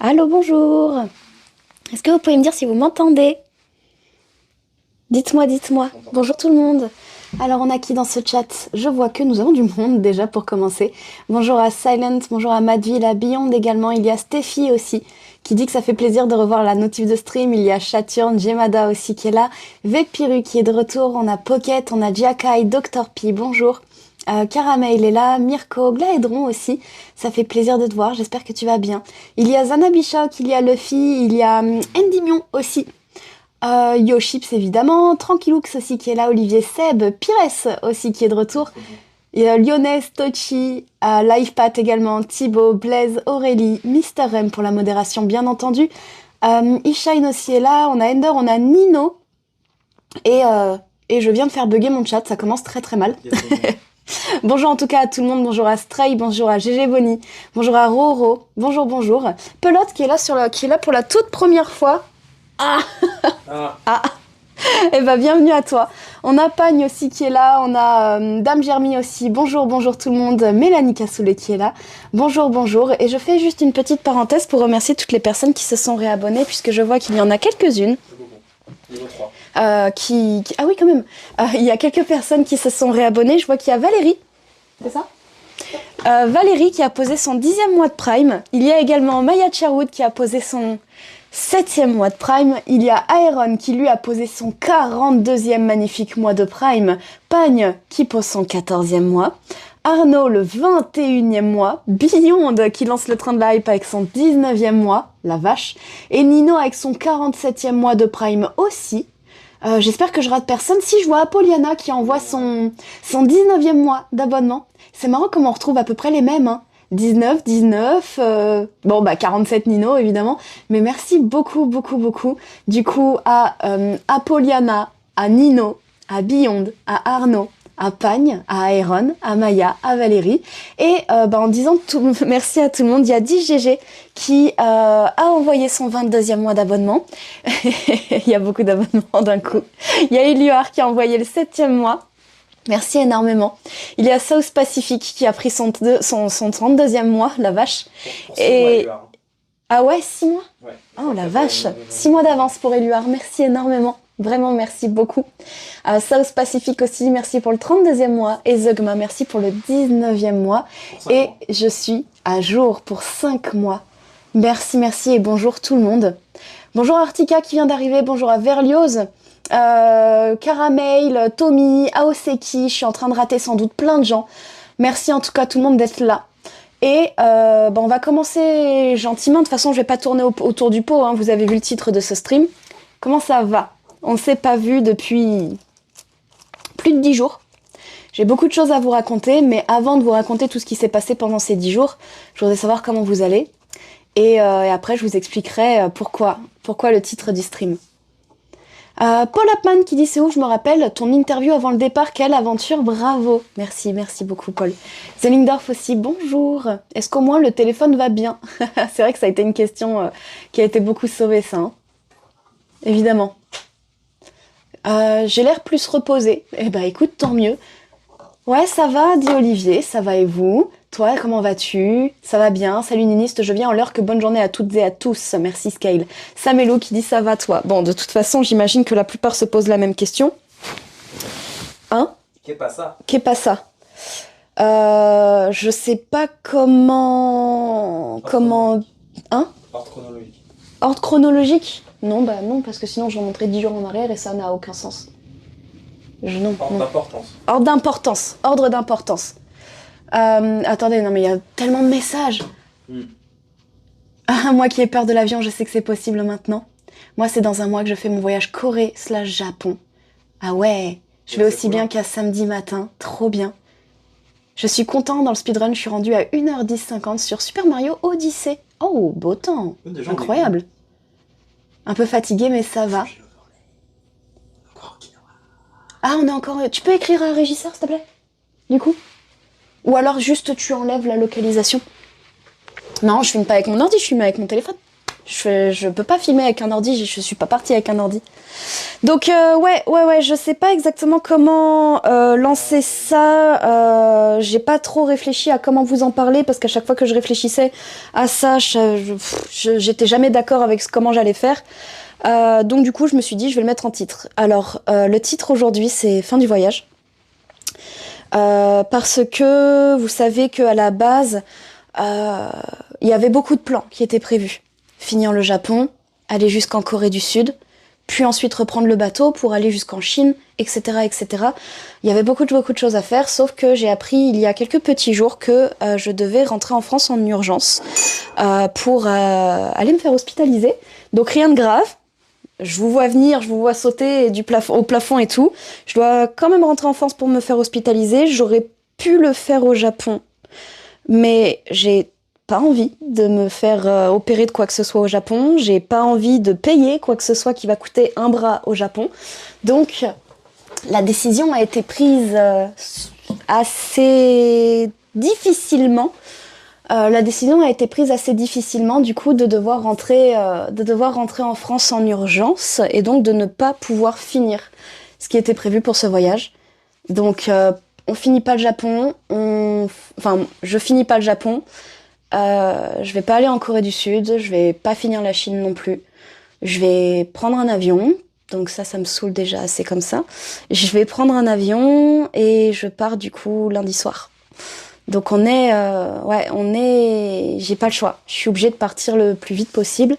Allô, bonjour. Est-ce que vous pouvez me dire si vous m'entendez? Dites-moi, dites-moi. Bonjour tout le monde. Alors, on a qui dans ce chat? Je vois que nous avons du monde déjà pour commencer. Bonjour à Silent, bonjour à Madville, à Beyond également. Il y a Steffi aussi qui dit que ça fait plaisir de revoir la notif de stream. Il y a Chaturne, Jemada aussi qui est là. Vepiru qui est de retour. On a Pocket, on a Jakai, Dr. P, bonjour. Caramel est là, Mirko, Glaedron aussi. Ça fait plaisir de te voir, j'espère que tu vas bien. Il y a Zana Bishok, il y a Luffy, il y a Endymion aussi. Yoships évidemment, Tranquillux aussi qui est là, Olivier Seb, Pires aussi qui est de retour. Il y a Lyonès, Tochi, Livepat également, Thibaut, Blaise, Aurélie, Mister M pour la modération bien entendu. Ishine aussi est là, on a Ender, on a Nino. Et je viens de faire bugger mon chat, ça commence très très mal. Bonjour en tout cas à tout le monde, bonjour à Stray, bonjour à GG Bonnie, bonjour à Roro, bonjour bonjour. Pelote qui est là pour la toute première fois. Ah. Eh ben bienvenue à toi. On a Pagne aussi qui est là, on a Dame Germie aussi, bonjour bonjour tout le monde. Mélanie Cassoulet qui est là, bonjour bonjour. Et je fais juste une petite parenthèse pour remercier toutes les personnes qui se sont réabonnées puisque je vois qu'il y en a quelques-unes. Ah oui quand même, il y a quelques personnes qui se sont réabonnées. Je vois qu'il y a Valérie, c'est ça, Valérie qui a posé son 10e mois de Prime. Il y a également Maya Cherwood qui a posé son 7e mois de Prime. Il y a Aeron qui lui a posé son 42e magnifique mois de Prime. Pagne qui pose son 14e mois. Arnaud le 21e mois. Beyond qui lance le train de la hype avec son 19e mois, la vache. Et Nino avec son 47e mois de Prime aussi. J'espère que je rate personne. Si je vois Apollina qui envoie son 19e mois d'abonnement. C'est marrant comme on retrouve à peu près les mêmes, hein. 19, 47 Nino évidemment. Mais merci beaucoup, beaucoup, beaucoup. Du coup, à Apollina, à Nino, à Beyond, à Arnaud, à Pagne, à Aeron, à Maya, à Valérie. Et en disant merci à tout le monde, il y a 10 GG qui a envoyé son 22e mois d'abonnement. Il y a beaucoup d'abonnements d'un coup. Il y a Eluard qui a envoyé le 7e mois. Merci énormément. Il y a South Pacific qui a pris son 32e mois, la vache. Et ah ouais, 6 mois. Ouais. Oh la vache, 6 mois d'avance pour Eluard. Merci énormément. Vraiment, merci beaucoup. South Pacific aussi, merci pour le 32e mois. Et Zugma, merci pour le 19e mois. Et je suis à jour pour 5 mois. Merci, merci et bonjour tout le monde. Bonjour Artika qui vient d'arriver, bonjour à Verliose. Caramel, Tommy, Aoseki, je suis en train de rater sans doute plein de gens. Merci en tout cas tout le monde d'être là. Et on va commencer gentiment, de toute façon je vais pas tourner autour du pot, hein. Vous avez vu le titre de ce stream. Comment ça va? On ne s'est pas vu depuis plus de 10 jours. J'ai beaucoup de choses à vous raconter, mais avant de vous raconter tout ce qui s'est passé pendant ces 10 jours, je voudrais savoir comment vous allez. Et après je vous expliquerai pourquoi le titre du stream. Paul Appman qui dit c'est où je me rappelle ton interview avant le départ, quelle aventure, bravo, merci beaucoup Paul. Zellingdorf aussi, bonjour, est-ce qu'au moins le téléphone va bien? C'est vrai que ça a été une question qui a été beaucoup sauvée ça, hein. Évidemment. J'ai l'air plus reposée, eh ben écoute, tant mieux. Ouais ça va, dit Olivier, ça va et vous? Toi, comment vas-tu? Ça va bien? Salut Niniste, je viens en l'heure que bonne journée à toutes et à tous. Merci Scale. Samello qui dit ça va toi. Bon, de toute façon, j'imagine que la plupart se posent la même question. Hein? Qu'est pas ça? Qu'est pas ça? Je sais pas comment... Hein? Ordre chronologique. Ordre chronologique? Non, bah non, parce que sinon je remonterai 10 jours en arrière et ça n'a aucun sens. Non. Ordre d'importance. Ordre d'importance. Ordre d'importance. Attendez, non mais il y a tellement de messages. Moi qui ai peur de l'avion, je sais que c'est possible maintenant. Moi, c'est dans un mois que je fais mon voyage Corée/Japon. Ah ouais, je vais aussi bien qu'à samedi matin. Trop bien. Je suis content dans le speedrun, je suis rendue à 1h10-50 sur Super Mario Odyssey. Oh, beau temps. Incroyable. Un peu fatigué, mais ça va. Ah, on est encore... Tu peux écrire à un régisseur, s'il te plaît? Du coup? Ou alors juste tu enlèves la localisation. Non, je filme pas avec mon ordi, je filme avec mon téléphone. Je peux pas filmer avec un ordi, je suis pas partie avec un ordi. Donc ouais, je sais pas exactement comment lancer ça. J'ai pas trop réfléchi à comment vous en parler parce qu'à chaque fois que je réfléchissais à ça, j'étais jamais d'accord avec comment j'allais faire. Donc du coup, je me suis dit, je vais le mettre en titre. Alors, le titre aujourd'hui, c'est Fin du voyage. Parce que vous savez qu'à la base, il y avait beaucoup de plans qui étaient prévus. Finir le Japon, aller jusqu'en Corée du Sud, puis ensuite reprendre le bateau pour aller jusqu'en Chine, etc., etc. Il y avait beaucoup de choses à faire, sauf que j'ai appris il y a quelques petits jours que je devais rentrer en France en urgence pour aller me faire hospitaliser. Donc rien de grave. Je vous vois venir, je vous vois sauter au plafond et tout. Je dois quand même rentrer en France pour me faire hospitaliser. J'aurais pu le faire au Japon, mais j'ai pas envie de me faire opérer de quoi que ce soit au Japon. J'ai pas envie de payer quoi que ce soit qui va coûter un bras au Japon. Donc, la décision a été prise assez difficilement. Du coup, de devoir rentrer en France en urgence et donc de ne pas pouvoir finir ce qui était prévu pour ce voyage. Donc, on finit pas le Japon. Enfin, je finis pas le Japon. Je vais pas aller en Corée du Sud. Je vais pas finir la Chine non plus. Je vais prendre un avion. Donc ça me saoule déjà assez comme ça. Je vais prendre un avion et je pars du coup lundi soir. Donc j'ai pas le choix. Je suis obligée de partir le plus vite possible.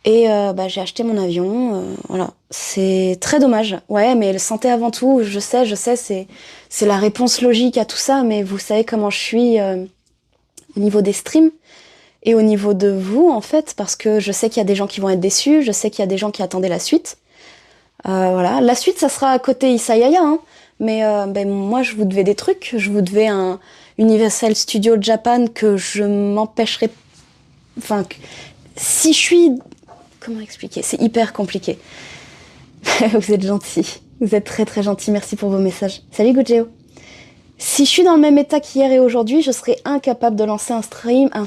Et j'ai acheté mon avion. Voilà, c'est très dommage. Ouais, mais santé avant tout. Je sais, c'est la réponse logique à tout ça. Mais vous savez comment je suis au niveau des streams et au niveau de vous en fait, parce que je sais qu'il y a des gens qui vont être déçus. Je sais qu'il y a des gens qui attendaient la suite. Voilà, la suite, ça sera à côté Isayaya, hein. Mais moi, je vous devais des trucs. Je vous devais un Universal Studio Japan que je m'empêcherai. Enfin, si je suis. Comment expliquer? C'est hyper compliqué. Vous êtes gentil. Vous êtes très très gentil. Merci pour vos messages. Salut Gojeo. Si je suis dans le même état qu'hier et aujourd'hui, je serais incapable de lancer un stream à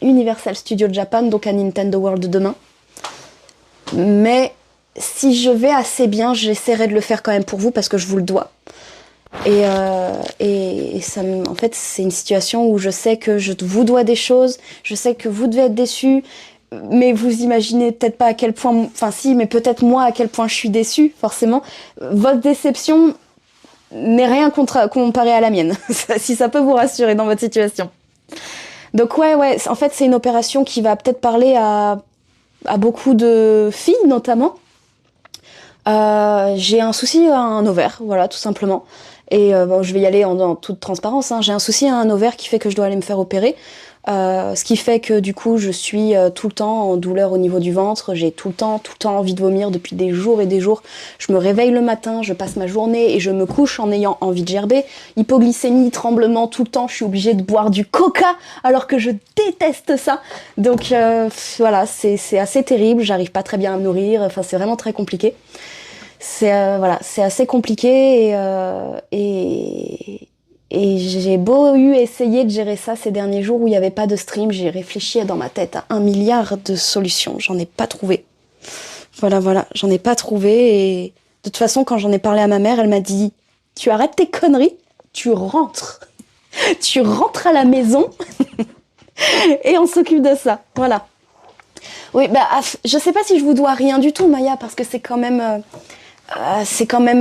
Universal Studio Japan, donc à Nintendo World demain. Mais si je vais assez bien, j'essaierai de le faire quand même pour vous parce que je vous le dois. Et en fait, c'est une situation où je sais que je vous dois des choses, je sais que vous devez être déçus, mais vous imaginez peut-être pas à quel point, enfin si, mais peut-être moi à quel point je suis déçue, forcément. Votre déception n'est rien comparé à la mienne, si ça peut vous rassurer dans votre situation. Donc ouais, en fait, c'est une opération qui va peut-être parler à beaucoup de filles, notamment. J'ai un souci à un ovaire, voilà, tout simplement. Et je vais y aller en toute transparence, hein. J'ai un souci à un ovaire qui fait que je dois aller me faire opérer. Ce qui fait que du coup je suis tout le temps en douleur au niveau du ventre, j'ai tout le temps envie de vomir depuis des jours et des jours. Je me réveille le matin, je passe ma journée et je me couche en ayant envie de gerber. Hypoglycémie, tremblement tout le temps, je suis obligée de boire du coca alors que je déteste ça. Donc voilà, c'est assez terrible, j'arrive pas très bien à me nourrir, enfin c'est vraiment très compliqué. C'est assez compliqué et j'ai beau essayer de gérer ça ces derniers jours où il n'y avait pas de stream, j'ai réfléchi dans ma tête à 1 milliard de solutions. J'en ai pas trouvé. Voilà, j'en ai pas trouvé. Et de toute façon, quand j'en ai parlé à ma mère, elle m'a dit « Tu arrêtes tes conneries, tu rentres. Tu rentres à la maison et on s'occupe de ça. » Voilà. Oui, je sais pas si je vous dois rien du tout, Maya, parce que c'est quand même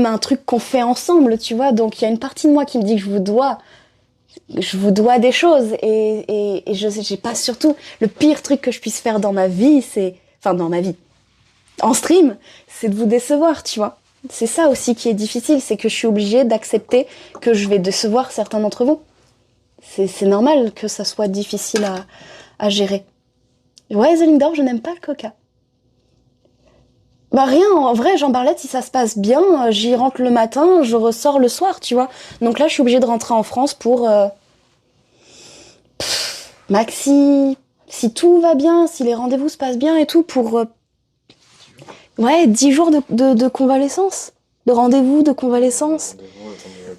un truc qu'on fait ensemble, tu vois. Donc il y a une partie de moi qui me dit que je vous dois des choses et j'ai pas, surtout le pire truc que je puisse faire dans ma vie, dans ma vie, en stream, c'est de vous décevoir, tu vois. C'est ça aussi qui est difficile, c'est que je suis obligée d'accepter que je vais décevoir certains d'entre vous. C'est normal que ça soit difficile à gérer. Ouais, The Link d'Or, je n'aime pas le coca. Rien, en vrai, Jean Barlette, si ça se passe bien, j'y rentre le matin, je ressors le soir, tu vois. Donc là, je suis obligée de rentrer en France pour... Maxi, si tout va bien, si les rendez-vous se passent bien et tout, pour... 10 jours de convalescence. De rendez-vous, de convalescence.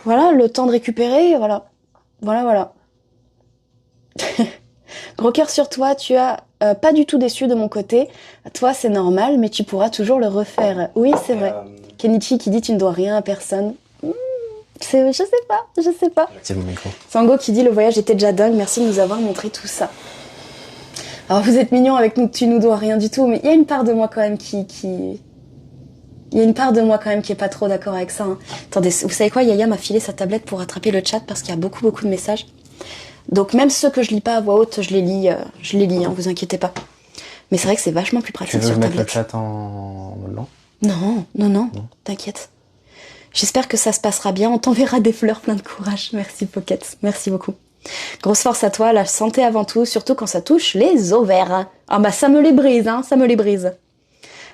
Voilà, le temps de récupérer, voilà. Voilà. Gros cœur sur toi, tu as pas du tout déçu de mon côté. Toi, c'est normal, mais tu pourras toujours le refaire. Oui, c'est vrai. Kenichi qui dit tu ne dois rien à personne. Je sais pas. J'active mon micro. Sango qui dit le voyage était déjà dingue, merci de nous avoir montré tout ça. Alors vous êtes mignons avec nous, tu nous dois rien du tout, mais il y a une part de moi quand même il y a une part de moi quand même qui est pas trop d'accord avec ça. Hein. Attendez, vous savez quoi, Yaya m'a filé sa tablette pour rattraper le chat parce qu'il y a beaucoup de messages. Donc même ceux que je lis pas à voix haute, je les lis, hein, vous inquiétez pas. Mais c'est vrai que c'est vachement plus pratique sur tablette. Tu veux mettre le chat en mode lent ? Non, t'inquiète. J'espère que ça se passera bien, on t'enverra des fleurs plein de courage. Merci Pocket, merci beaucoup. Grosse force à toi, la santé avant tout, surtout quand ça touche les ovaires. Ah bah ça me les brise, hein, ça me les brise.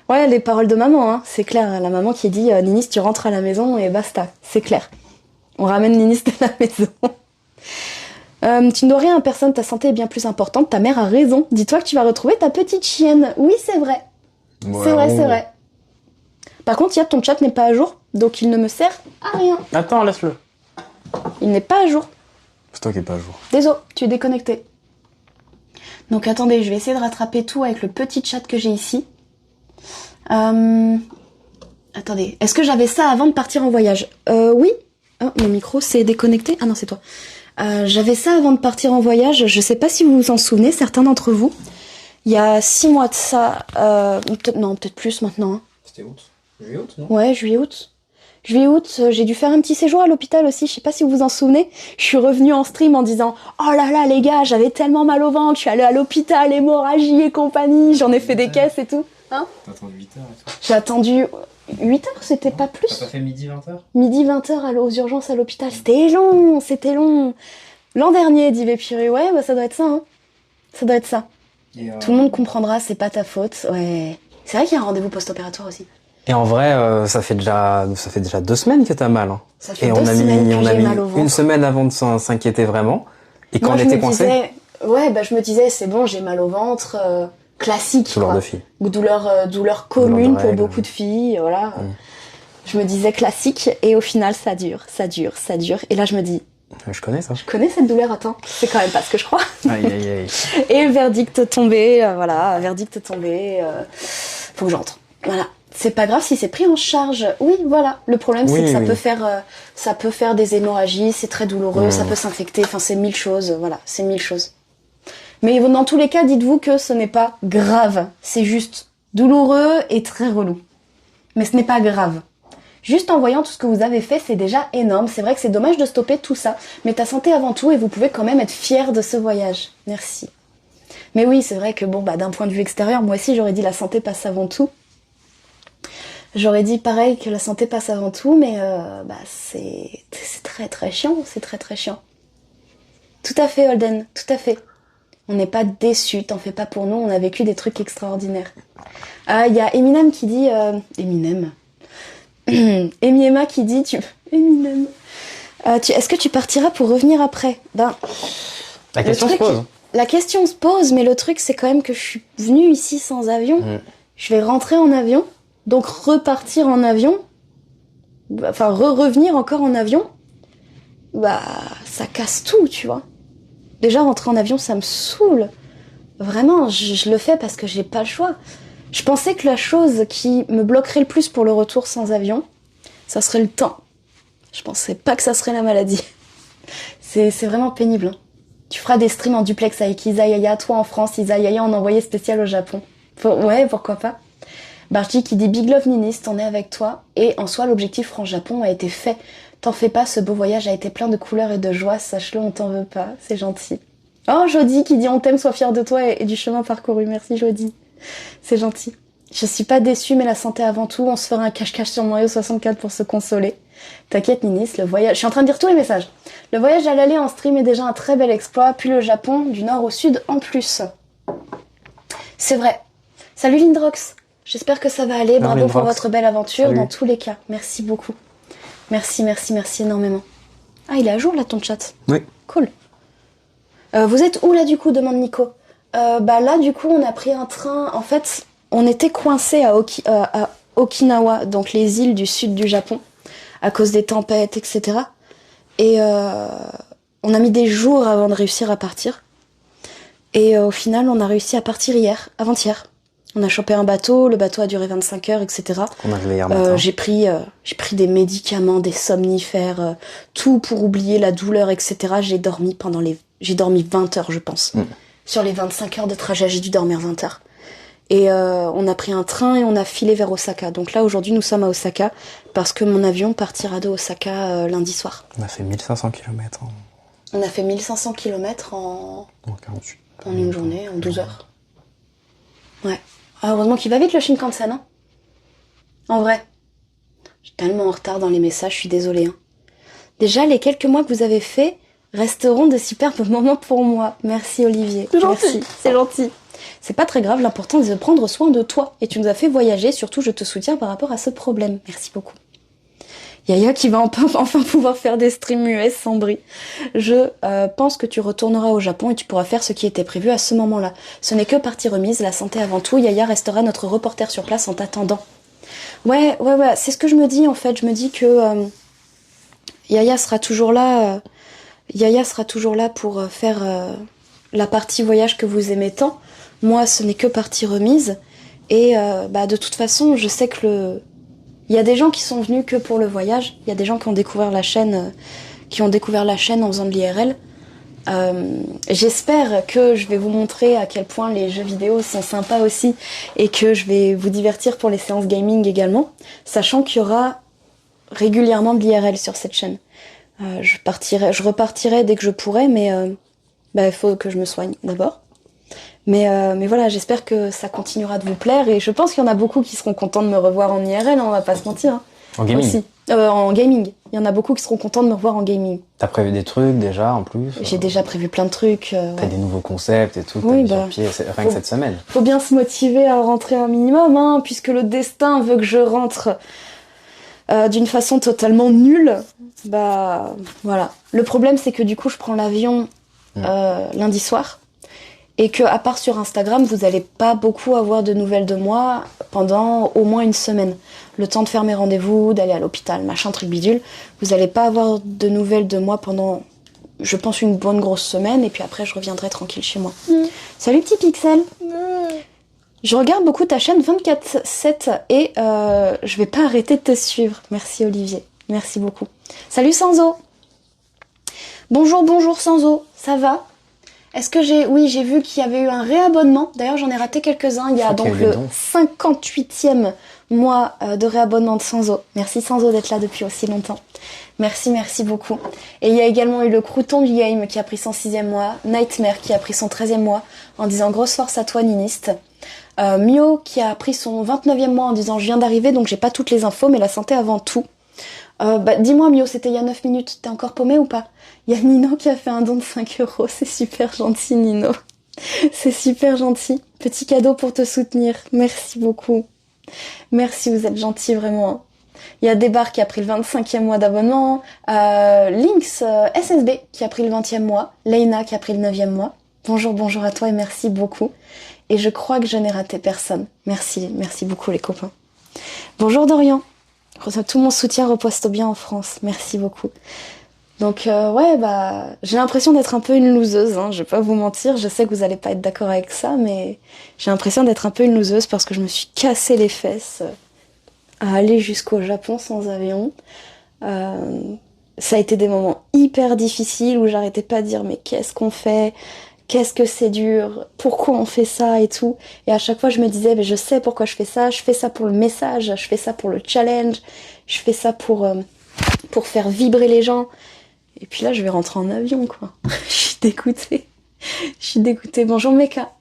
Ouais, les paroles de maman, hein, c'est clair. La maman qui dit Ninis, tu rentres à la maison et basta, c'est clair. On ramène Ninis de la maison. Tu ne dois rien à personne, ta santé est bien plus importante, ta mère a raison. Dis-toi que tu vas retrouver ta petite chienne. Oui, c'est vrai. Ouais, c'est vrai. Par contre, ton chat n'est pas à jour, donc il ne me sert à rien. Attends, laisse-le. Il n'est pas à jour. C'est toi qui n'es pas à jour. Désolé, tu es déconnecté. Donc attendez, je vais essayer de rattraper tout avec le petit chat que j'ai ici. Attendez, est-ce que j'avais ça avant de partir en voyage ? Oui. Oh, mon micro s'est déconnecté. Ah non, c'est toi. J'avais ça avant de partir en voyage. Je sais pas si vous vous en souvenez, certains d'entre vous. Il y a 6 mois de ça. Peut-être plus maintenant. Hein. C'était août. Juillet-août, non ? Ouais, juillet-août. Juillet-août, j'ai dû faire un petit séjour à l'hôpital aussi, je sais pas si vous vous en souvenez. Je suis revenue en stream en disant « Oh là là les gars, j'avais tellement mal au ventre, je suis allée à l'hôpital, hémorragie et compagnie, j'en ai fait des caisses et tout. » Hein ? T'as attendu 8 heures et tout. J'ai attendu 8 heures, c'était pas plus. T'as pas fait midi 20h ? Midi 20h aux urgences à l'hôpital, c'était long. L'an dernier, dit Vépiré, ouais, bah ça doit être ça, hein. Ça doit être ça. Tout le monde comprendra, c'est pas ta faute, ouais. C'est vrai qu'il y a un rendez-vous post-opératoire aussi. Et en vrai, ça fait déjà 2 semaines que t'as mal. Hein. Ça fait 2 semaines que j'ai mal au ventre. Une semaine avant de s'inquiéter vraiment. Et quand moi, on était coincé. Je me disais, c'est bon, j'ai mal au ventre, classique. Douleur de fille. Ou douleur commune pour beaucoup de filles, voilà. Je me disais classique, et au final, ça dure. Et là, je me dis. Je connais ça. Je connais cette douleur, attends. C'est quand même pas ce que je crois. Aïe. Et verdict tombé, faut que j'entre. Voilà. C'est pas grave si c'est pris en charge. Oui, voilà. Le problème, c'est que ça peut faire des hémorragies, c'est très douloureux, ça peut s'infecter, enfin, c'est 1000 choses, voilà, c'est 1000 choses. Mais dans tous les cas, dites-vous que ce n'est pas grave. C'est juste douloureux et très relou. Mais ce n'est pas grave. Juste en voyant tout ce que vous avez fait, c'est déjà énorme. C'est vrai que c'est dommage de stopper tout ça, mais ta santé avant tout et vous pouvez quand même être fiers de ce voyage. Merci. Mais oui, c'est vrai que d'un point de vue extérieur, moi aussi j'aurais dit la santé passe avant tout. J'aurais dit pareil que la santé passe avant tout, mais c'est très chiant, c'est très chiant. Tout à fait, Holden, tout à fait. On n'est pas déçus, t'en fais pas pour nous, on a vécu des trucs extraordinaires. Il y a Eminem qui dit... Eminem. Emiema qui dit... Eminem. Est-ce que tu partiras pour revenir après ? La question se pose. La question se pose, mais le truc, c'est quand même que je suis venue ici sans avion. Je vais rentrer en avion, donc repartir en avion, enfin revenir encore en avion, ça casse tout, tu vois. Déjà, rentrer en avion, ça me saoule. Vraiment, je le fais parce que j'ai pas le choix. Je pensais que la chose qui me bloquerait le plus pour le retour sans avion, ça serait le temps. Je pensais pas que ça serait la maladie. C'est vraiment pénible, hein. Tu feras des streams en duplex avec Isayaya, toi en France, Isayaya en envoyé spécial au Japon. Ouais, pourquoi pas. Barji qui dit Big Love Ninis, t'en es avec toi. Et en soi, l'objectif France-Japon a été fait. T'en fais pas, ce beau voyage a été plein de couleurs et de joie, sache-le, on t'en veut pas, c'est gentil. Oh, Jody qui dit on t'aime, sois fière de toi et du chemin parcouru. Merci Jody, c'est gentil. Je suis pas déçue, mais la santé avant tout, on se fera un cache-cache sur Mario 64 pour se consoler. T'inquiète Ninis, le voyage... Je suis en train de dire tous les messages. Le voyage à l'aller en stream est déjà un très bel exploit, puis le Japon, du nord au sud en plus. C'est vrai. Salut Lindrox, j'espère que ça va aller, bravo pour votre belle aventure. Salut. Dans tous les cas, merci beaucoup. Merci énormément. Ah, il est à jour là ton chat. Oui. Cool. Vous êtes où là du coup, demande Nico. Là du coup on a pris un train, en fait on était coincés à Okinawa, donc les îles du sud du Japon, à cause des tempêtes, etc. Et on a mis des jours avant de réussir à partir. Et au final, on a réussi à partir avant-hier. On a chopé un bateau, le bateau a duré 25 heures, etc. On arrivait hier matin. J'ai pris des médicaments, des somnifères, tout pour oublier la douleur, etc. J'ai dormi 20 heures, je pense. Sur les 25 heures de trajet, j'ai dû dormir 20 heures. Et on a pris un train et on a filé vers Osaka. Donc là, aujourd'hui, nous sommes à Osaka parce que mon avion partira de Osaka lundi soir. On a fait 1500 km On a fait 1500 km en 48. En une journée, en 12 heures. Ouais. Ah, heureusement qu'il va vite le Shinkansen, hein. En vrai. Je suis tellement en retard dans les messages, je suis désolée. Hein. Déjà, les quelques mois que vous avez faits resteront de superbes moments pour moi. Merci Olivier. C'est gentil. Merci, c'est gentil. C'est pas très grave, l'important c'est de prendre soin de toi. Et tu nous as fait voyager, surtout je te soutiens par rapport à ce problème. Merci beaucoup. Yaya qui va enfin pouvoir faire des streams US sans bris. Je pense que tu retourneras au Japon et tu pourras faire ce qui était prévu à ce moment-là. Ce n'est que partie remise, la santé avant tout. Yaya restera notre reporter sur place en t'attendant. Ouais, c'est ce que je me dis en fait. Je me dis que Yaya sera toujours là. Yaya sera toujours là pour faire la partie voyage que vous aimez tant. Moi, ce n'est que partie remise. Et de toute façon, je sais que il y a des gens qui sont venus que pour le voyage. Il y a des gens qui ont découvert la chaîne, en faisant de l'IRL. J'espère que je vais vous montrer à quel point les jeux vidéo sont sympas aussi et que je vais vous divertir pour les séances gaming également, sachant qu'il y aura régulièrement de l'IRL sur cette chaîne. Je repartirai dès que je pourrai, mais il faut que je me soigne d'abord. Mais voilà, j'espère que ça continuera de vous plaire et je pense qu'il y en a beaucoup qui seront contents de me revoir en IRL, on va pas se mentir. Hein. En gaming aussi. En gaming. Il y en a beaucoup qui seront contents de me revoir en gaming. T'as prévu des trucs déjà en plus? J'ai déjà prévu plein de trucs. T'as des nouveaux concepts et tout, oui, t'as mis sur pied rien que cette semaine. Faut bien se motiver à rentrer un minimum, hein, puisque le destin veut que je rentre d'une façon totalement nulle. Voilà. Le problème c'est que du coup je prends l'avion lundi soir. Et que, à part sur Instagram, vous allez pas beaucoup avoir de nouvelles de moi pendant au moins une semaine. Le temps de faire mes rendez-vous, d'aller à l'hôpital, machin, truc bidule. Vous allez pas avoir de nouvelles de moi pendant, je pense, une bonne grosse semaine. Et puis après, je reviendrai tranquille chez moi. Salut petit Pixel. Je regarde beaucoup ta chaîne 24/7 et je vais pas arrêter de te suivre. Merci Olivier. Merci beaucoup. Salut Sanzo. Bonjour Sanzo. Ça va ? Est-ce que j'ai vu qu'il y avait eu un réabonnement. D'ailleurs, j'en ai raté quelques-uns. Il y a donc le 58e mois de réabonnement de Sanzo. Merci Sanzo d'être là depuis aussi longtemps. Merci beaucoup. Et il y a également eu le Crouton du Game qui a pris son 6e mois. Nightmare qui a pris son 13e mois en disant grosse force à toi Niniste. Mio qui a pris son 29e mois en disant je viens d'arriver donc j'ai pas toutes les infos mais la santé avant tout. Dis-moi Mio, c'était il y a 9 minutes. T'es encore paumé ou pas ? Il y a Nino qui a fait un don de 5 €. C'est super gentil, Nino. C'est super gentil. Petit cadeau pour te soutenir. Merci beaucoup. Merci, vous êtes gentil, vraiment. Il y a Débar qui a pris le 25e mois d'abonnement. Lynx SSB qui a pris le 20e mois. Leina qui a pris le 9e mois. Bonjour à toi et merci beaucoup. Et je crois que je n'ai raté personne. Merci beaucoup les copains. Bonjour Dorian. Tout mon soutien repose bien en France. Merci beaucoup. Donc j'ai l'impression d'être un peu une loseuse, hein, je vais pas vous mentir, je sais que vous allez pas être d'accord avec ça, mais j'ai l'impression d'être un peu une loseuse parce que je me suis cassé les fesses à aller jusqu'au Japon sans avion. Ça a été des moments hyper difficiles où j'arrêtais pas de dire mais qu'est-ce qu'on fait ? Qu'est-ce que c'est dur ? Pourquoi on fait ça et tout ? Et à chaque fois je me disais mais je sais pourquoi je fais ça pour le message, je fais ça pour le challenge, je fais ça pour faire vibrer les gens. Et puis là je vais rentrer en avion quoi. Je suis dégoûtée. Bonjour Meka.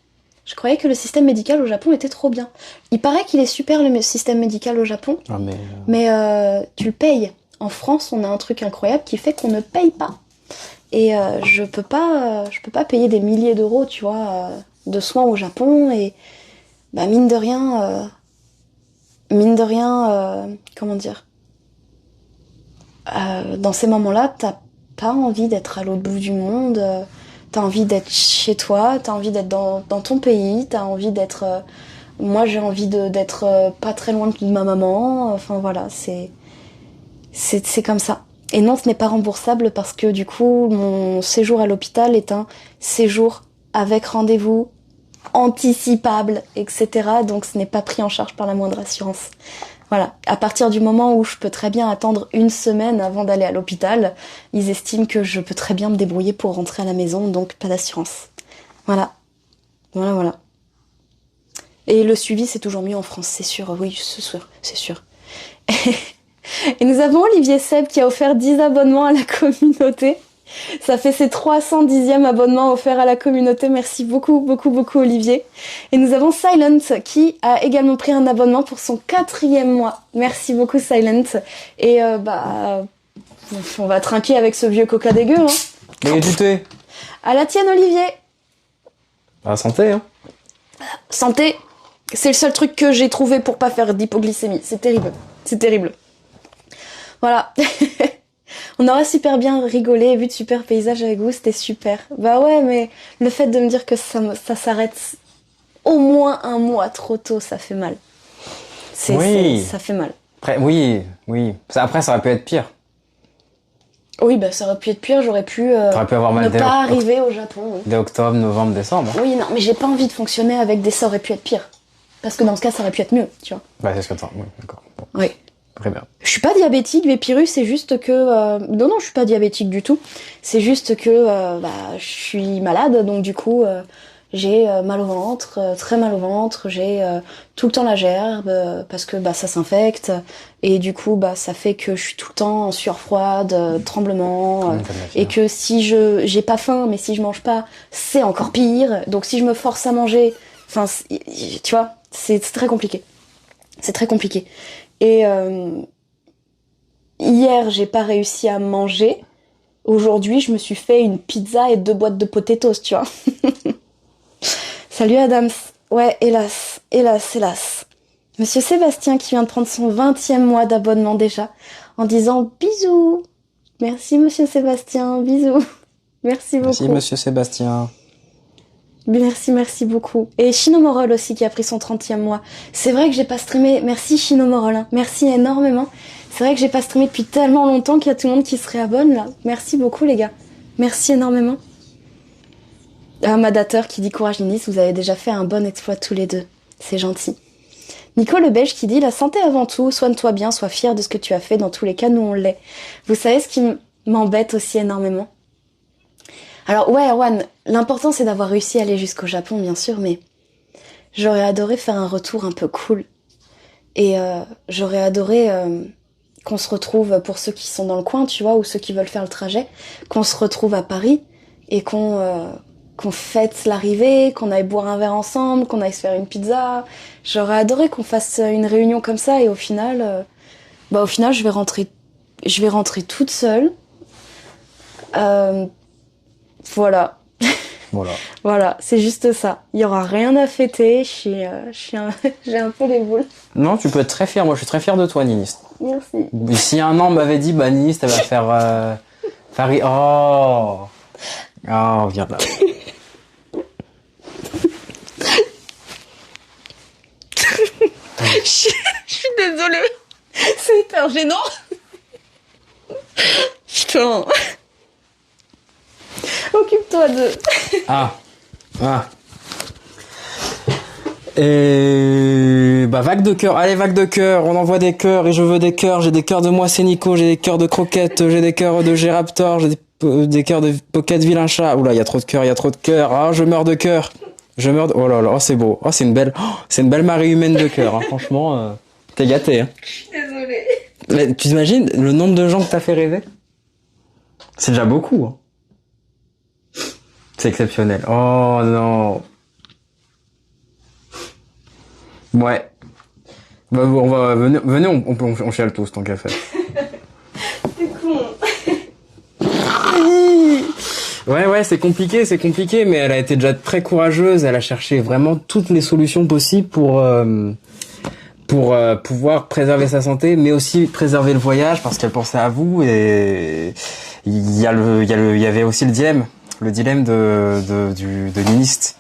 Je croyais que le système médical au Japon était trop bien. Il paraît qu'il est super le système médical au Japon. Ah, mais tu le payes. En France on a un truc incroyable qui fait qu'on ne paye pas. Et je peux pas payer des milliers d'euros, tu vois, de soins au Japon. Et mine de rien, comment dire, dans ces moments-là, t'as pas envie d'être à l'autre bout du monde. T'as envie d'être chez toi, t'as envie d'être dans ton pays, t'as envie d'être. Moi, j'ai envie d'être pas très loin de ma maman. Enfin voilà, c'est comme ça. Et non, ce n'est pas remboursable parce que du coup, mon séjour à l'hôpital est un séjour avec rendez-vous, anticipable, etc. Donc ce n'est pas pris en charge par la moindre assurance. Voilà. À partir du moment où je peux très bien attendre une semaine avant d'aller à l'hôpital, ils estiment que je peux très bien me débrouiller pour rentrer à la maison, donc pas d'assurance. Voilà. Voilà. Et le suivi, c'est toujours mieux en France, c'est sûr. Oui, c'est sûr. Et nous avons Olivier Seb qui a offert 10 abonnements à la communauté. Ça fait ses 310e abonnements offerts à la communauté. Merci beaucoup Olivier. Et nous avons Silent qui a également pris un abonnement pour son 4e mois. Merci beaucoup Silent. Et on va trinquer avec ce vieux coca dégueu. Hein. Mais du thé. À la tienne Olivier. À la santé, hein. Santé. C'est le seul truc que j'ai trouvé pour pas faire d'hypoglycémie. C'est terrible. Voilà. On aura super bien rigolé et vu de super paysages avec vous, c'était super. Bah ouais, mais le fait de me dire que ça s'arrête au moins un mois trop tôt, ça fait mal. Ça fait mal. Après, oui. Après, ça aurait pu être pire. Oui, bah ça aurait pu être pire, j'aurais pu, T'aurais pu avoir mal ne pas arriver au Japon. Oui. Dès octobre, novembre, décembre. Oui, non, mais j'ai pas envie de fonctionner avec des ça aurait pu être pire. Parce que dans ce cas, ça aurait pu être mieux, tu vois. Bah c'est ce que t'as. Oui, d'accord. Bon. Oui. Très bien. Je suis pas diabétique, Vépirus, c'est juste que... Non, je suis pas diabétique du tout. C'est juste que je suis malade, donc du coup, j'ai mal au ventre, très mal au ventre, j'ai tout le temps la gerbe, parce que ça s'infecte, et du coup, ça fait que je suis tout le temps en sueur froide, tremblement, et que si j'ai pas faim, mais si je mange pas, c'est encore pire. Donc si je me force à manger, tu vois, c'est très compliqué. C'est très compliqué. Et hier, j'ai pas réussi à manger. Aujourd'hui, je me suis fait une pizza et 2 boîtes de potatoes, tu vois. Salut Adams. Ouais, hélas. Monsieur Sébastien qui vient de prendre son 20e mois d'abonnement déjà, en disant bisous. Merci Monsieur Sébastien, bisous. Merci beaucoup. Merci Monsieur Sébastien. Merci beaucoup. Et Chinomorol aussi qui a pris son 30e mois. C'est vrai que j'ai pas streamé. Merci Chinomorol, hein. Merci énormément. C'est vrai que j'ai pas streamé depuis tellement longtemps qu'il y a tout le monde qui se réabonne là. Merci beaucoup les gars. Merci énormément. Madateur qui dit courage Ninis, vous avez déjà fait un bon exploit tous les deux. C'est gentil. Nico le Belge qui dit la santé avant tout, soigne-toi bien, sois fier de ce que tu as fait, dans tous les cas nous on l'est. Vous savez ce qui m'embête aussi énormément? Alors ouais Erwan, l'important c'est d'avoir réussi à aller jusqu'au Japon bien sûr, mais j'aurais adoré faire un retour un peu cool. Et j'aurais adoré qu'on se retrouve, pour ceux qui sont dans le coin, tu vois, ou ceux qui veulent faire le trajet, qu'on se retrouve à Paris et qu'on fête l'arrivée, qu'on aille boire un verre ensemble, qu'on aille se faire une pizza. J'aurais adoré qu'on fasse une réunion comme ça et au final je vais rentrer toute seule. Voilà. Voilà, c'est juste ça. Il y aura rien à fêter. J'ai un peu les boules. Non, tu peux être très fier. Moi, je suis très fier de toi, Ninis. Merci. Si un an m'avait dit, Ninis, elle va faire Paris. Oh, viens là. Je suis désolée. C'est hyper gênant. Putain. Occupe-toi de... Ah. Et vague de cœur. Allez, vague de cœur. On envoie des cœurs et je veux des cœurs. J'ai des cœurs de moi, c'est Nico. J'ai des cœurs de croquettes. J'ai des cœurs de G-Raptor. J'ai des cœurs de Pocket Vilain Chat. Oula, il y a trop de cœurs. Ah, je meurs de cœur. Oh là là, c'est beau. Oh, c'est une belle marée humaine de cœur. Hein. Franchement, t'es gâté. Hein. Je suis désolée. Mais tu t'imagines le nombre de gens que t'as fait rêver? C'est déjà beaucoup. Hein. C'est exceptionnel. Oh non. Ouais. Venez, on chiale tous tant qu'à faire. C'est con. Ouais, c'est compliqué, mais elle a été déjà très courageuse. Elle a cherché vraiment toutes les solutions possibles pour pouvoir préserver sa santé, mais aussi préserver le voyage parce qu'elle pensait à vous. Et il y avait aussi le dilemme de Ninist.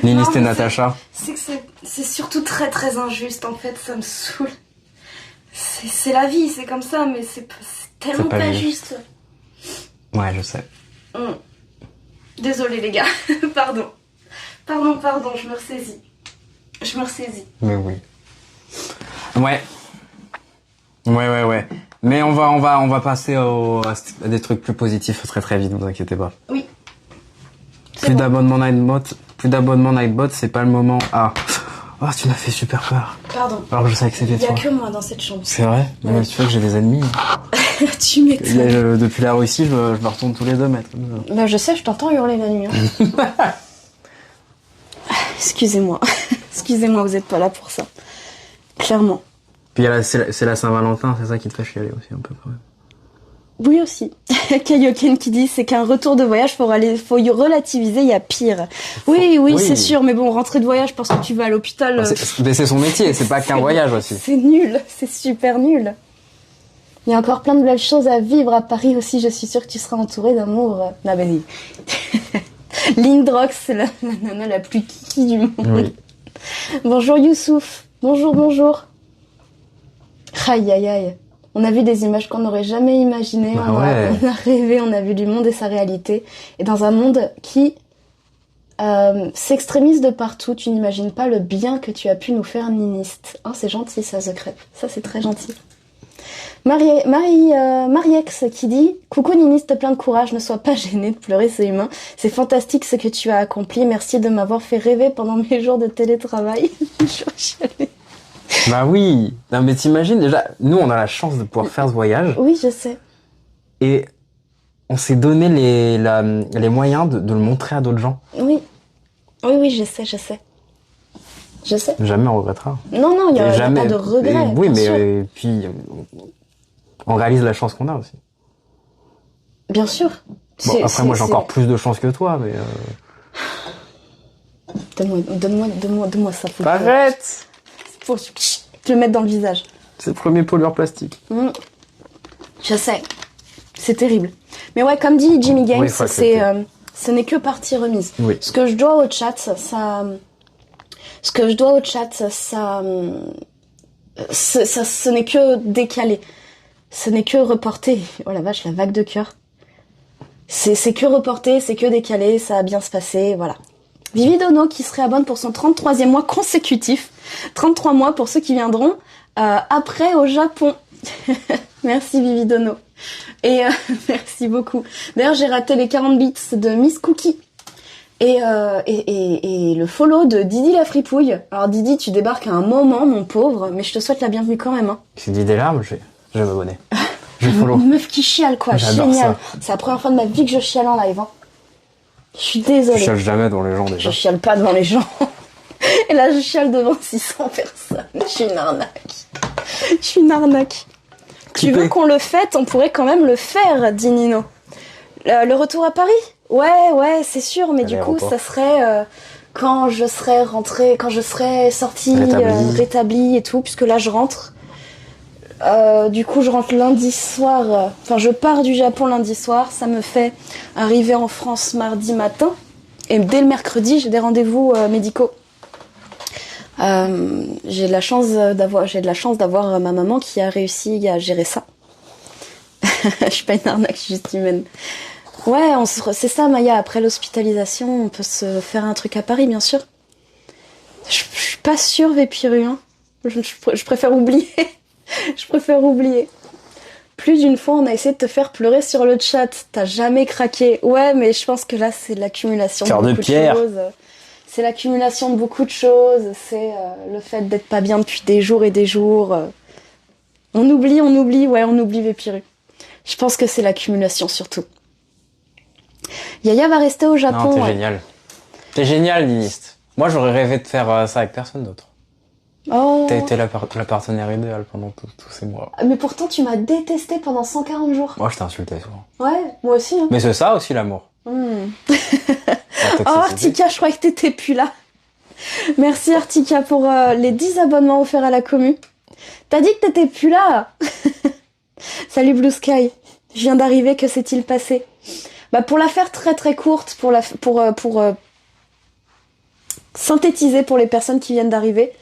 Ninist et Natacha. C'est que c'est surtout très très injuste en fait, ça me saoule. C'est la vie, c'est comme ça, mais c'est tellement pas juste. Ouais, je sais. Désolée les gars, pardon. Pardon, je me ressaisis. Mais oui. Ouais. Mais on va passer à des trucs plus positifs très très vite, vous inquiétez pas. Oui. Plus d'abonnement Nightbot, c'est pas le moment. Ah. Oh, tu m'as fait super peur. Pardon. Alors que je savais que c'était toi. Il y a que moi dans cette chambre. C'est vrai? Ouais. Mais tu vois que j'ai des ennemis. Tu m'étonnes. Depuis la Russie, je me retourne tous les 2 mètres. Bah je sais, je t'entends hurler la nuit. Hein. Excusez-moi. Excusez-moi, vous êtes pas là pour ça. Clairement. Puis c'est la Saint-Valentin, c'est ça qui te fait chialer aussi un peu quand même. Oui aussi. Kaioken qui dit c'est qu'un retour de voyage, faut y relativiser, il y a pire. Oui, c'est sûr, mais bon, rentrer de voyage parce que tu vas à l'hôpital... Mais c'est son métier, c'est pas qu'un voyage aussi. C'est nul, c'est super nul. Il y a encore plein de belles choses à vivre à Paris aussi, je suis sûre que tu seras entourée d'amour. Non, mais Lindrox, c'est la nana la plus kiki du monde. Oui. Bonjour Youssouf, bonjour. Aïe. On a vu des images qu'on n'aurait jamais imaginées, on a rêvé, on a vu du monde et sa réalité. Et dans un monde qui s'extrémise de partout, tu n'imagines pas le bien que tu as pu nous faire, Niniste. Oh, c'est gentil ça, The Crêpe. Ça, c'est très gentil. Mariex qui dit « Coucou Niniste, plein de courage, ne sois pas gêné de pleurer, c'est humain. C'est fantastique ce que tu as accompli. Merci de m'avoir fait rêver pendant mes jours de télétravail. » Je chialais. Bah oui, non mais t'imagines déjà, nous on a la chance de pouvoir faire ce voyage. Oui, je sais. Et on s'est donné les moyens de le montrer à d'autres gens. Oui, je sais. Jamais on regrettera. Non, il n'y a pas de regret. Oui, mais puis on réalise la chance qu'on a aussi. Bien sûr. Bon, après moi j'ai encore plus de chance que toi, mais... Donne-moi ça. Arrête. Pour te le mettre dans le visage. C'est le premier pollueur plastique. Je sais. C'est terrible. Mais ouais, comme dit Jimmy Games, ce n'est que partie remise. Oui. Ce que je dois au chat, ce n'est que décalé. Ce n'est que reporté. Oh la vache, la vague de cœur. C'est que reporté, c'est que décalé, ça va bien se passer, voilà. Vivi Dono qui se réabonne pour son 33e mois consécutif. 33 mois pour ceux qui viendront après au Japon. Merci Vivi Dono. Et merci beaucoup. D'ailleurs, j'ai raté les 40 bits de Miss Cookie. Et le follow de Didi la fripouille. Alors Didi, tu débarques à un moment, mon pauvre, mais je te souhaite la bienvenue quand même. Hein. C'est dit des larmes, je vais m'abonner. Je follow. Une meuf qui chiale, quoi. J'adore génial. Ça. C'est la première fois de ma vie que je chiale en live. Hein. Je suis désolée. Je chiale jamais devant les gens déjà. Je chiale pas devant les gens. Et là, je chiale devant 600 personnes. Je suis une arnaque. Tu veux qu'on le fête? On pourrait quand même le faire, dit Nino. Le retour à Paris? Ouais, c'est sûr, mais du coup, ça serait quand je serais sortie, rétablie et tout, puisque là, je rentre. Du coup, je rentre lundi soir. Je pars du Japon lundi soir. Ça me fait arriver en France mardi matin. Et dès le mercredi, j'ai des rendez-vous médicaux. J'ai de la chance d'avoir ma maman qui a réussi à gérer ça. Je suis pas une arnaque, je suis juste humaine. Ouais, c'est ça, Maya. Après l'hospitalisation, on peut se faire un truc à Paris, bien sûr. Je suis pas sûre, Vépiru. Hein. Je préfère oublier. Je préfère oublier. Plus d'une fois, on a essayé de te faire pleurer sur le chat. T'as jamais craqué. Ouais, mais je pense que là, c'est l'accumulation de beaucoup de choses. C'est l'accumulation de beaucoup de choses. C'est le fait d'être pas bien depuis des jours et des jours. On oublie, Vépiru. Je pense que c'est l'accumulation surtout. Yaya va rester au Japon. Non, t'es génial. T'es génial, Niniste. Moi, j'aurais rêvé de faire ça avec personne d'autre. Oh. T'as été la partenaire idéale pendant tous ces mois. Mais pourtant, tu m'as détesté pendant 140 jours. Moi, je t'ai insulté souvent. Ouais, moi aussi. Hein. Mais c'est ça aussi, l'amour. Oh, Artika, je croyais que t'étais plus là. Merci, Artika, pour les 10 abonnements offerts à la commu. T'as dit que t'étais plus là. Salut, Blue Sky. Je viens d'arriver, que s'est-il passé? Pour la faire très très courte, pour synthétiser pour les personnes qui viennent d'arriver,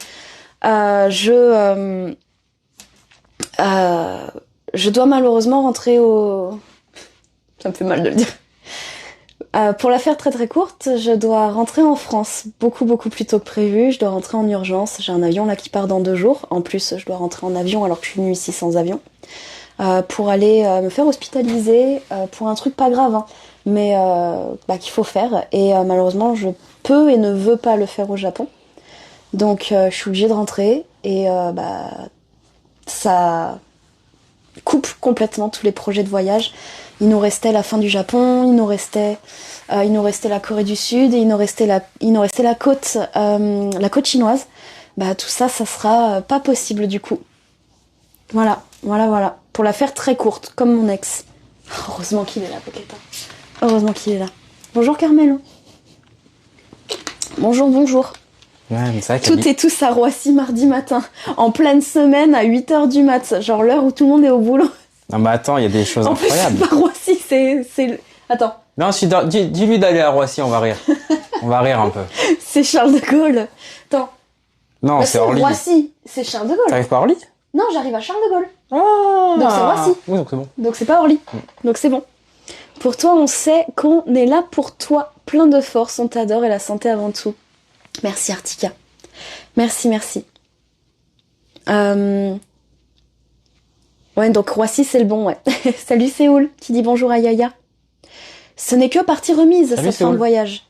je dois malheureusement rentrer au... Ça me fait mal de le dire. Pour la faire très très courte, je dois rentrer en France beaucoup beaucoup plus tôt que prévu. Je dois rentrer en urgence. J'ai un avion là qui part dans 2 jours. En plus, je dois rentrer en avion alors que je suis venue ici sans avion. Pour aller me faire hospitaliser pour un truc pas grave, hein, mais qu'il faut faire. Et malheureusement, je peux et ne veux pas le faire au Japon. Donc je suis obligée de rentrer et ça coupe complètement tous les projets de voyage. Il nous restait la fin du Japon, il nous restait la Corée du Sud et il nous restait la côte chinoise. Tout ça sera pas possible du coup. Voilà. Pour la faire très courte, comme mon ex. Heureusement qu'il est là, Pokéta. Heureusement qu'il est là. Bonjour Carmelo. Bonjour. Ouais, mais c'est vrai Tout et tous à Roissy mardi matin, en pleine semaine à 8h du mat, genre l'heure où tout le monde est au boulot. Non mais attends, il y a des choses incroyables. En plus, c'est pas Roissy, c'est... Attends. Non, dis-lui d'aller à Roissy, on va rire. On va rire un peu. C'est Charles de Gaulle. Attends. Non, c'est Orly. Roissy, c'est Charles de Gaulle. T'arrives pas à Orly? Non, j'arrive à Charles de Gaulle. Ah. Donc c'est Roissy. Oui, donc c'est bon. Donc c'est pas Orly. Donc c'est bon. Pour toi, on sait qu'on est là pour toi. Plein de force, on t'adore et la santé avant tout. Merci Artika. Merci. Ouais, donc Roissy, c'est le bon, ouais. Salut Séoul, qui dit bonjour à Yaya. Ce n'est que partie remise, Salut, ça fin de voyage.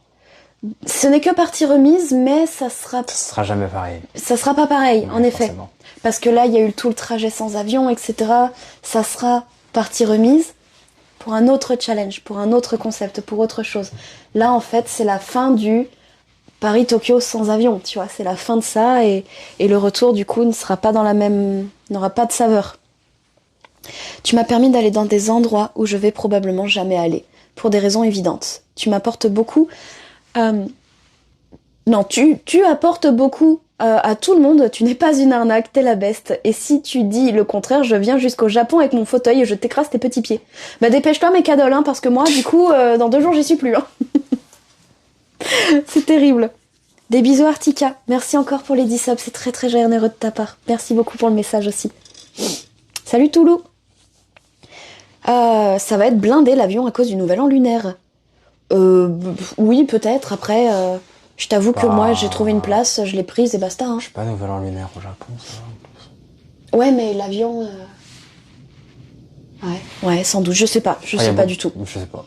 Ce n'est que partie remise, mais ça sera... Ça sera jamais pareil. Ça sera pas pareil, Ouais, en effet. forcément. Parce que là, il y a eu tout le trajet sans avion, etc. Ça sera partie remise pour un autre challenge, pour un autre concept, pour autre chose. Là, en fait, c'est la fin du Paris-Tokyo sans avion, tu vois. C'est la fin de ça et le retour, du coup, ne sera pas dans la même... n'aura pas de saveur. Tu m'as permis d'aller dans des endroits où je vais probablement jamais aller, pour des raisons évidentes. Tu m'apportes beaucoup... Non, tu apportes beaucoup à tout le monde, tu n'es pas une arnaque, t'es la best. Et si tu dis le contraire, je viens jusqu'au Japon avec mon fauteuil et je t'écrase tes petits pieds. Dépêche-toi mes cadoles, hein, parce que moi, du coup, dans 2 jours, j'y suis plus. Hein. C'est terrible. Des bisous Artika, merci encore pour les 10 subs, c'est très très généreux de ta part. Merci beaucoup pour le message aussi. Salut Toulou. Ça va être blindé l'avion à cause du nouvel an lunaire. Oui, peut-être, après... Je t'avoue que moi, j'ai trouvé une place, je l'ai prise et basta. Hein. Je suis pas nouvel an lunaire au Japon, ça va. Ouais, mais l'avion... Ouais, sans doute, je sais pas du tout. Je sais pas.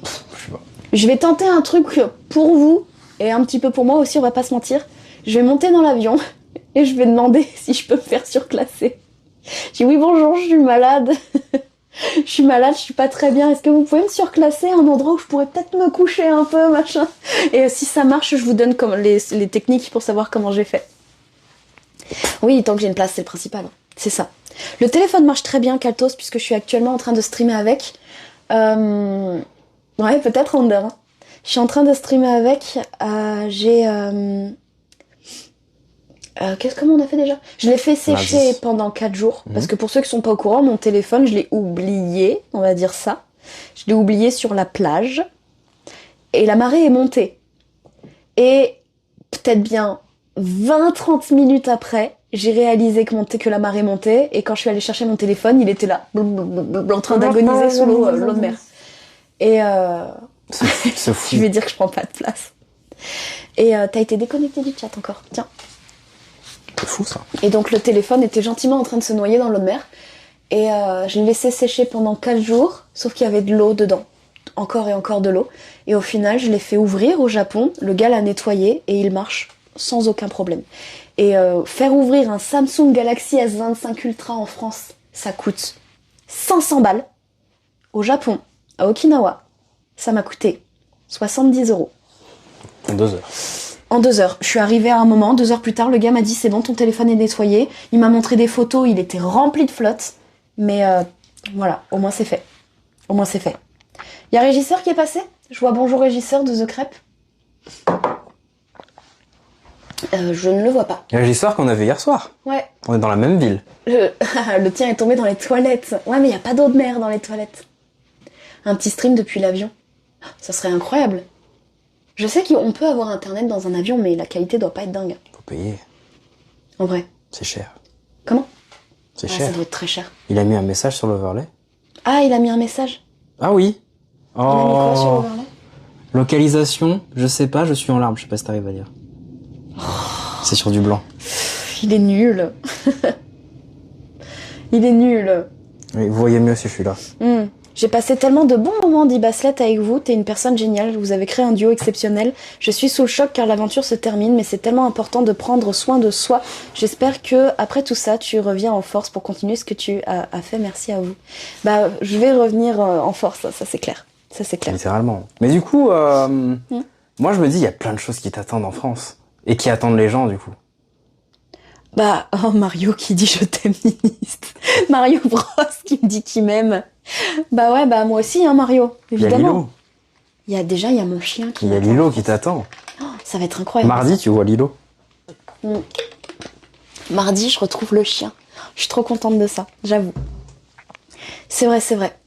Je vais tenter un truc pour vous, et un petit peu pour moi aussi, on va pas se mentir. Je vais monter dans l'avion, et je vais demander si je peux me faire surclasser. Je dis oui, bonjour, je suis malade. Je suis malade, je suis pas très bien. Est-ce que vous pouvez me surclasser à un endroit où je pourrais peut-être me coucher un peu, machin. Et si ça marche, je vous donne comme les techniques pour savoir comment j'ai fait. Oui, tant que j'ai une place, c'est le principal. C'est ça. Le téléphone marche très bien, Kaltos, puisque je suis actuellement en train de streamer avec. Ouais, peut-être Under. Hein. Je suis en train de streamer avec. Comment on a fait déjà? Je l'ai fait sécher pendant 4 jours. Parce que pour ceux qui sont pas au courant, mon téléphone, je l'ai oublié, on va dire ça. Je l'ai oublié sur la plage. Et la marée est montée. Et peut-être bien 20-30 minutes après, j'ai réalisé que la marée montait. Et quand je suis allée chercher mon téléphone, il était là, en train d'agoniser sous l'eau de mer. Et c'est fou. Je vais dire que je prends pas de place. Et t'as été déconnecté du chat encore. Tiens. C'est fou ça. Et donc le téléphone était gentiment en train de se noyer dans l'eau de mer. Et je l'ai laissé sécher pendant 4 jours, sauf qu'il y avait de l'eau dedans. Encore et encore de l'eau. Et au final, je l'ai fait ouvrir au Japon, le gars l'a nettoyé et il marche sans aucun problème. Et faire ouvrir un Samsung Galaxy S25 Ultra en France, ça coûte 500 balles. Au Japon, à Okinawa, ça m'a coûté 70 €. En 2 heures. En 2 heures. Je suis arrivée à un moment, 2 heures plus tard, le gars m'a dit c'est bon, ton téléphone est nettoyé. Il m'a montré des photos, il était rempli de flotte. Mais voilà, au moins c'est fait. Au moins c'est fait. Il y a Régisseur qui est passé. Je vois bonjour Régisseur de The Crêpe. Je ne le vois pas. Il y a l'histoire qu'on avait hier soir. Ouais. On est dans la même ville. Le tien est tombé dans les toilettes. Ouais, mais il n'y a pas d'eau de mer dans les toilettes. Un petit stream depuis l'avion. Ça serait incroyable. Je sais qu'on peut avoir internet dans un avion, mais la qualité doit pas être dingue. Faut payer. En vrai. C'est cher. Comment? C'est Ça cher. doit être très cher. Il a mis un message sur l'overlay. Ah, il a mis un message. Ah oui. Il a mis quoi sur l'overlay? Localisation, je sais pas, je suis en larmes, je sais pas si t'arrives à lire. C'est sur du blanc. Il est nul. Il est nul. Oui, vous voyez mieux si je suis là. J'ai passé tellement de bons moments, dit Baslet, avec vous. T'es une personne géniale. Vous avez créé un duo exceptionnel. Je suis sous le choc car l'aventure se termine, mais c'est tellement important de prendre soin de soi. J'espère que après tout ça, tu reviens en force pour continuer ce que tu as fait. Merci à vous. Bah, je vais revenir en force, ça c'est clair. Ça c'est clair. Littéralement. Mais du coup, moi je me dis, il y a plein de choses qui t'attendent en France. Et qui attendent les gens, du coup. Bah, oh, Mario qui dit je t'aime, ministre. Mario Bros qui me dit qu'il m'aime. Bah ouais, bah moi aussi, hein, Mario, évidemment. Il y a mon chien qui Il y a Lilo qui t'attend. Oh, ça va être incroyable. Mardi, tu vois Lilo. Mardi, je retrouve le chien. Je suis trop contente de ça, j'avoue. C'est vrai, c'est vrai.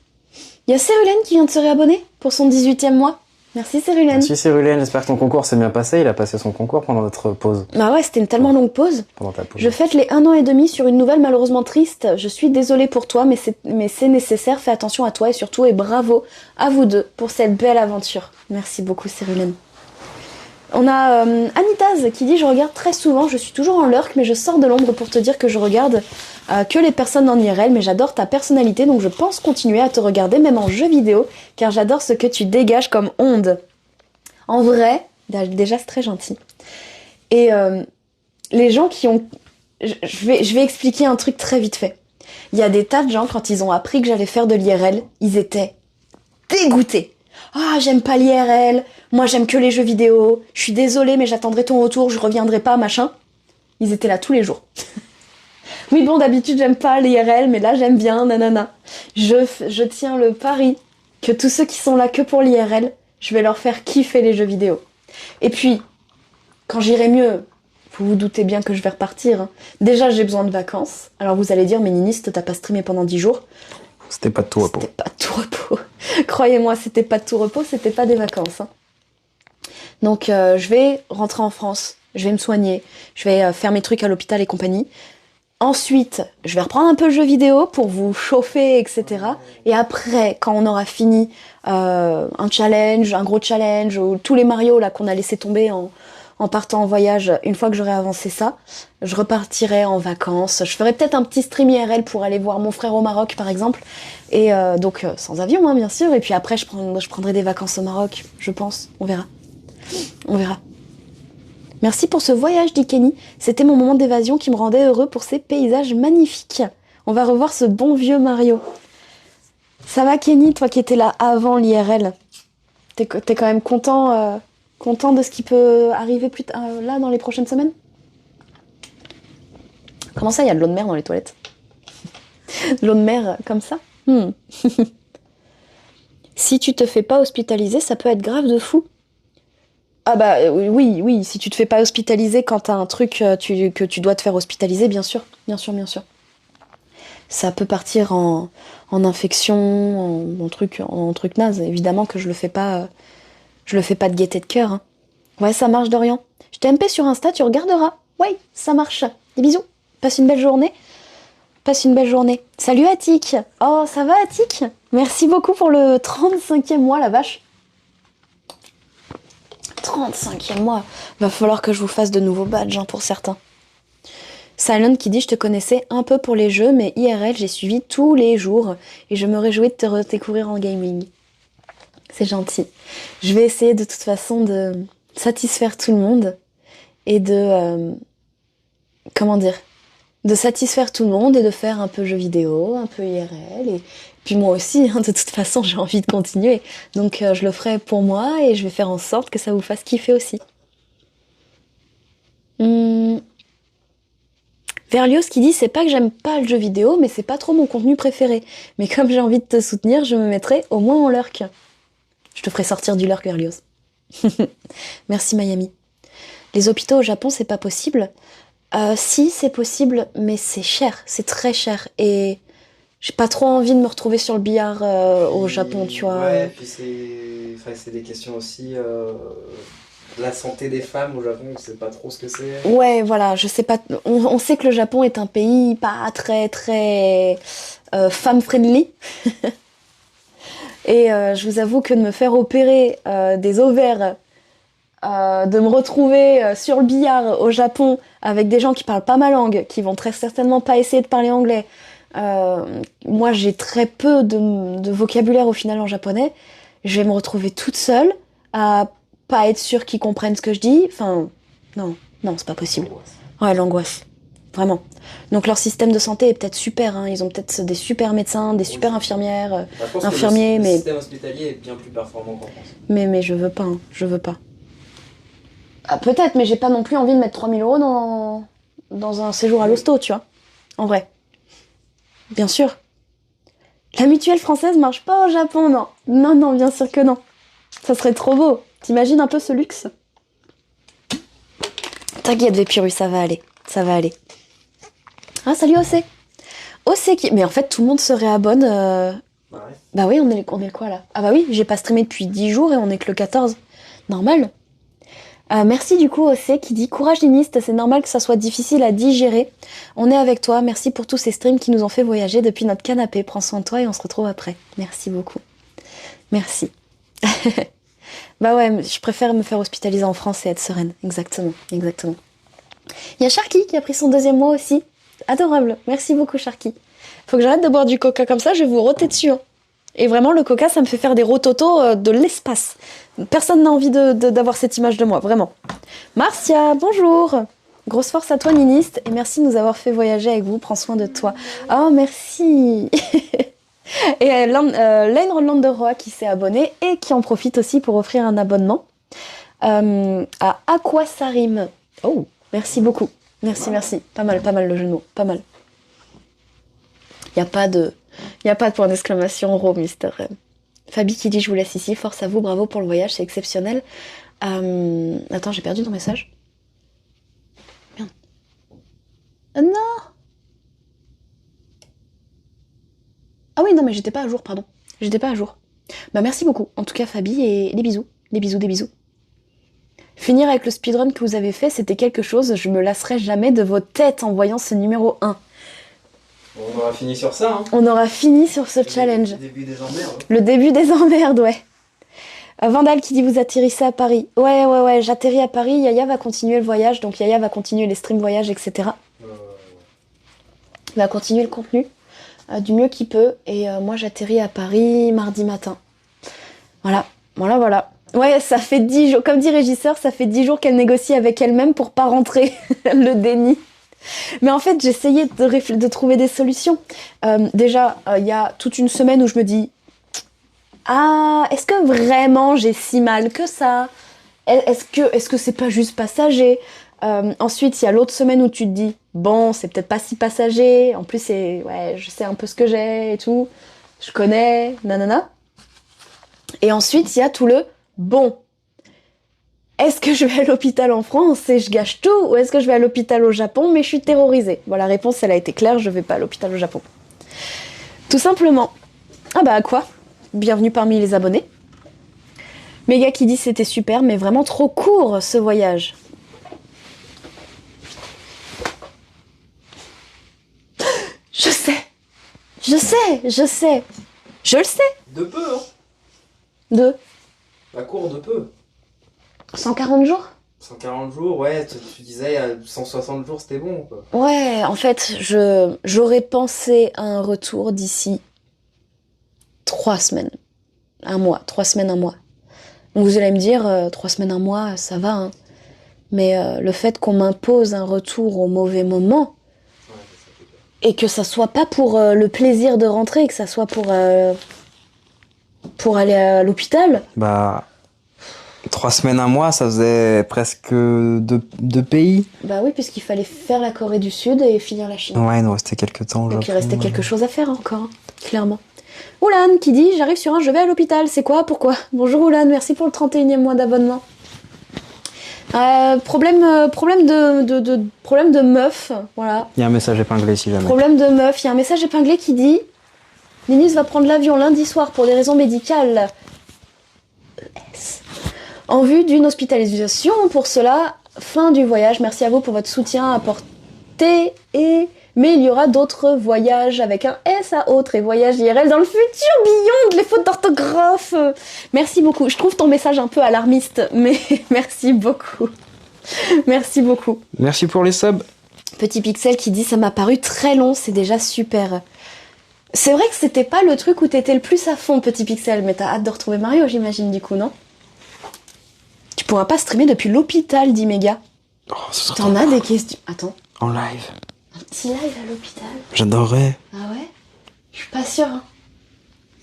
Il y a Cérulène qui vient de se réabonner pour son 18e mois. Merci Cérulène. Merci Cérulène, j'espère que ton concours s'est bien passé. Il a passé son concours pendant notre pause. Bah ouais, c'était une tellement longue pause. Pendant ta pause. Je fête les 1 an et demi sur une nouvelle malheureusement triste. Je suis désolée pour toi, mais c'est nécessaire. Fais attention à toi et surtout, et bravo à vous deux pour cette belle aventure. Merci beaucoup Cérulène. On a Anitaz qui dit « Je regarde très souvent, je suis toujours en lurk, mais je sors de l'ombre pour te dire que je regarde que les personnes en IRL, mais j'adore ta personnalité, donc je pense continuer à te regarder, même en jeu vidéo, car j'adore ce que tu dégages comme onde. » En vrai, déjà c'est très gentil. Et les gens qui ont... Je vais expliquer un truc très vite fait. Il y a des tas de gens, quand ils ont appris que j'allais faire de l'IRL, ils étaient dégoûtés. Ah, j'aime pas l'IRL, moi j'aime que les jeux vidéo, je suis désolée mais j'attendrai ton retour, je reviendrai pas, machin. Ils étaient là tous les jours. Oui bon, d'habitude j'aime pas l'IRL, mais là j'aime bien, nanana. Je tiens le pari que tous ceux qui sont là que pour l'IRL, je vais leur faire kiffer les jeux vidéo. Et puis, quand j'irai mieux, vous vous doutez bien que je vais repartir. Hein. Déjà j'ai besoin de vacances, alors vous allez dire, mais Niniste, t'as pas streamé pendant 10 jours. C'était pas de tout repos. C'était pas de tout repos. Croyez-moi, c'était pas de tout repos, c'était pas des vacances. Hein. Donc je vais rentrer en France, je vais me soigner, je vais faire mes trucs à l'hôpital et compagnie. Ensuite, je vais reprendre un peu le jeu vidéo pour vous chauffer, etc. Et après, quand on aura fini un challenge, un gros challenge, ou tous les Mario là qu'on a laissé tomber en partant en voyage, une fois que j'aurai avancé ça, je repartirai en vacances. Je ferai peut-être un petit stream IRL pour aller voir mon frère au Maroc, par exemple. Et donc, sans avion, hein, bien sûr. Et puis après, je prendrai des vacances au Maroc, je pense. On verra. On verra. Merci pour ce voyage, dit Kenny. C'était mon moment d'évasion qui me rendait heureux pour ces paysages magnifiques. On va revoir ce bon vieux Mario. Ça va, Kenny, toi qui étais là avant l'IRL? T'es quand même content de ce qui peut arriver là dans les prochaines semaines? Comment ça, il y a de l'eau de mer dans les toilettes? De l'eau de mer comme ça? Si tu te fais pas hospitaliser, ça peut être grave de fou. Ah bah oui, si tu te fais pas hospitaliser quand t'as un truc que tu dois te faire hospitaliser, bien sûr. Ça peut partir en infection, en truc naze. Évidemment que je le fais pas de gaieté de cœur. Hein. Ouais, ça marche, Dorian. Je t'ai MP sur Insta, tu regarderas. Ouais, ça marche. Des bisous. Passe une belle journée. Salut Attic. Oh, ça va Attic? Merci beaucoup pour le 35e mois, la vache. 35e mois. Va falloir que je vous fasse de nouveaux badges hein, pour certains. Silent qui dit « Je te connaissais un peu pour les jeux, mais IRL, j'ai suivi tous les jours et je me réjouis de te redécouvrir en gaming. » C'est gentil. Je vais essayer de toute façon de satisfaire tout le monde et de... de satisfaire tout le monde et de faire un peu jeux vidéo, un peu IRL. Et puis moi aussi, hein, de toute façon, j'ai envie de continuer. Donc je le ferai pour moi et je vais faire en sorte que ça vous fasse kiffer aussi. Verlios qui dit « C'est pas que j'aime pas le jeu vidéo, mais c'est pas trop mon contenu préféré. Mais comme j'ai envie de te soutenir, je me mettrai au moins en lurk. » Je te ferai sortir du lurk, Verlios. Merci, Miami. Les hôpitaux au Japon, c'est pas possible. Si, c'est possible, mais c'est cher. C'est très cher. Et j'ai pas trop envie de me retrouver sur le billard au Japon, tu vois. Ouais, puis c'est des questions aussi... La santé des femmes au Japon, on sait pas trop ce que c'est. Ouais, voilà, je sais pas. On sait que le Japon est un pays pas très femme friendly. Et je vous avoue que de me faire opérer des ovaires, de me retrouver sur le billard au Japon avec des gens qui parlent pas ma langue, qui vont très certainement pas essayer de parler anglais. Moi, j'ai très peu de vocabulaire au final en japonais. Je vais me retrouver toute seule à pas être sûre qu'ils comprennent ce que je dis. Enfin, non, c'est pas possible. Ouais, l'angoisse. Vraiment. Donc leur système de santé est peut-être super, hein. Ils ont peut-être des super médecins, des super infirmières, infirmiers, mais... Le système hospitalier est bien plus performant qu'en France. Mais je veux pas, hein. Je veux pas. Ah, peut-être, mais j'ai pas non plus envie de mettre 3000 € dans un séjour à l'hosto, tu vois. En vrai. Bien sûr. La mutuelle française marche pas au Japon, non. Non, bien sûr que non. Ça serait trop beau. T'imagines un peu ce luxe? T'inquiète, Vépirus, ça va aller. Ça va aller. Ah, salut OC. OC qui... Mais en fait, tout le monde se réabonne. Ouais. Bah oui, on est quoi là? Ah bah oui, j'ai pas streamé depuis 10 jours et on est que le 14. Normal. Merci du coup OC qui dit courage Liniste, c'est normal que ça soit difficile à digérer. On est avec toi, merci pour tous ces streams qui nous ont fait voyager depuis notre canapé. Prends soin de toi et on se retrouve après. Merci beaucoup. Merci. Bah ouais, je préfère me faire hospitaliser en France et être sereine. Exactement. Il y a Sharky qui a pris son 2e mois aussi. Adorable. Merci beaucoup Sharky. Faut que j'arrête de boire du coca comme ça, je vais vous roter dessus. Hein. Et vraiment, le coca, ça me fait faire des rototos de l'espace. Personne n'a envie d'avoir cette image de moi, vraiment. Marcia, bonjour. Grosse force à toi, Niniste, et merci de nous avoir fait voyager avec vous. Prends soin de toi. Oh, merci. Et Lane Roland de Roy qui s'est abonné et qui en profite aussi pour offrir un abonnement à Aquasarim. Oh, merci beaucoup. Merci. Pas mal le jeu de mots. Pas mal. Il n'y a pas de point d'exclamation, Ro, Mister M. Fabi qui dit je vous laisse ici, force à vous, bravo pour le voyage, c'est exceptionnel. Attends, j'ai perdu ton message. Merde. Non. Ah oui, non, mais j'étais pas à jour, pardon. J'étais pas à jour. Bah merci beaucoup, en tout cas Fabi, et des bisous. Des bisous. Finir avec le speedrun que vous avez fait, c'était quelque chose, je me lasserai jamais de vos têtes en voyant ce numéro 1. On aura fini sur ça, hein. On aura fini sur ce challenge. Le début des emmerdes. Le début des emmerdes, ouais. Vandal qui dit vous atterrissez à Paris. Ouais, j'atterris à Paris, Yaya va continuer le voyage, donc Yaya va continuer les streams voyages, etc. Il va continuer le contenu du mieux qu'il peut, et moi j'atterris à Paris mardi matin. Voilà. Ouais, ça fait 10 jours, comme dit Régisseur, ça fait 10 jours qu'elle négocie avec elle-même pour pas rentrer. Le déni. Mais en fait, j'essayais de trouver des solutions. Déjà, il y a toute une semaine où je me dis ah, est-ce que vraiment j'ai si mal que ça? Est-ce que c'est pas juste passager? Ensuite, il y a l'autre semaine où tu te dis bon, c'est peut-être pas si passager. En plus, je sais un peu ce que j'ai et tout. Je connais, nanana. Et ensuite, il y a tout le bon. Est-ce que je vais à l'hôpital en France et je gâche tout, ou est-ce que je vais à l'hôpital au Japon mais je suis terrorisée? Bon, la réponse, elle a été claire, je vais pas à l'hôpital au Japon. Tout simplement. Ah bah quoi? Bienvenue parmi les abonnés. Méga qui dit c'était super, mais vraiment trop court ce voyage. Je le sais. De peu, hein. De La cour de peu. 140 jours? 140 jours, ouais, tu disais 160 jours c'était bon, quoi. Ouais, en fait, j'aurais pensé à un retour d'ici 3 semaines. 1 mois, 3 semaines, 1 mois. Donc vous allez me dire, 3 semaines, 1 mois, ça va, hein. Mais le fait qu'on m'impose un retour au mauvais moment, et que ça soit pas pour le plaisir de rentrer, que ça soit pour aller à l'hôpital. Bah, 3 semaines, 1 mois, ça faisait presque 2 pays. Bah oui, puisqu'il fallait faire la Corée du Sud et finir la Chine. Ouais, il nous restait quelques temps au Donc Japon, il restait quelque chose à faire encore, hein, clairement. Oulan qui dit j'arrive sur un je vais à l'hôpital, c'est quoi, pourquoi? Bonjour Oulan, merci pour le 31e mois d'abonnement. Problème de meuf, voilà. Il y a un message épinglé si jamais. Problème de meuf, il y a un message épinglé qui dit Linus va prendre l'avion lundi soir pour des raisons médicales. En vue d'une hospitalisation, pour cela, fin du voyage. Merci à vous pour votre soutien apporté et Mais il y aura d'autres voyages avec un S à autre et voyages IRL dans le futur, Beyond, les fautes d'orthographe. Merci beaucoup. Je trouve ton message un peu alarmiste, mais merci beaucoup. Merci beaucoup. Merci pour les subs. Petit Pixel qui dit ça m'a paru très long, c'est déjà super. C'est vrai que c'était pas le truc où t'étais le plus à fond, Petit Pixel, mais t'as hâte de retrouver Mario, j'imagine, du coup, non? Tu pourras pas streamer depuis l'hôpital, dit Méga. Oh, ce serait T'en trop as cool. des questions. Attends, En live. un petit live à l'hôpital. J'adorerais. Ah ouais? Je suis pas sûre. Hein.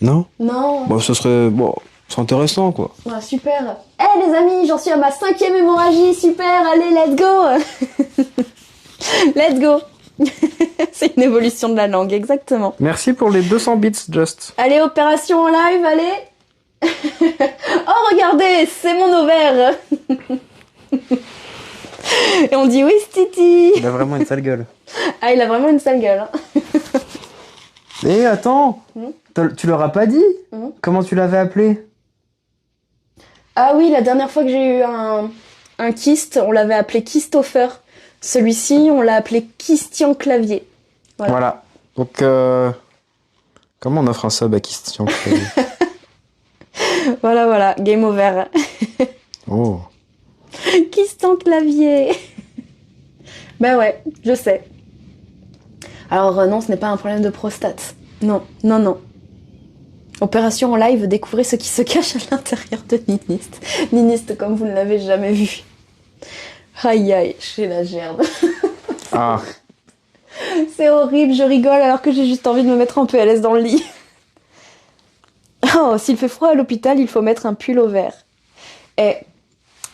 Non? Non. Bon, ce serait... Bon, c'est intéressant, quoi. Ah, super. Eh les amis, j'en suis à ma 5e hémorragie, super, allez, let's go. Let's go. C'est une évolution de la langue, exactement. Merci pour les 200 bits, Just. Allez, opération en live, allez. Oh, regardez, c'est mon ovaire. Et on dit oui, Stiti. Il a vraiment une sale gueule. Ah, il a vraiment une sale gueule. Hein. Eh, attends. Tu leur as pas dit Mhm. comment tu l'avais appelé? Ah oui, la dernière fois que j'ai eu un kyste, on l'avait appelé Kistopher. Celui-ci, on l'a appelé Christian Clavier. Voilà. Donc, comment on offre un sub à Christian? Voilà, voilà, game over. Oh. Christian Clavier. Ben ouais, je sais. Alors non, ce n'est pas un problème de prostate. Non, non, non. Opération en live, découvrez ce qui se cache à l'intérieur de Niniste. Niniste comme vous ne l'avez jamais vu. Aïe aïe, j'ai la gerbe. Ah. C'est horrible, je rigole alors que j'ai juste envie de me mettre en PLS dans le lit. Oh, s'il fait froid à l'hôpital, il faut mettre un pull au vert. Et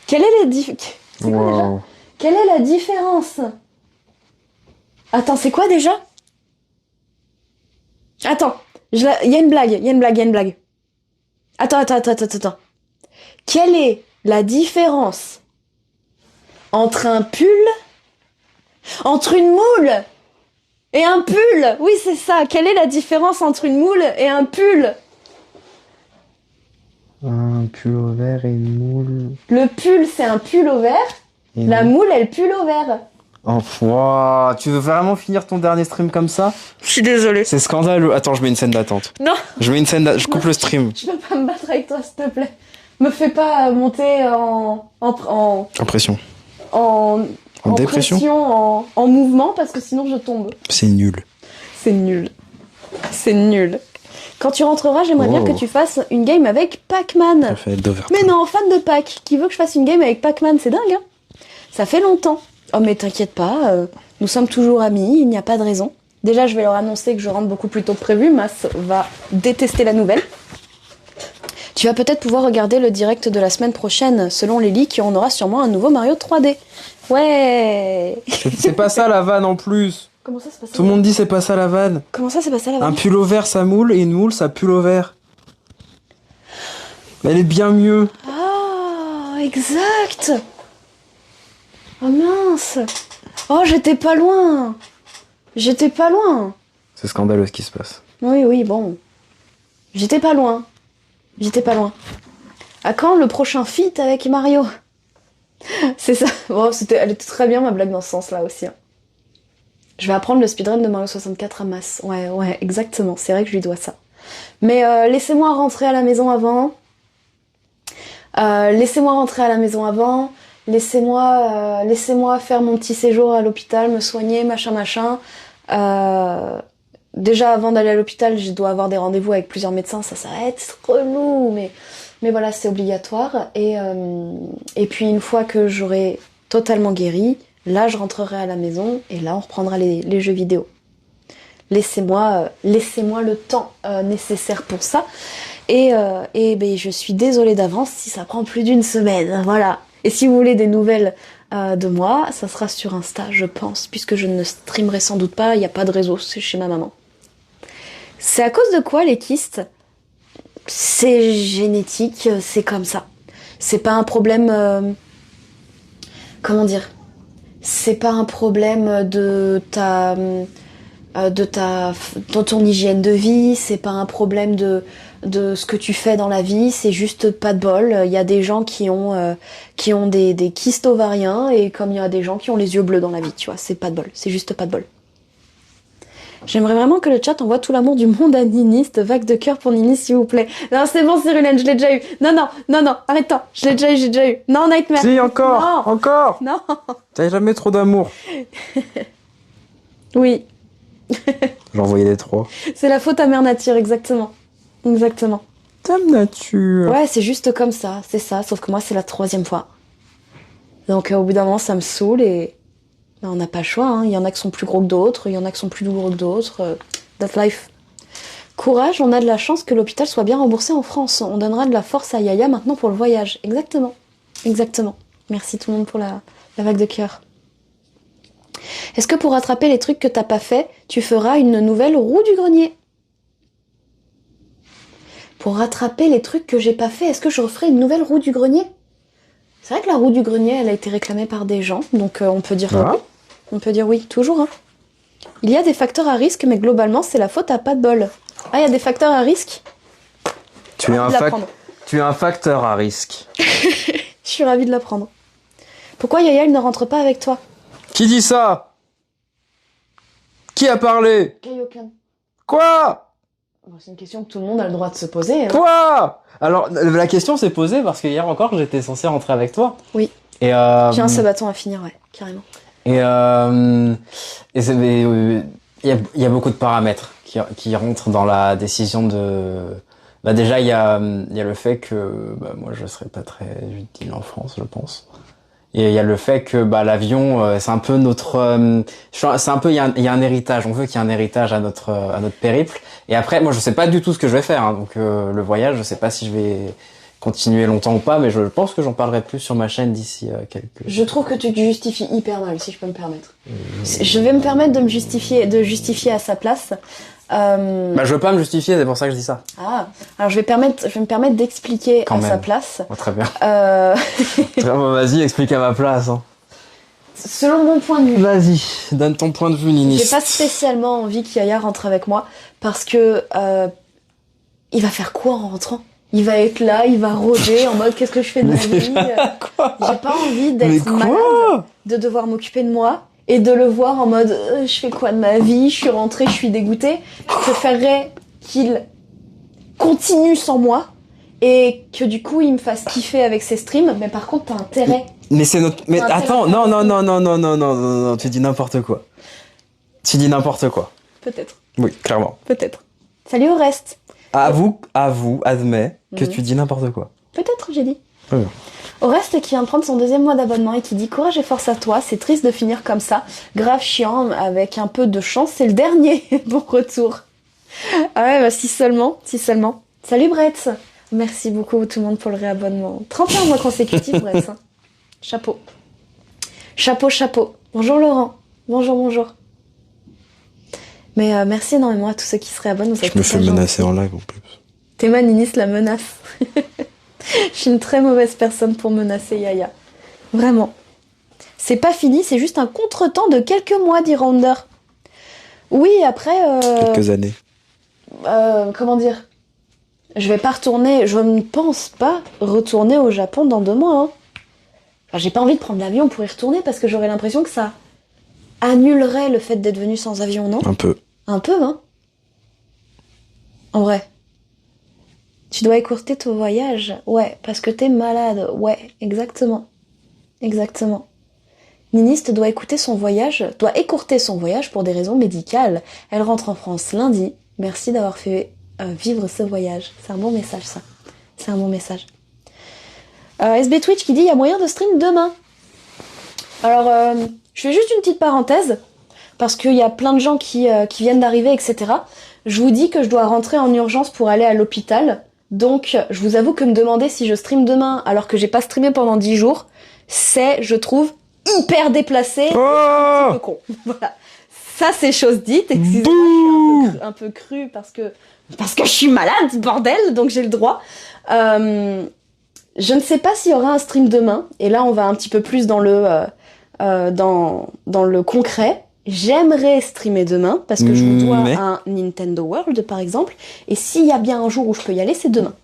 quelle est la Wow. Quelle est la différence? Attends, c'est quoi déjà? Attends, il y a une blague. Attends. Quelle est la différence entre un pull, entre une moule et un pull? Oui, c'est ça. Quelle est la différence entre une moule et un pull? Un pull au vert et une moule. Le pull, c'est un pull au vert. Et La une- moule, elle pull au vert. Oh, wow. Tu veux vraiment finir ton dernier stream comme ça? Je suis désolée. C'est scandaleux. Attends, je mets une scène d'attente. Non, Je coupe le stream. je peux pas me battre avec toi, s'il te plaît. Me fais pas monter Impression. en dépression pression, en mouvement, parce que sinon je tombe. C'est nul. C'est nul. C'est nul. Quand tu rentreras, j'aimerais bien que tu fasses une game avec Pac-Man. Raphaël Dover. Mais non, fan de Pac. Qui veut que je fasse une game avec Pac-Man? C'est dingue, hein? Ça fait longtemps. Oh, mais t'inquiète pas, nous sommes toujours amis, il n'y a pas de raison. Déjà, je vais leur annoncer que je rentre beaucoup plus tôt que prévu. Mas va détester la nouvelle. Tu vas peut-être pouvoir regarder le direct de la semaine prochaine. Selon les leaks, on aura sûrement un nouveau Mario 3D. Ouais. C'est pas ça la vanne en plus. Comment ça se passe? Tout le monde dit c'est pas ça la vanne. Comment ça s'est passé là-bas? Un pull au vert ça moule et une moule ça pull au vert. Mais elle est bien mieux. Ah, exact. Oh mince. Oh, j'étais pas loin. J'étais pas loin. C'est scandaleux ce qui se passe. Oui, bon. J'étais pas loin. À quand le prochain feat avec Mario? C'est ça. Bon, elle était très bien ma blague dans ce sens-là aussi. Hein. Je vais apprendre le speedrun de Mario 64 à Mas. Ouais, exactement. C'est vrai que je lui dois ça. Mais laissez-moi rentrer à la maison avant. Laissez-moi faire mon petit séjour à l'hôpital, me soigner, machin. Déjà, avant d'aller à l'hôpital, je dois avoir des rendez-vous avec plusieurs médecins. Ça va être relou, mais voilà, c'est obligatoire. Et puis, une fois que j'aurai totalement guéri, là, je rentrerai à la maison et là, on reprendra les jeux vidéo. Laissez-moi le temps nécessaire pour ça. Et ben, je suis désolée d'avance si ça prend plus d'une semaine. Voilà. Et si vous voulez des nouvelles de moi, ça sera sur Insta, je pense, puisque je ne streamerai sans doute pas. Il n'y a pas de réseau, c'est chez ma maman. C'est à cause de quoi les kystes? C'est génétique, c'est comme ça. C'est pas un problème... comment dire? C'est pas un problème de ton hygiène de vie, c'est pas un problème de ce que tu fais dans la vie, c'est juste pas de bol. Il y a des gens qui ont des kystes ovariens et comme il y a des gens qui ont les yeux bleus dans la vie, tu vois, c'est pas de bol, c'est juste pas de bol. J'aimerais vraiment que le chat envoie tout l'amour du monde à Niniste. Vague de cœur pour Nini, s'il vous plaît. Non, c'est bon, Cyrulène, je l'ai déjà eu. Non, arrête-toi. Je l'ai déjà eu. Non, Nightmare. Si, encore, Non. encore. Non. T'as jamais trop d'amour. Oui, J'en envoyé des trois. c'est la faute à Mère Nature, exactement. Exactement. Dame nature. Ouais, c'est juste comme ça, c'est ça. Sauf que moi, c'est la 3e fois. Donc, au bout d'un moment, ça me saoule et ben, on n'a pas le choix. Hein. Il y en a qui sont plus gros que d'autres, il y en a qui sont plus douloureux que d'autres. That's life. Courage, on a de la chance que l'hôpital soit bien remboursé en France. On donnera de la force à Yaya maintenant pour le voyage. Exactement. Exactement. Merci tout le monde pour la vague de cœur. Est-ce que pour rattraper les trucs que t'as pas fait, tu feras une nouvelle roue du grenier? Pour rattraper les trucs que j'ai pas fait, est-ce que je referai une nouvelle roue du grenier? C'est vrai que la roue du grenier, elle a été réclamée par des gens, donc on peut dire oui. On peut dire oui, toujours. Hein. Il y a des facteurs à risque, mais globalement, c'est la faute à pas de bol. Ah, il y a des facteurs à risque? Tu es un facteur à risque. Je suis ravie de l'apprendre. Pourquoi Yaya, il ne rentre pas avec toi? Qui dit ça? Qui a parlé? Kaioken. Quoi? C'est une question que tout le monde a le droit de se poser. Hein. Quoi? Alors, la question s'est posée parce que hier encore, j'étais censé rentrer avec toi. Oui. Et j'ai un sabaton à finir, ouais, carrément. Et il y a beaucoup de paramètres qui rentrent dans la décision de... Bah déjà, il y a le fait que moi, je serai pas très utile en France, je pense. Et il y a le fait que l'avion, c'est un peu notre... c'est un peu, il y a un héritage. On veut qu'il y ait un héritage à notre périple. Et après, moi, je sais pas du tout ce que je vais faire. Hein, donc le voyage, je sais pas si je vais continuer longtemps ou pas, mais je pense que j'en parlerai plus sur ma chaîne d'ici quelques... Je trouve que tu te justifies hyper mal, si je peux me permettre. Je vais me permettre de me justifier à sa place. je veux pas me justifier, c'est pour ça que je dis ça. Ah, alors je vais me permettre d'expliquer à sa place. Oh, très bien. Vas-y, explique à ma place. Hein. Selon mon point de vue. Vas-y, donne ton point de vue, Nini. J'ai pas spécialement envie qu'Yaya rentre avec moi parce que il va faire quoi en rentrant? Il va être là, il va rôder en mode qu'est-ce que je fais de ma vie? J'ai pas envie d'être malade, de devoir m'occuper de moi et de le voir en mode je fais quoi de ma vie? Je suis rentrée, je suis dégoûtée. Je préférerais qu'il continue sans moi et que du coup il me fasse kiffer avec ses streams. Mais par contre t'as intérêt. Mais c'est notre... Mais attends, non, tu dis n'importe quoi. Tu dis n'importe quoi. Peut-être. Oui, clairement. Peut-être. Salut au reste. Admets que tu dis n'importe quoi. Peut-être, j'ai dit. Oui. Au reste, qui vient de prendre son 2e mois d'abonnement et qui dit courage et force à toi, c'est triste de finir comme ça. Grave chiant, avec un peu de chance, c'est le dernier. Bon retour. Ah ouais, si seulement. Salut Brett. Merci beaucoup tout le monde pour le réabonnement. 31 mois consécutifs, Brett. Chapeau. Chapeau. Bonjour Laurent. Bonjour. Mais merci énormément à tous ceux qui se réabonnent. Je me fais menacer en live en plus. Théma Ninis la menace. Je suis une très mauvaise personne pour menacer Yaya. Vraiment. C'est pas fini, c'est juste un contretemps de quelques mois, dit Rounder. Oui, après... quelques années. Comment dire? Je vais pas retourner... Je ne pense pas retourner au Japon dans 2 mois. Hein. Enfin, j'ai pas envie de prendre l'avion pour y retourner parce que j'aurais l'impression que ça annulerait le fait d'être venu sans avion, non? Un peu. Un peu, hein? En vrai. Tu dois écourter ton voyage. Ouais, parce que t'es malade. Ouais, exactement. Niniste doit écouter son voyage, doit écourter son voyage pour des raisons médicales. Elle rentre en France lundi. Merci d'avoir fait vivre ce voyage. C'est un bon message, ça. C'est un bon message. SB Twitch qui dit il y a moyen de stream demain. Alors, je fais juste une petite parenthèse, parce qu'il y a plein de gens qui viennent d'arriver, etc. Je vous dis que je dois rentrer en urgence pour aller à l'hôpital. Donc, je vous avoue que me demander si je stream demain alors que j'ai pas streamé pendant 10 jours, c'est, je trouve, hyper déplacé et un petit peu con. Voilà. Ça, c'est chose dite. Excusez-moi, je suis un peu crue parce que je suis malade, bordel, donc j'ai le droit. Je ne sais pas s'il y aura un stream demain. Et là, on va un petit peu plus dans le concret. J'aimerais streamer demain parce que je vous dois un Nintendo World par exemple, et s'il y a bien un jour où je peux y aller, c'est demain.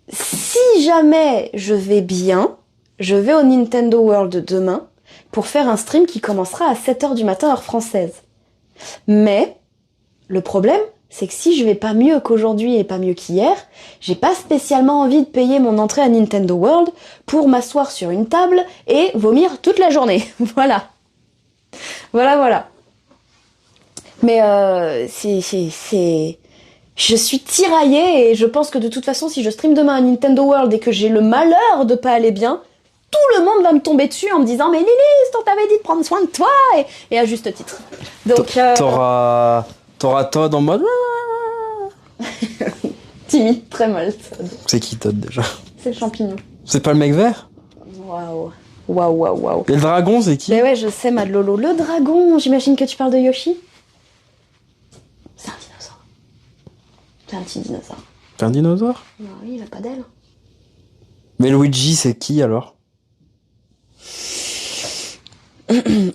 Si jamais je vais bien, je vais au Nintendo World demain pour faire un stream qui commencera à 7h du matin heure française. Mais le problème, c'est que si je vais pas mieux qu'aujourd'hui et pas mieux qu'hier, j'ai pas spécialement envie de payer mon entrée à Nintendo World pour m'asseoir sur une table et vomir toute la journée. Voilà. Voilà. Mais je suis tiraillée et je pense que de toute façon, si je stream demain à Nintendo World et que j'ai le malheur de pas aller bien, tout le monde va me tomber dessus en me disant « Mais Lilith, on t'avait dit de prendre soin de toi !» et à juste titre. Donc, T'auras Todd en mode... timide, très mal. C'est qui Todd déjà? C'est le champignon. C'est pas le mec vert? Waouh. Et le dragon, c'est qui? Mais ouais, je sais, Madlolo. Le dragon, j'imagine que tu parles de Yoshi? C'est un dinosaure. C'est un petit dinosaure. C'est un dinosaure? Non, oui, il a pas d'aile. Mais Luigi, c'est qui alors?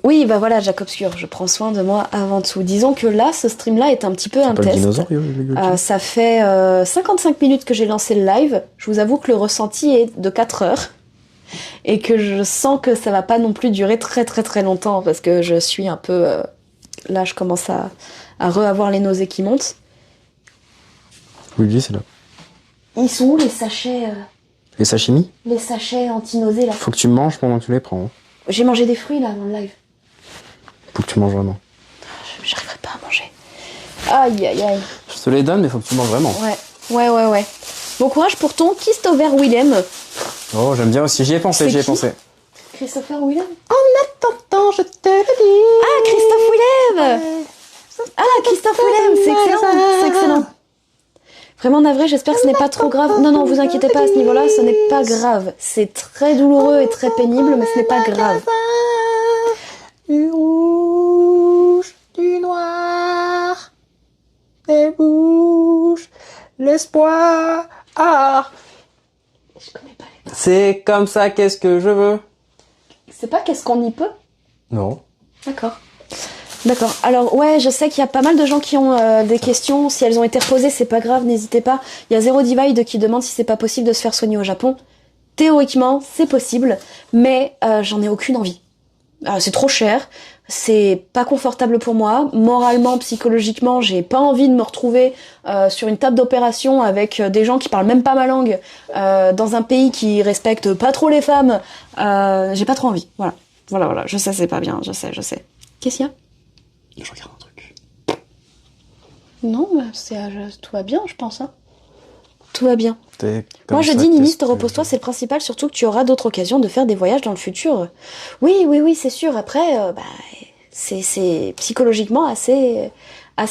Oui, bah voilà, Jacob Obscur, je prends soin de moi avant tout. Disons que là, ce stream-là est un petit peu un pas test. Le dinosaure, Luigi. Ça fait 55 minutes que j'ai lancé le live. Je vous avoue que le ressenti est de 4 heures. Et que je sens que ça va pas non plus durer très très très longtemps parce que je suis un peu... là, je commence à re-avoir les nausées qui montent. Luigi, c'est là. Ils sont où les sachets Les sashimi? Les sachets anti-nausées là. Faut que tu manges pendant que tu les prends. J'ai mangé des fruits là avant le live. Faut que tu manges vraiment. J'arriverai pas à manger. Aïe. Je te les donne, mais faut que tu manges vraiment. Ouais. Bon courage pour ton Christopher Willem. Oh, j'aime bien aussi. J'y ai pensé. Christopher Willem. En attendant, je te le dis. Ah, Christophe Willem. Christophe Willem, c'est excellent. Vraiment navré, j'espère que ce n'est pas trop grave. Non, vous inquiétez pas à ce niveau-là, ce n'est pas grave. C'est très douloureux et très pénible, mais ce n'est pas grave. Du rouge, du noir, des bouches, l'espoir. Je connais pas les paroles. C'est comme ça, qu'est-ce que je veux? C'est pas qu'est-ce qu'on y peut? Non. D'accord. Alors ouais, je sais qu'il y a pas mal de gens qui ont des questions. Si elles ont été reposées, c'est pas grave, n'hésitez pas. Il y a Zero Divide qui demande si c'est pas possible de se faire soigner au Japon. Théoriquement, c'est possible, mais j'en ai aucune envie. C'est trop cher, c'est pas confortable pour moi. Moralement, psychologiquement, j'ai pas envie de me retrouver sur une table d'opération avec des gens qui parlent même pas ma langue, dans un pays qui respecte pas trop les femmes. J'ai pas trop envie. Voilà. Je sais, c'est pas bien. Je sais. Qu'est-ce qu'il y a? Je regarde un truc. Non, tout va bien, je pense. Hein. Tout va bien. Moi, je dis, Ninis, repose-toi, c'est le principal, surtout que tu auras d'autres occasions de faire des voyages dans le futur. Oui, c'est sûr. Après, c'est psychologiquement assez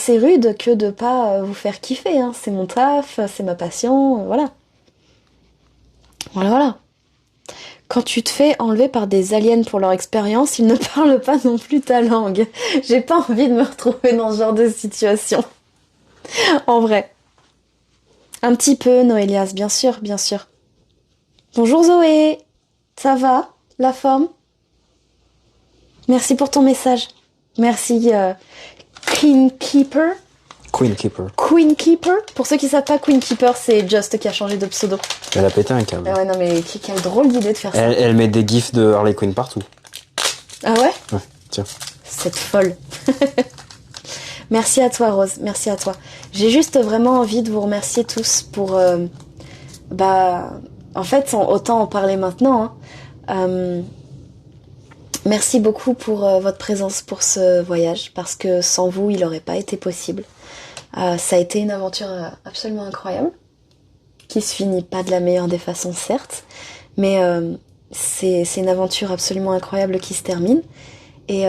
rude que de pas vous faire kiffer. Hein. C'est mon taf, c'est ma passion, voilà. Voilà. Quand tu te fais enlever par des aliens pour leur expérience, ils ne parlent pas non plus ta langue. J'ai pas envie de me retrouver dans ce genre de situation. En vrai. Un petit peu, Noélias, bien sûr. Bonjour Zoé. Ça va? La forme? Merci pour ton message. Merci Queen Keeper. Queen Keeper. Pour ceux qui savent pas, Queen Keeper, c'est Just qui a changé de pseudo. Elle a pété un câble. Ah ouais, non mais quelle drôle d'idée de faire ça. Elle met des gifs de Harley Quinn partout. Ah ouais? Ouais, tiens. Cette folle. Merci à toi Rose, merci à toi. J'ai juste vraiment envie de vous remercier tous pour... en fait, autant en parler maintenant. Hein. Merci beaucoup pour votre présence pour ce voyage, parce que sans vous, il n'aurait pas été possible. Ça a été une aventure absolument incroyable, qui se finit pas de la meilleure des façons, certes, mais c'est une aventure absolument incroyable qui se termine. Et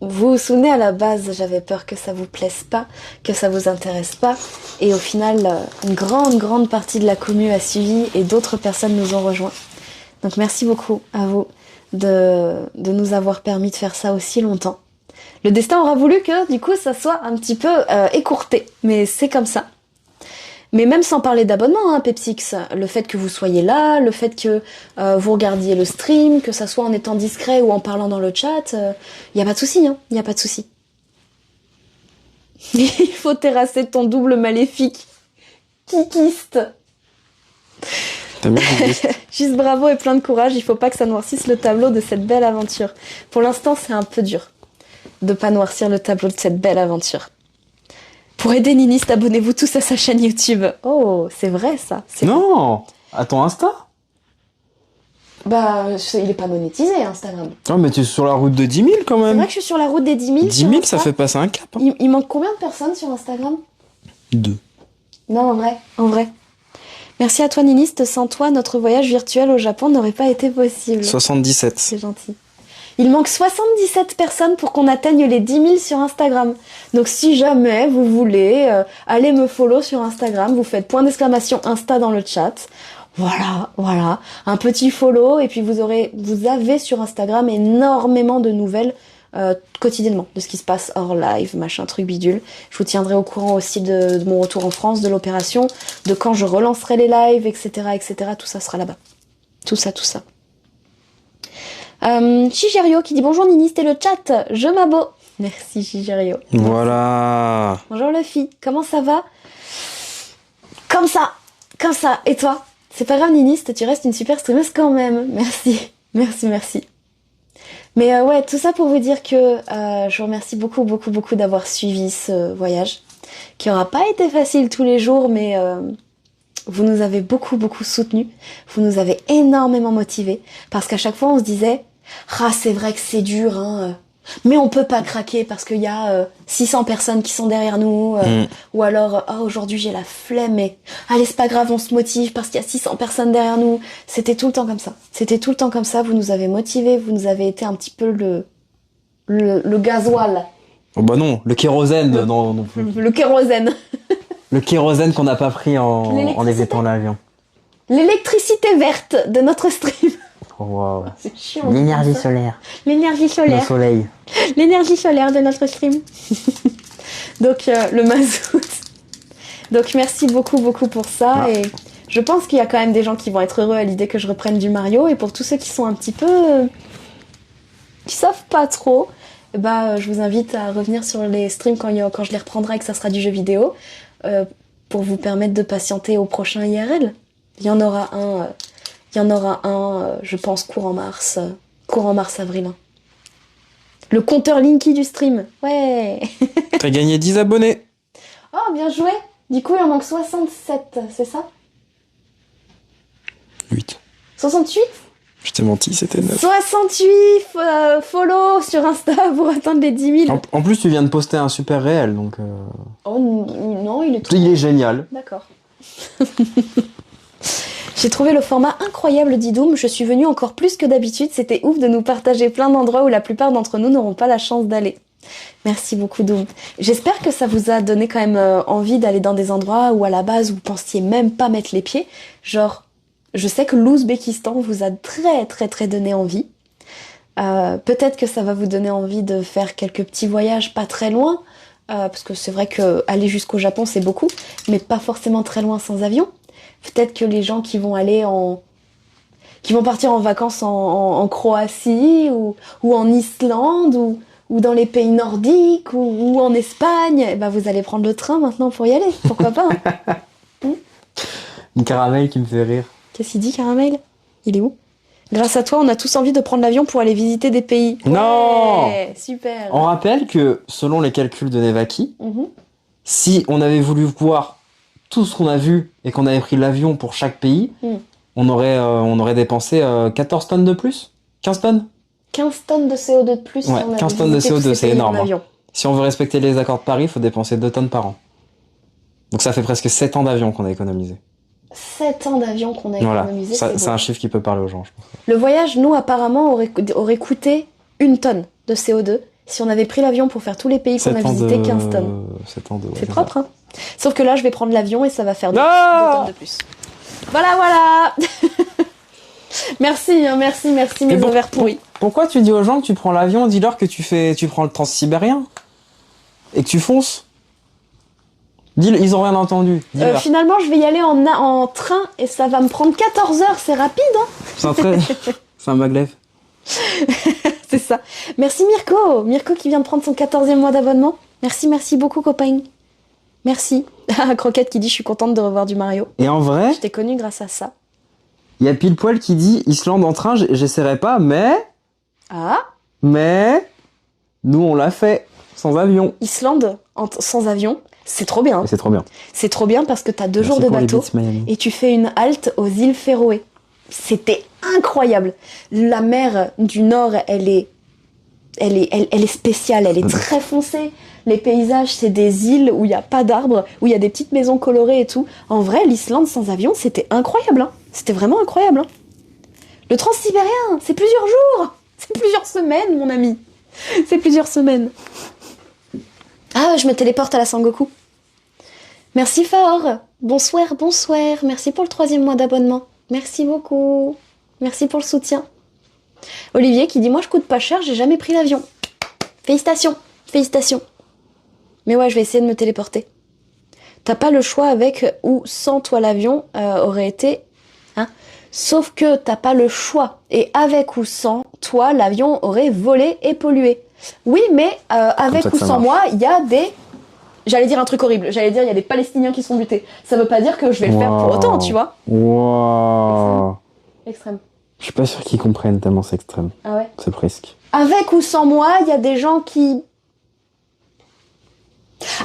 vous vous souvenez, à la base, j'avais peur que ça vous plaise pas, que ça vous intéresse pas. Et au final, une grande partie de la commu a suivi et d'autres personnes nous ont rejoints. Donc merci beaucoup à vous de nous avoir permis de faire ça aussi longtemps. Le destin aura voulu que, du coup, ça soit un petit peu écourté. Mais c'est comme ça. Mais même sans parler d'abonnement, hein, Pepsix, le fait que vous soyez là, le fait que vous regardiez le stream, que ça soit en étant discret ou en parlant dans le chat, y a pas de souci, hein, y a pas de souci. Il faut terrasser ton double maléfique. Kikiste. Juste bravo et plein de courage, il faut pas que ça noircisse le tableau de cette belle aventure. Pour l'instant, c'est un peu dur. de pas noircir le tableau de cette belle aventure. Pour aider Niniste, abonnez-vous tous à sa chaîne YouTube. Oh, c'est vrai ça. Non, à ton Insta. Bah, il est pas monétisé, Instagram. Non, mais tu es sur la route de 10 000 quand C'est même. vrai que je suis sur la route des 10 000. 10 000, ça fait passer un cap. Hein. Il manque combien de personnes sur Instagram? 2. Non, en vrai. Merci à toi, Niniste. Sans toi, notre voyage virtuel au Japon n'aurait pas été possible. 77. C'est gentil. Il manque 77 personnes pour qu'on atteigne les 10 000 sur Instagram. Donc si jamais vous voulez aller me follow sur Instagram, vous faites point d'exclamation Insta dans le chat. Voilà. Un petit follow et puis vous avez sur Instagram énormément de nouvelles quotidiennement de ce qui se passe hors live, machin, truc bidule. Je vous tiendrai au courant aussi de mon retour en France, de l'opération, de quand je relancerai les lives, etc. Tout ça sera là-bas. Tout ça. Shigerio qui dit bonjour Niniste et le chat, je m'abo. Merci Shigerio. Voilà. Bonjour Luffy, comment ça va? Comme ça. Et toi? C'est pas grave Niniste, tu restes une super streameuse quand même. Merci. Mais ouais, tout ça pour vous dire que je vous remercie beaucoup d'avoir suivi ce voyage, qui aura pas été facile tous les jours, mais vous nous avez beaucoup soutenus, vous nous avez énormément motivés, parce qu'à chaque fois on se disait ah c'est vrai que c'est dur, hein, mais on peut pas craquer parce qu'il y a 600 personnes qui sont derrière nous, ou alors aujourd'hui j'ai la flemme, mais allez c'est pas grave, on se motive parce qu'il y a 600 personnes derrière nous. C'était tout le temps comme ça. Vous nous avez motivés, vous nous avez été un petit peu le gasoil. Oh bah non, le kérosène non plus. Le kérosène. Le kérosène qu'on n'a pas pris en évitant l'avion. L'électricité verte de notre stream. Oh, wow. C'est chiant. L'énergie solaire. L'énergie Le solaire. soleil. L'énergie solaire de notre stream. Donc le mazout. Donc merci beaucoup pour ça. Et je pense qu'il y a quand même des gens qui vont être heureux à l'idée que je reprenne du Mario. Et pour tous ceux qui sont un petit peu... qui savent pas trop, je vous invite à revenir sur les streams quand je les reprendrai et que ça sera du jeu vidéo, pour vous permettre de patienter au prochain IRL. Il y en aura un, je pense, courant mars-avril. Le compteur Linky du stream. Ouais. T'as gagné 10 abonnés. Oh, bien joué. Du coup, il en manque 67, c'est ça? 8. 68? Je t'ai menti, c'était 9. 68 follow sur Insta pour atteindre les 10 000. En plus, tu viens de poster un super réel, donc... Oh non, il est trop... Il est génial. D'accord. J'ai trouvé le format incroyable d'Idoom. Je suis venue encore plus que d'habitude. C'était ouf de nous partager plein d'endroits où la plupart d'entre nous n'auront pas la chance d'aller. Merci beaucoup, Doom. J'espère que ça vous a donné quand même envie d'aller dans des endroits où à la base vous pensiez même pas mettre les pieds. Genre, je sais que l'Ouzbékistan vous a très donné envie. Peut-être que ça va vous donner envie de faire quelques petits voyages pas très loin. Parce que c'est vrai que aller jusqu'au Japon c'est beaucoup, mais pas forcément très loin sans avion. Peut-être que les gens qui vont partir en vacances en Croatie ou en Islande ou dans les pays nordiques ou en Espagne, vous allez prendre le train maintenant pour y aller. Pourquoi pas, hein. Une caramel qui me fait rire. Qu'est-ce qu'il dit, Caramel? Il est où? Grâce à toi, on a tous envie de prendre l'avion pour aller visiter des pays. Non. Ouais, super. On rappelle que, selon les calculs de Nevaki, si on avait voulu voir tout ce qu'on a vu et qu'on avait pris l'avion pour chaque pays, on aurait dépensé 14 tonnes de plus? 15 tonnes? 15 tonnes de CO2 de plus. Ouais, si on 15 avait tonnes de visité tous CO2, ces c'est pays en énorme. avion. Si on veut respecter les accords de Paris, il faut dépenser 2 tonnes par an. Donc ça fait presque 7 ans d'avion qu'on a économisé. 7 ans d'avion qu'on a économisé, c'est un chiffre qui peut parler aux gens, je pense. Le voyage, nous, apparemment, aurait coûté 1 tonne de CO2 si on avait pris l'avion pour faire tous les pays qu'on a visités, 15 tonnes. 7 ans de... C'est propre, hein. Sauf que là, je vais prendre l'avion et ça va faire 2 tonnes de plus. Voilà. Merci, mes ovaires pourris. Pourquoi tu dis aux gens que tu prends l'avion? Dis-leur que tu prends le transsibérien et que tu fonces. Ils ont rien entendu. Finalement, je vais y aller en train et ça va me prendre 14 heures. C'est rapide, hein? C'est un maglev. C'est ça. Merci Mirko qui vient de prendre son 14e mois d'abonnement. Merci beaucoup, copain. Merci. Croquette qui dit je suis contente de revoir du Mario. Et en vrai, je t'ai connu grâce à ça. Il y a pile poil qui dit Islande en train, j'essaierai pas, mais... Ah. Mais... Nous, on l'a fait sans avion. Islande, sans avion, c'est trop bien. Et c'est trop bien. C'est trop bien parce que t'as 2 jours Merci de pour les bateau bits, Miami. et tu fais une halte aux îles Féroé. C'était incroyable. La mer du Nord, elle est spéciale, elle est très foncée. Les paysages, c'est des îles où il n'y a pas d'arbres, où il y a des petites maisons colorées et tout. En vrai, l'Islande sans avion, c'était incroyable. Hein. C'était vraiment incroyable. Hein. Le transsibérien, c'est plusieurs jours. C'est plusieurs semaines, mon ami. C'est plusieurs semaines. Ah, je me téléporte à la Sangoku. Merci Faor. Bonsoir, bonsoir. Merci pour le 3e mois d'abonnement. Merci beaucoup. Merci pour le soutien. Olivier qui dit « Moi, je coûte pas cher, j'ai jamais pris l'avion. » Félicitations, félicitations. Mais ouais, je vais essayer de me téléporter. T'as pas le choix avec ou sans toi l'avion aurait été... Hein. Sauf que t'as pas le choix. Et avec ou sans toi, l'avion aurait volé et pollué. Oui, mais avec ou sans moi, il y a des... J'allais dire un truc horrible. J'allais dire il y a des Palestiniens qui sont butés. Ça veut pas dire que je vais le faire pour autant, tu vois. Waouh. Extrême. Je suis pas sûr qu'ils comprennent tellement c'est extrême. Ah ouais. C'est presque. Avec ou sans moi, il y a des gens qui...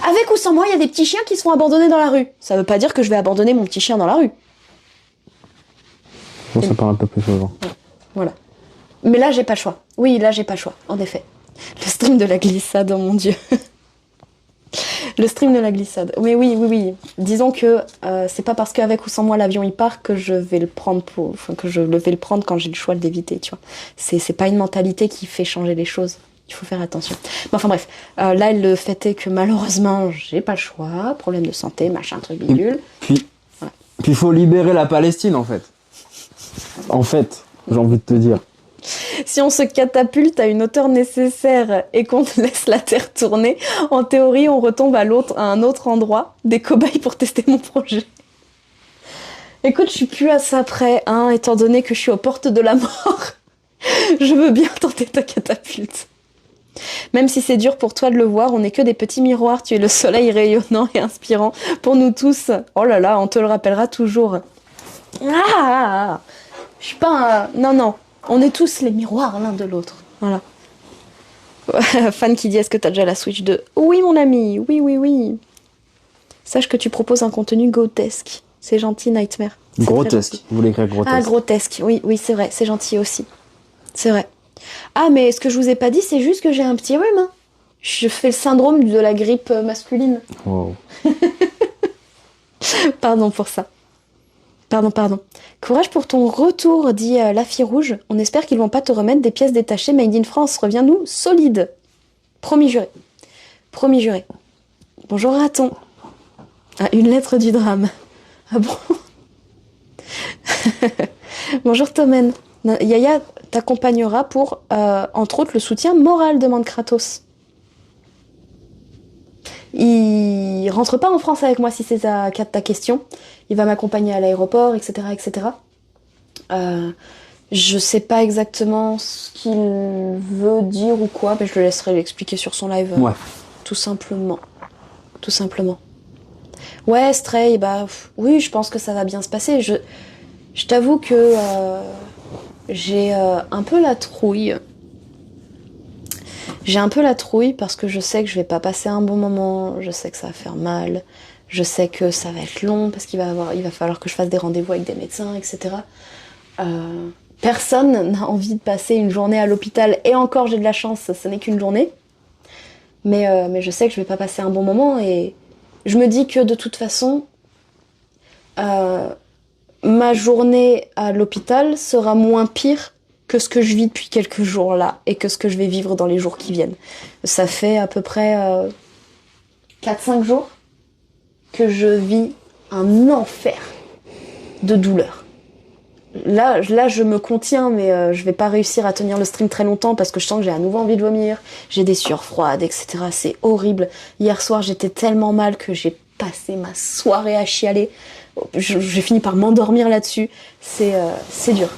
Avec ou sans moi, il y a des petits chiens qui se font abandonner dans la rue. Ça veut pas dire que je vais abandonner mon petit chien dans la rue. Bon, ça parle un peu plus aux gens. Voilà. Mais là, j'ai pas le choix. Oui, là, j'ai pas le choix, en effet. Le stream de la glissade, oh mon Dieu. Le stream de la glissade. Mais oui. Disons que c'est pas parce qu'avec ou sans moi l'avion il part que je vais le prendre quand j'ai le choix de l'éviter, tu vois. C'est pas une mentalité qui fait changer les choses. Il faut faire attention. Mais enfin bref, là le fait est que malheureusement j'ai pas le choix, problème de santé, machin, truc bidule. Puis il faut libérer la Palestine en fait. En fait, j'ai envie de te dire. Si on se catapulte à une hauteur nécessaire et qu'on laisse la Terre tourner, en théorie, on retombe à un autre endroit, des cobayes pour tester mon projet. Écoute, je suis plus à ça près, hein, étant donné que je suis aux portes de la mort. Je veux bien tenter ta catapulte. Même si c'est dur pour toi de le voir, on n'est que des petits miroirs, tu es le soleil rayonnant et inspirant pour nous tous. Oh là là, on te le rappellera toujours. Ah, je suis pas un... Non. On est tous les miroirs l'un de l'autre. Voilà. Fan qui dit, est-ce que t'as déjà la Switch 2 ? Oui, mon ami, oui. Sache que tu proposes un contenu grotesque. C'est gentil, Nightmare. Grotesque. Vous voulez écrire grotesque. Ah, grotesque. Oui, c'est vrai. C'est gentil aussi. C'est vrai. Ah, mais ce que je vous ai pas dit, c'est juste que j'ai un petit rhume. Hein. Je fais le syndrome de la grippe masculine. Wow. Pardon pour ça. Pardon. Courage pour ton retour, dit la fille rouge. On espère qu'ils vont pas te remettre des pièces détachées made in France. Reviens-nous solide. Promis juré. Bonjour raton. Ah, une lettre du drame. Ah bon. Bonjour Tomen. Yaya t'accompagnera pour, entre autres, le soutien moral, demande Kratos. Il rentre pas en France avec moi si c'est ta question. Il va m'accompagner à l'aéroport, etc. Je sais pas exactement ce qu'il veut dire ou quoi, mais je le laisserai l'expliquer sur son live. Ouais. Tout simplement. Ouais, Stray, oui, je pense que ça va bien se passer. Je t'avoue que j'ai un peu la trouille. J'ai un peu la trouille parce que je sais que je vais pas passer un bon moment, je sais que ça va faire mal, je sais que ça va être long parce il va falloir que je fasse des rendez-vous avec des médecins, etc. Personne n'a envie de passer une journée à l'hôpital, et encore j'ai de la chance, ce n'est qu'une journée. Mais je sais que je vais pas passer un bon moment, et je me dis que de toute façon, ma journée à l'hôpital sera moins pire que ce que je vis depuis quelques jours là, et que ce que je vais vivre dans les jours qui viennent. Ça fait à peu près 4-5 jours que je vis un enfer de douleur. Là, je me contiens, mais je vais pas réussir à tenir le stream très longtemps parce que je sens que j'ai à nouveau envie de vomir, j'ai des sueurs froides, etc. C'est horrible. Hier soir, j'étais tellement mal que j'ai passé ma soirée à chialer. J'ai fini par m'endormir là-dessus. C'est dur.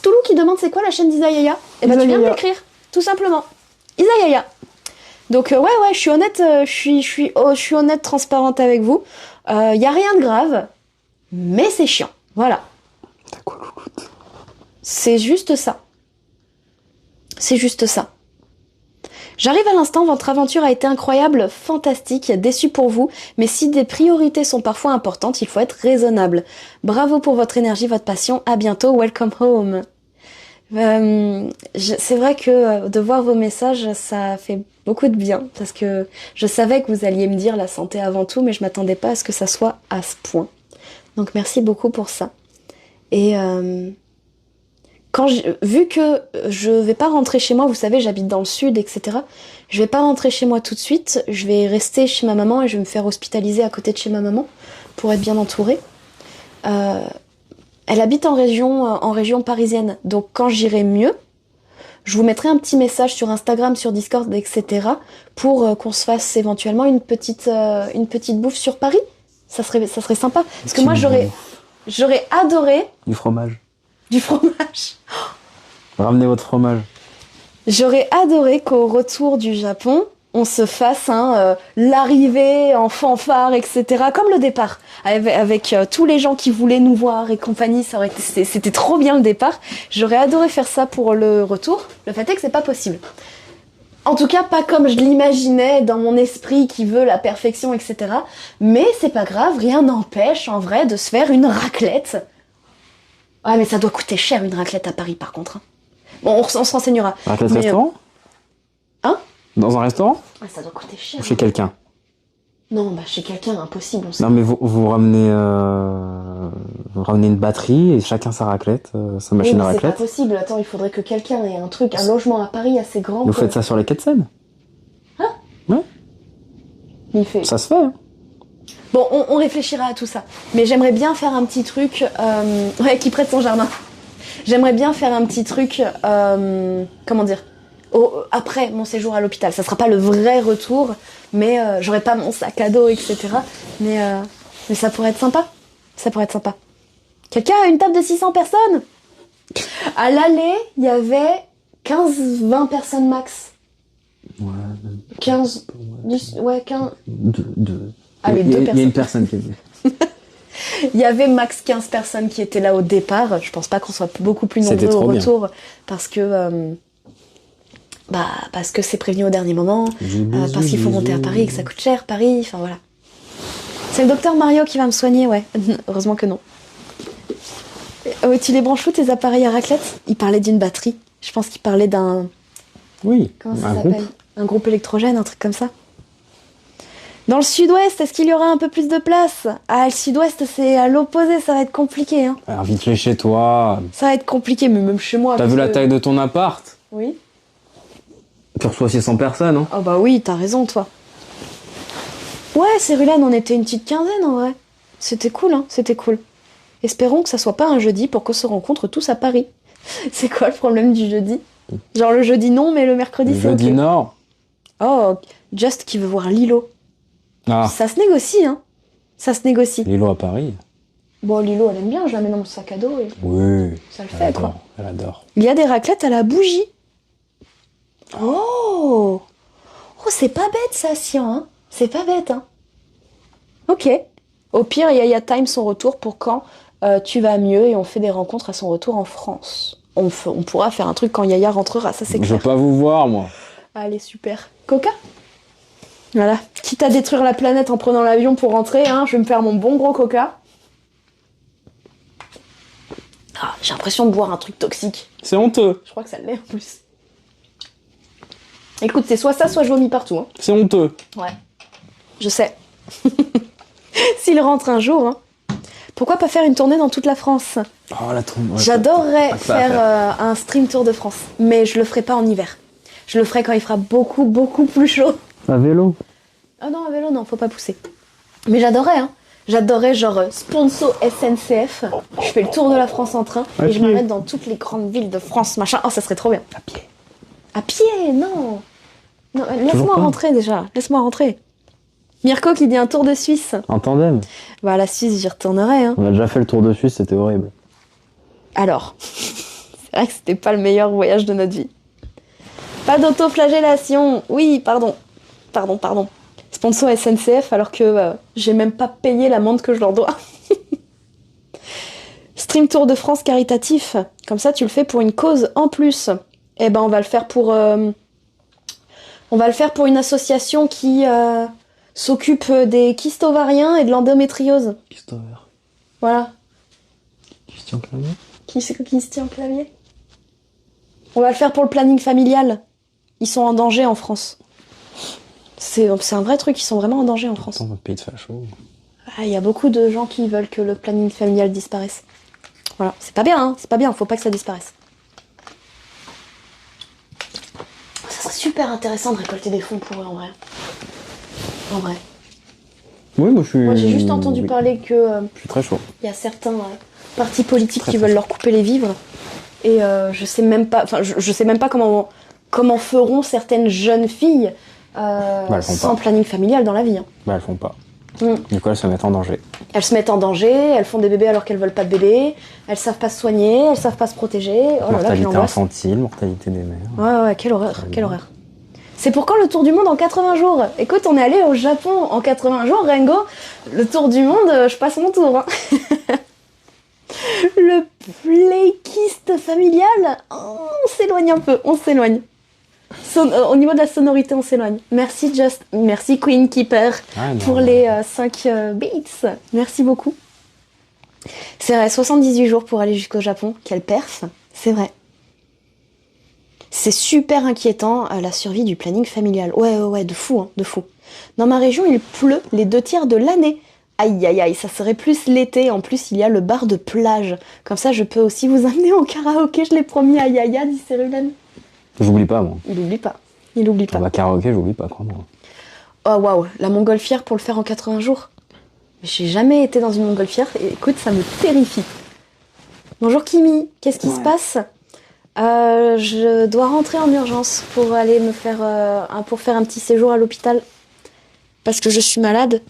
Toulou qui demande c'est quoi la chaîne d'Isayaya ? Eh ben tu viens de l'écrire, tout simplement. Isayaya. Donc ouais, je suis honnête, je suis honnête, transparente avec vous. Y a rien de grave, mais c'est chiant. Voilà. T'as quoi, louloute ? C'est juste ça. J'arrive à l'instant, votre aventure a été incroyable, fantastique, déçu pour vous, mais si des priorités sont parfois importantes, il faut être raisonnable. Bravo pour votre énergie, votre passion, à bientôt, welcome home. C'est vrai que de voir vos messages, ça fait beaucoup de bien, parce que je savais que vous alliez me dire la santé avant tout, mais je m'attendais pas à ce que ça soit à ce point. Donc merci beaucoup pour ça. Et vu que je vais pas rentrer chez moi, vous savez, j'habite dans le sud, etc. Je vais pas rentrer chez moi tout de suite. Je vais rester chez ma maman et je vais me faire hospitaliser à côté de chez ma maman pour être bien entourée. Elle habite en région parisienne. Donc quand j'irai mieux, je vous mettrai un petit message sur Instagram, sur Discord, etc. pour qu'on se fasse éventuellement une petite bouffe sur Paris. Ça serait sympa. Parce que moi, j'aurais adoré... Du fromage. Du fromage. Ramenez votre fromage. J'aurais adoré qu'au retour du Japon, on se fasse l'arrivée en fanfare, etc. Comme le départ, avec tous les gens qui voulaient nous voir et compagnie. C'était trop bien le départ. J'aurais adoré faire ça pour le retour. Le fait est que c'est pas possible. En tout cas, pas comme je l'imaginais dans mon esprit qui veut la perfection, etc. Mais c'est pas grave, rien n'empêche en vrai de se faire une raclette. Ouais, mais ça doit coûter cher une raclette à Paris par contre. Bon, on se renseignera. Raclette restaurant ? Hein ? Dans un restaurant ? Ouais, ça doit coûter cher. Ou chez quelqu'un ? Non, bah chez quelqu'un, impossible. Non, mais vous ramenez une batterie et chacun sa raclette, sa machine à raclette. C'est pas possible. Attends, il faudrait que quelqu'un ait un logement à Paris assez grand. Vous faites ça sur les quais de Seine ? Hein ? Ouais. Ça se fait, hein. Bon, on réfléchira à tout ça. Mais j'aimerais bien faire un petit truc... qui prête son jardin. J'aimerais bien faire un petit truc... comment dire ? Après mon séjour à l'hôpital. Ça sera pas le vrai retour, mais j'aurai pas mon sac à dos, etc. Mais ça pourrait être sympa. Ça pourrait être sympa. Quelqu'un a une table de 600 personnes ? À l'aller, il y avait 15-20 personnes max. Ouais. 15... 10, ouais, 15... Deux. Allez, 2 personnes. Il y a une personne qui est venue. Il y avait max 15 personnes qui étaient là au départ. Je pense pas qu'on soit beaucoup plus nombreux au retour. Parce que c'est prévenu au dernier moment. Parce qu'il faut monter à Paris et que ça coûte cher, Paris. Enfin voilà. C'est le docteur Mario qui va me soigner, ouais. Heureusement que non. Tu les branches où tes appareils à raclette ? Il parlait d'une batterie. Je pense qu'il parlait d'un... Oui, comment ça s'appelle ? Un groupe électrogène, un truc comme ça. Dans le sud-ouest, est-ce qu'il y aura un peu plus de place ? Ah, le sud-ouest, c'est à l'opposé, ça va être compliqué. Hein. Alors vite chez toi. Ça va être compliqué, mais même chez moi. T'as vu la taille de ton appart ? Oui. Tu reçois 600 personnes, hein ? Oh bah oui, t'as raison, toi. Ouais, Cérulène, on était une petite quinzaine, en vrai. C'était cool, hein, c'était cool. Espérons que ça soit pas un jeudi pour qu'on se rencontre tous à Paris. C'est quoi le problème du jeudi ? Genre le jeudi non, mais le mercredi c'est ok. Jeudi nord. Oh, Just qui veut voir Lilo. Ah. Ça se négocie, hein. Ça se négocie. Lilo à Paris. Bon, Lilo, elle aime bien, je la mets dans mon sac à dos et... Oui. Ça le fait, quoi. Elle adore. Il y a des raclettes à la bougie. Oh, c'est pas bête, ça, Sian, hein. C'est pas bête, hein. Ok. Au pire, Yaya Time son retour pour quand tu vas mieux et on fait des rencontres à son retour en France. On pourra faire un truc quand Yaya rentrera, ça c'est clair. Je veux pas vous voir, moi. Allez, super. Coca ? Voilà. Quitte à détruire la planète en prenant l'avion pour rentrer, hein, je vais me faire mon bon gros Coca. Ah, j'ai l'impression de boire un truc toxique. C'est honteux. Je crois que ça l'est en plus. Écoute, c'est soit ça, soit je vomis partout. Hein. C'est honteux. Ouais. Je sais. S'il rentre un jour, hein. Pourquoi pas faire une tournée dans toute la France ? Oh, la tournée. J'adorerais faire un stream Tour de France, mais je le ferai pas en hiver. Je le ferai quand il fera beaucoup, beaucoup plus chaud. À vélo ? Ah non, à vélo, non, faut pas pousser. Mais j'adorerais, hein. J'adorerais genre sponsor SNCF. Je fais le tour de la France en train et je m'arrête dans toutes les grandes villes de France, machin. Oh, ça serait trop bien. À pied. À pied, non. Non, laisse-moi rentrer déjà. Laisse-moi rentrer. Mirko qui dit un tour de Suisse. En tandem. Bah, la Suisse, j'y retournerai. Hein. On a déjà fait le tour de Suisse, c'était horrible. Alors, c'est vrai que c'était pas le meilleur voyage de notre vie. Pas d'autoflagellation. Oui, pardon. Sponsor SNCF alors que j'ai même pas payé l'amende que je leur dois. Stream Tour de France caritatif. Comme ça, tu le fais pour une cause en plus. Eh ben, on va le faire pour On va le faire pour une association qui s'occupe des kystes ovariens et de l'endométriose. Christopher. Voilà. Christian Clavier. Kyste en clavier. On va le faire pour le planning familial. Ils sont en danger en France. C'est un vrai truc, ils sont vraiment en danger en France. Attends, notre pays de facho. Ah, il y a beaucoup de gens qui veulent que le planning familial disparaisse. Voilà, c'est pas bien, hein, c'est pas bien, faut pas que ça disparaisse. Ça serait super intéressant de récolter des fonds pour eux en vrai. En vrai. Oui, moi je suis. Moi j'ai juste entendu parler que Je suis très chaud. y a certains partis politiques Très, qui très veulent leur couper les vivres. Et je sais même pas, enfin je sais même pas comment feront certaines jeunes filles elles font sans pas. planning familial dans la vie. Hein. Bah, elles font pas. Mm. Du coup, elles se mettent en danger. Elles se mettent en danger, elles font des bébés alors qu'elles veulent pas de bébés, elles savent pas se soigner, elles savent pas se protéger. Oh là là, quelle Mortalité angoisse. infantile, mortalité des mères. Ouais, quelle horreur, quelle horreur. C'est pour quand le tour du monde en 80 jours? Écoute, on est allé au Japon en 80 jours, Rengo. Le tour du monde, je passe mon tour. Hein. Le playkiste familial, oh, on s'éloigne un peu, on s'éloigne. Au niveau de la sonorité, on s'éloigne. Merci merci Queen Keeper pour les 5 beats. Merci beaucoup. C'est vrai, 78 jours pour aller jusqu'au Japon. Quelle perf, c'est vrai. C'est super inquiétant, la survie du planning familial. Ouais, de fou, hein, de fou. Dans ma région, il pleut les 2 tiers de l'année. Aïe, aïe, aïe, ça serait plus l'été. En plus, il y a le bar de plage. Comme ça, je peux aussi vous amener en karaoké, je l'ai promis. Aïe, aïe, aïe, dit Cérulen. J'oublie pas, moi. Il oublie pas. Il oublie pas. Ah bah, karaoké, j'oublie pas, crois-moi. Oh, waouh, la montgolfière pour le faire en 80 jours. J'ai jamais été dans une montgolfière et écoute, ça me terrifie. Bonjour Kimi, qu'est-ce qui se passe? Je dois rentrer en urgence pour aller me faire pour faire un petit séjour à l'hôpital parce que je suis malade.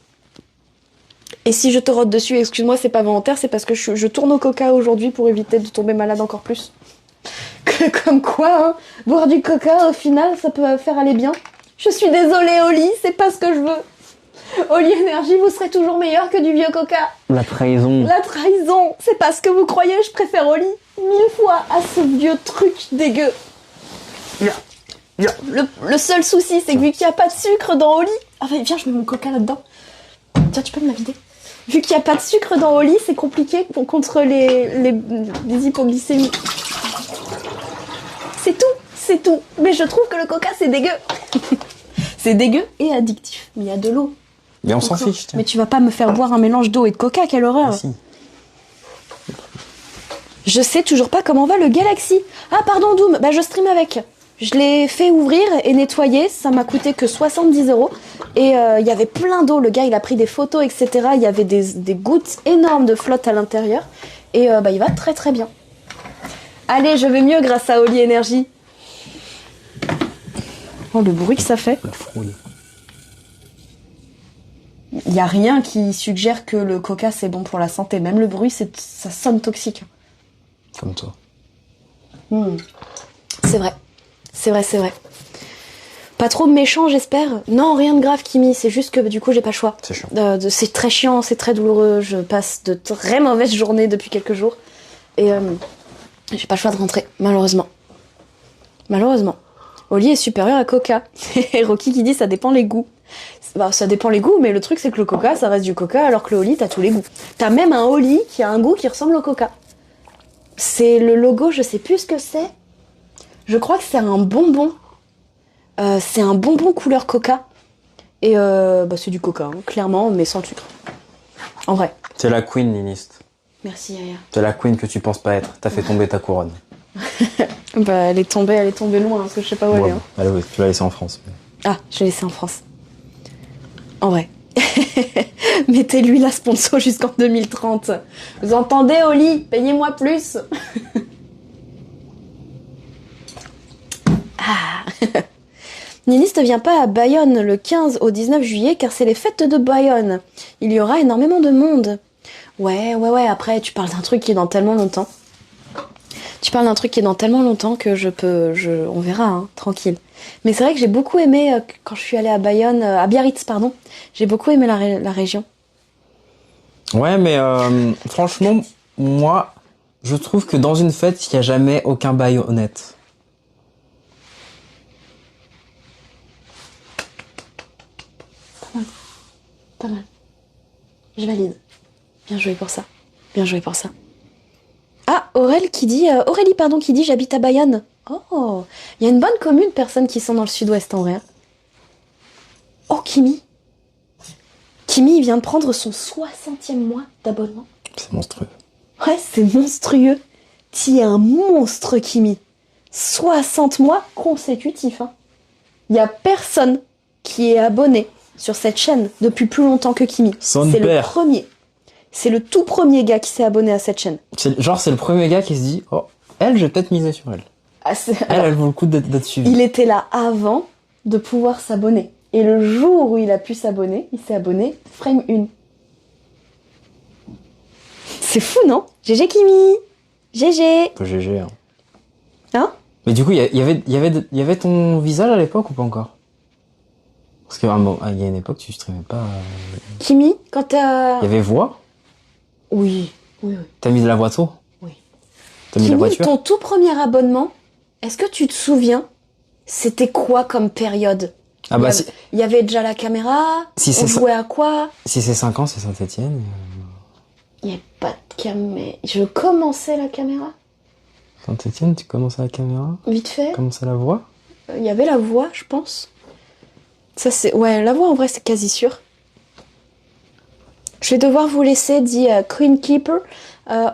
Et si je te rote dessus, excuse-moi, c'est pas volontaire, c'est parce que je tourne au coca aujourd'hui pour éviter de tomber malade encore plus. Comme quoi, hein, boire du coca au final, ça peut faire aller bien. Je suis désolée, Oli, c'est pas ce que je veux. Oli Énergie, vous serez toujours meilleur que du vieux coca. La trahison. La trahison, c'est pas ce que vous croyez, je préfère Oli 1000 fois à ce vieux truc dégueu. Le seul souci, c'est que vu qu'il n'y a pas de sucre dans Oli... Ah bah viens, je mets mon coca là-dedans. Tiens, tu peux me la vider. Vu qu'il n'y a pas de sucre dans Oli, c'est compliqué contre les hypoglycémies. C'est tout. Mais je trouve que le coca, c'est dégueu. C'est dégueu et addictif. Mais il y a de l'eau. Mais on s'en fiche, tiens. Mais tu vas pas me faire boire un mélange d'eau et de coca, quelle horreur. Ah, si. Je sais toujours pas comment va le Galaxy. Ah pardon Doom, bah je stream avec. Je l'ai fait ouvrir et nettoyer, ça m'a coûté que 70 €. Et il y avait plein d'eau, le gars il a pris des photos, etc. Il y avait des gouttes énormes de flotte à l'intérieur. Et bah il va très très bien. Allez, je vais mieux grâce à Oli Énergie. Oh le bruit que ça fait. La fraude. Il n'y a rien qui suggère que le coca c'est bon pour la santé. Même le bruit, ça sonne toxique. Comme toi. C'est vrai. C'est vrai. Pas trop méchant, j'espère. Non, rien de grave, Kimi. C'est juste que du coup, j'ai pas le choix. C'est chiant. C'est très chiant, c'est très douloureux. Je passe de très mauvaises journées depuis quelques jours. Et j'ai pas le choix de rentrer, malheureusement. Oli est supérieur à Coca. Et Rocky qui dit ça dépend les goûts. Bah, ça dépend les goûts, mais le truc c'est que le Coca, ça reste du Coca, alors que le Oli, t'as tous les goûts. T'as même un Oli qui a un goût qui ressemble au Coca. C'est le logo, je sais plus ce que c'est. Je crois que c'est un bonbon. C'est un bonbon couleur Coca. Et bah, c'est du Coca, hein, clairement, mais sans le sucre. En vrai. T'es la queen, Niniste. Merci, Yaya. T'es la queen que tu penses pas être. T'as fait tomber ta couronne. Bah, elle est tombée loin, parce que je sais pas où elle est. Hein. Allez, oui, tu l'as laissée en France. Ah, je l'ai laissée en France. En vrai. Mettez-lui la sponsor jusqu'en 2030. Vous entendez, Oli? Payez-moi plus. Ah. Ninis ne vient pas à Bayonne le 15 au 19 juillet car c'est les fêtes de Bayonne. Il y aura énormément de monde. Ouais. Après, tu parles d'un truc qui est dans tellement longtemps. Que on verra, hein, tranquille. Mais c'est vrai que j'ai beaucoup aimé, quand je suis allée à Bayonne, à Biarritz, pardon, j'ai beaucoup aimé la région. Ouais, mais franchement, moi, je trouve que dans une fête, il n'y a jamais aucun baïonnette. mal. Pas mal. Je valide. Bien joué pour ça. Bien joué pour ça. Ah, Aurélie qui dit j'habite à Bayonne. Oh, il y a une bonne commune de personnes qui sont dans le sud-ouest en vrai. Oh, Kimi. Kimi, il vient de prendre son 60e mois d'abonnement. C'est monstrueux. Ouais, c'est monstrueux. T'y es un monstre, Kimi. 60 mois consécutifs. Hein. Il y a personne qui est abonné sur cette chaîne depuis plus longtemps que Kimi. Son C'est le père. premier. C'est le tout premier gars qui s'est abonné à cette chaîne. C'est le premier gars qui se dit, oh, elle, je vais peut-être miser sur elle. Ah, Elle vaut le coup d'être suivie. il était là avant de pouvoir s'abonner. Et le jour où il a pu s'abonner, il s'est abonné frame 1. C'est fou, non? GG Kimi! GG! Peu GG, hein. Hein? Mais du coup, il y avait ton visage à l'époque ou pas encore? Parce qu'à il y a une époque, tu streamais pas. Kimi, quand t'as... Il y avait voix? Oui. T'as mis de la voiture? Oui. T'as mis la Kimi, voiture? ton tout premier abonnement, est-ce que tu te souviens, c'était quoi comme période? Ah bah si, Il y avait déjà la caméra, Si on c'est ça- jouait à quoi? si c'est 5 ans, c'est Saint-Etienne. Il n'y avait pas de caméra. Je commençais la caméra, Saint-Etienne, tu commences à la caméra? vite fait. Commences à la voix? Il y avait la voix, je pense. Ça c'est... Ouais, la voix en vrai c'est quasi sûr. Je vais devoir vous laisser, dit Queen Keeper.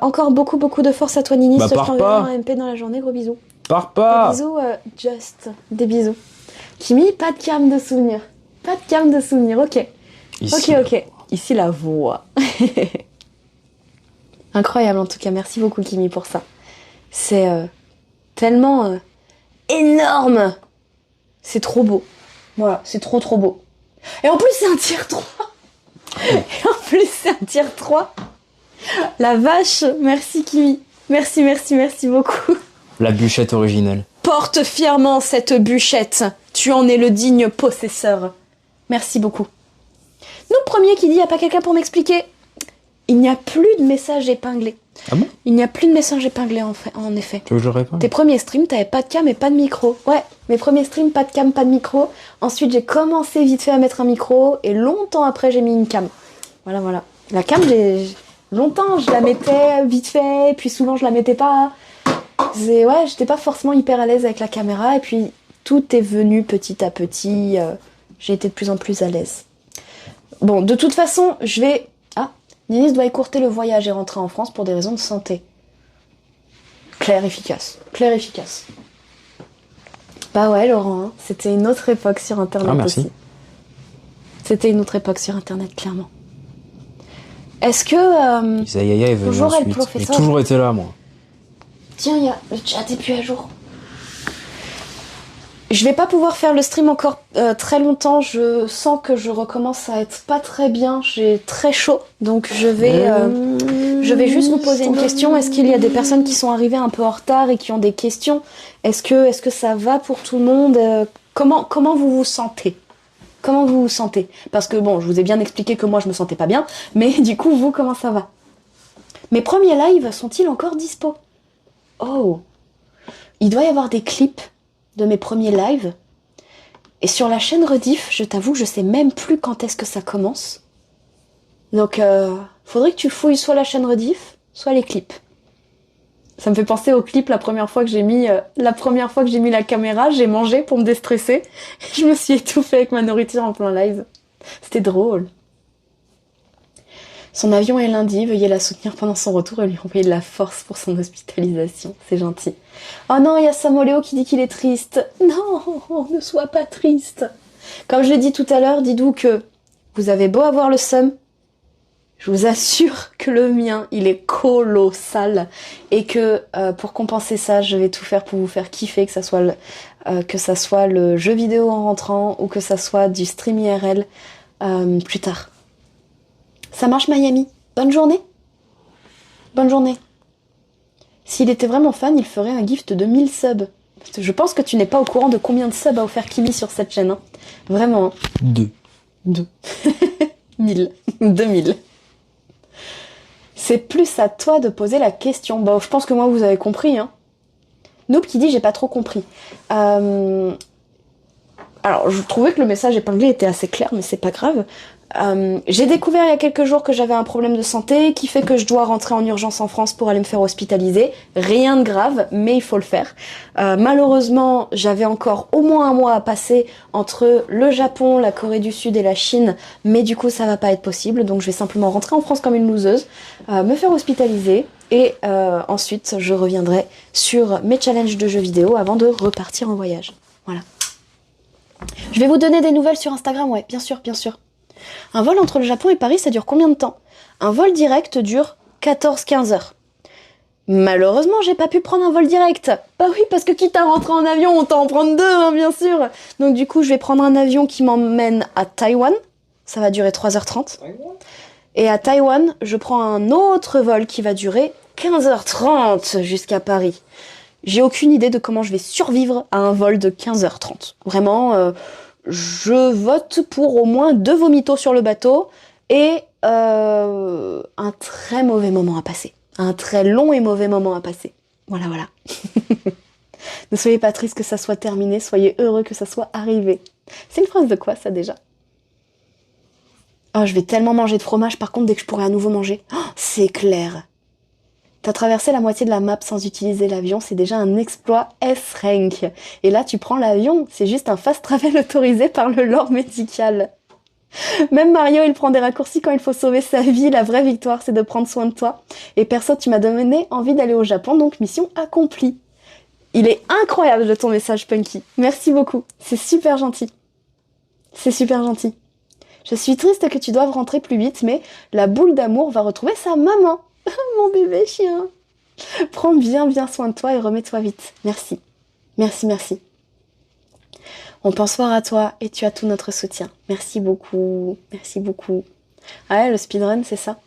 Encore beaucoup de force à toi Nini. Bah, Je te pars ferai pas. un MP dans la journée, gros bisous. Pars pas! Des bisous, Just. Des bisous. Kimi, pas de cam de souvenir. Pas de cam de souvenir, ok. Ici. Ok. Ici la voix. Incroyable en tout cas, merci beaucoup Kimi pour ça. C'est tellement énorme. C'est trop beau. Voilà, c'est trop beau. Et en plus c'est un tier 3. Et en plus c'est un tier 3. La vache, merci Kimi. Merci beaucoup. La bûchette originelle. Porte fièrement cette bûchette. Tu en es le digne possesseur. Merci beaucoup. Nous, premier qui dit, y a pas quelqu'un pour m'expliquer? Il n'y a plus de messages épinglés. Ah bon? Il n'y a plus de messages épinglés en effet. Tu veux que je réponde? Tes premiers streams, t'avais pas de cam et pas de micro. Ouais, mes premiers streams, pas de cam, pas de micro. Ensuite, j'ai commencé vite fait à mettre un micro et longtemps après, j'ai mis une cam. Voilà. La cam, longtemps, je la mettais vite fait, puis souvent, je la mettais pas. Ouais, j'étais pas forcément hyper à l'aise avec la caméra et puis tout est venu petit à petit. J'ai été de plus en plus à l'aise. Bon, de toute façon, je vais... Ah, Ninis doit écourter le voyage et rentrer en France pour des raisons de santé. Clair, efficace. Bah ouais, Laurent, hein, c'était une autre époque sur Internet merci. aussi. C'était une autre époque sur Internet, clairement. Est-ce que... Isaiah est venu Bonjour, ensuite. le J'ai professeur. toujours été là, moi. Tiens, le chat est plus à jour. Je vais pas pouvoir faire le stream encore très longtemps. Je sens que je recommence à être pas très bien. J'ai très chaud. Donc je vais juste vous poser une question. Est-ce qu'il y a des personnes qui sont arrivées un peu en retard et qui ont des questions? Est-ce que ça va pour tout le monde? Comment vous vous sentez? Comment vous vous sentez? Parce que bon, je vous ai bien expliqué que moi je me sentais pas bien. Mais du coup, vous, comment ça va? Mes premiers lives sont-ils encore dispo? Oh, il doit y avoir des clips de mes premiers lives. Et sur la chaîne Rediff, je t'avoue, je sais même plus quand est-ce que ça commence. Donc, faudrait que tu fouilles soit la chaîne Rediff, soit les clips. Ça me fait penser aux clips la première fois que j'ai mis la caméra, j'ai mangé pour me déstresser. Je me suis étouffée avec ma nourriture en plein live. C'était drôle. Son avion est lundi, veuillez la soutenir pendant son retour et lui envoyer de la force pour son hospitalisation. C'est gentil. Oh non, il y a Samoléo qui dit qu'il est triste. Non, ne sois pas triste. Comme je l'ai dit tout à l'heure, dites-vous que vous avez beau avoir le seum, je vous assure que le mien, il est colossal. Et que pour compenser ça, je vais tout faire pour vous faire kiffer, que ça soit le jeu vidéo en rentrant ou que ça soit du stream IRL plus tard. Ça marche Miami. Bonne journée. Bonne journée. S'il était vraiment fan, il ferait un gift de 1000 subs. Je pense que tu n'es pas au courant de combien de subs a offert Kimi sur cette chaîne. Hein. Vraiment. 2. 1000. 2000. C'est plus à toi de poser la question. Bon, je pense que moi, vous avez compris. Hein. Noob qui dit, j'ai pas trop compris. Alors, Alors, je trouvais que le message épinglé était assez clair, mais c'est pas grave. J'ai découvert il y a quelques jours que j'avais un problème de santé qui fait que je dois rentrer en urgence en France pour aller me faire hospitaliser. Rien de grave, mais il faut le faire. Malheureusement, j'avais encore au moins un mois à passer entre le Japon, la Corée du Sud et la Chine, mais du coup ça va pas être possible, donc je vais simplement rentrer en France comme une loseuse, me faire hospitaliser, et ensuite je reviendrai sur mes challenges de jeux vidéo avant de repartir en voyage. Voilà. Je vais vous donner des nouvelles sur Instagram, ouais, bien sûr, bien sûr. Un vol entre le Japon et Paris, ça dure combien de temps? Un vol direct dure 14-15 heures. Malheureusement, j'ai pas pu prendre un vol direct. Bah oui, parce que quitte à rentrer en avion, autant en prendre deux, hein, bien sûr. Donc du coup, je vais prendre un avion qui m'emmène à Taïwan. Ça va durer 3h30. Et à Taïwan, je prends un autre vol qui va durer 15h30 jusqu'à Paris. J'ai aucune idée de comment je vais survivre à un vol de 15h30. Vraiment, je vote pour au moins 2 vomitos sur le bateau et un très mauvais moment à passer. Un très long et mauvais moment à passer. Voilà, voilà. Ne soyez pas triste que ça soit terminé, soyez heureux que ça soit arrivé. C'est une phrase de quoi, ça, déjà? Oh, je vais tellement manger de fromage, par contre, dès que je pourrai à nouveau manger. Oh, c'est clair. T'as traversé la moitié de la map sans utiliser l'avion, c'est déjà un exploit S-Rank. Et là, tu prends l'avion, c'est juste un fast travel autorisé par le lore médical. Même Mario, il prend des raccourcis quand il faut sauver sa vie. La vraie victoire, c'est de prendre soin de toi. Et perso, tu m'as donné envie d'aller au Japon, donc mission accomplie. Il est incroyable de ton message, Punky. Merci beaucoup. C'est super gentil. C'est super gentil. Je suis triste que tu doives rentrer plus vite, mais la boule d'amour va retrouver sa maman. Mon bébé chien. Prends bien soin de toi et remets-toi vite. Merci. Merci, merci. On pense fort à toi et tu as tout notre soutien. Merci beaucoup. Merci beaucoup. Ah ouais, le speedrun, c'est ça.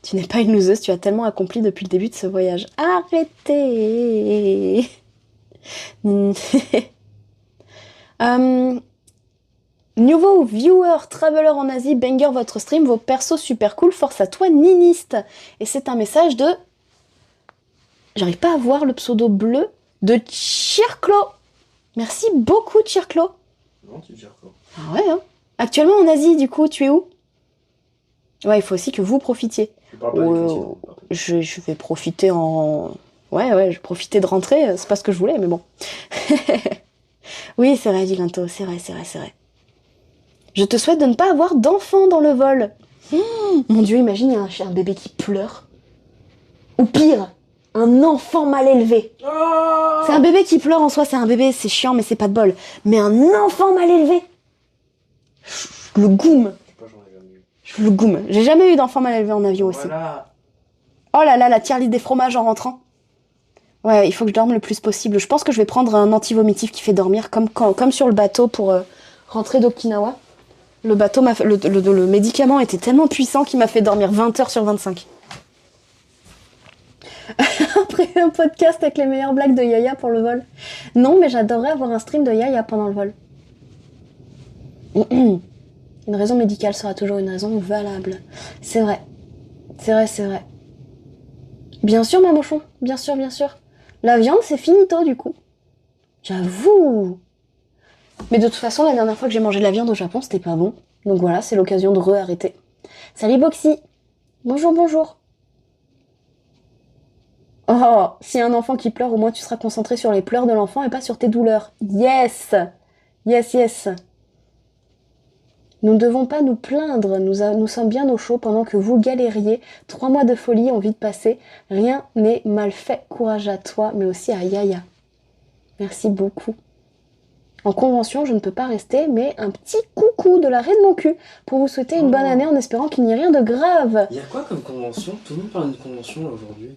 Tu n'es pas une loseuse, tu as tellement accompli depuis le début de ce voyage. Arrêtez. Nouveau viewer, traveler en Asie, banger votre stream, vos persos super cool, force à toi, Niniste. Et c'est un message de... J'arrive pas à voir le pseudo bleu de Chirclo. Merci beaucoup, Chirclo. Non, tu gères quoi? Ah ouais, hein. Actuellement en Asie, du coup, tu es où? Ouais, il faut aussi que vous profitiez. Je parle pas avec les titres. Je vais profiter en... Ouais, je vais profiter de rentrer, c'est pas ce que je voulais, mais bon. Oui, c'est vrai, Giganto, c'est vrai. Je te souhaite de ne pas avoir d'enfant dans le vol. Mon Dieu, imagine, il y a un bébé qui pleure. Ou pire, un enfant mal élevé. Oh, C'est un bébé qui pleure en soi, c'est un bébé, c'est chiant, mais c'est pas de bol. Mais un enfant mal élevé, je le goume. je sais pas, j'en ai jamais eu. Je le goume. J'ai jamais eu d'enfant mal élevé en avion aussi. Voilà. Oh là là, la tier list des fromages en rentrant. Ouais, il faut que je dorme le plus possible. Je pense que je vais prendre un anti-vomitif qui fait dormir, comme sur le bateau pour rentrer d'Okinawa. Le bateau le médicament était tellement puissant qu'il m'a fait dormir 20 heures sur 25. Après un podcast avec les meilleures blagues de Yaya pour le vol. Non, mais j'adorerais avoir un stream de Yaya pendant le vol. Une raison médicale sera toujours une raison valable. C'est vrai. C'est vrai. Bien sûr, Mamochon. Bien sûr. La viande, c'est finito, du coup. J'avoue. Mais de toute façon, la dernière fois que j'ai mangé de la viande au Japon, c'était pas bon. Donc voilà, c'est l'occasion de re-arrêter. Salut Boxy. Bonjour. Oh, si un enfant qui pleure, au moins tu seras concentré sur les pleurs de l'enfant et pas sur tes douleurs. Yes. Nous ne devons pas nous plaindre, nous sommes bien au chaud pendant que vous galériez. 3 mois de folie ont vite passé. Rien n'est mal fait. Courage à toi, mais aussi à Yaya. Merci beaucoup. En convention, je ne peux pas rester, mais un petit coucou de la reine de mon cul pour vous souhaiter une bonne année en espérant qu'il n'y ait rien de grave. Il y a quoi comme convention? Tout le monde parle d'une convention là aujourd'hui.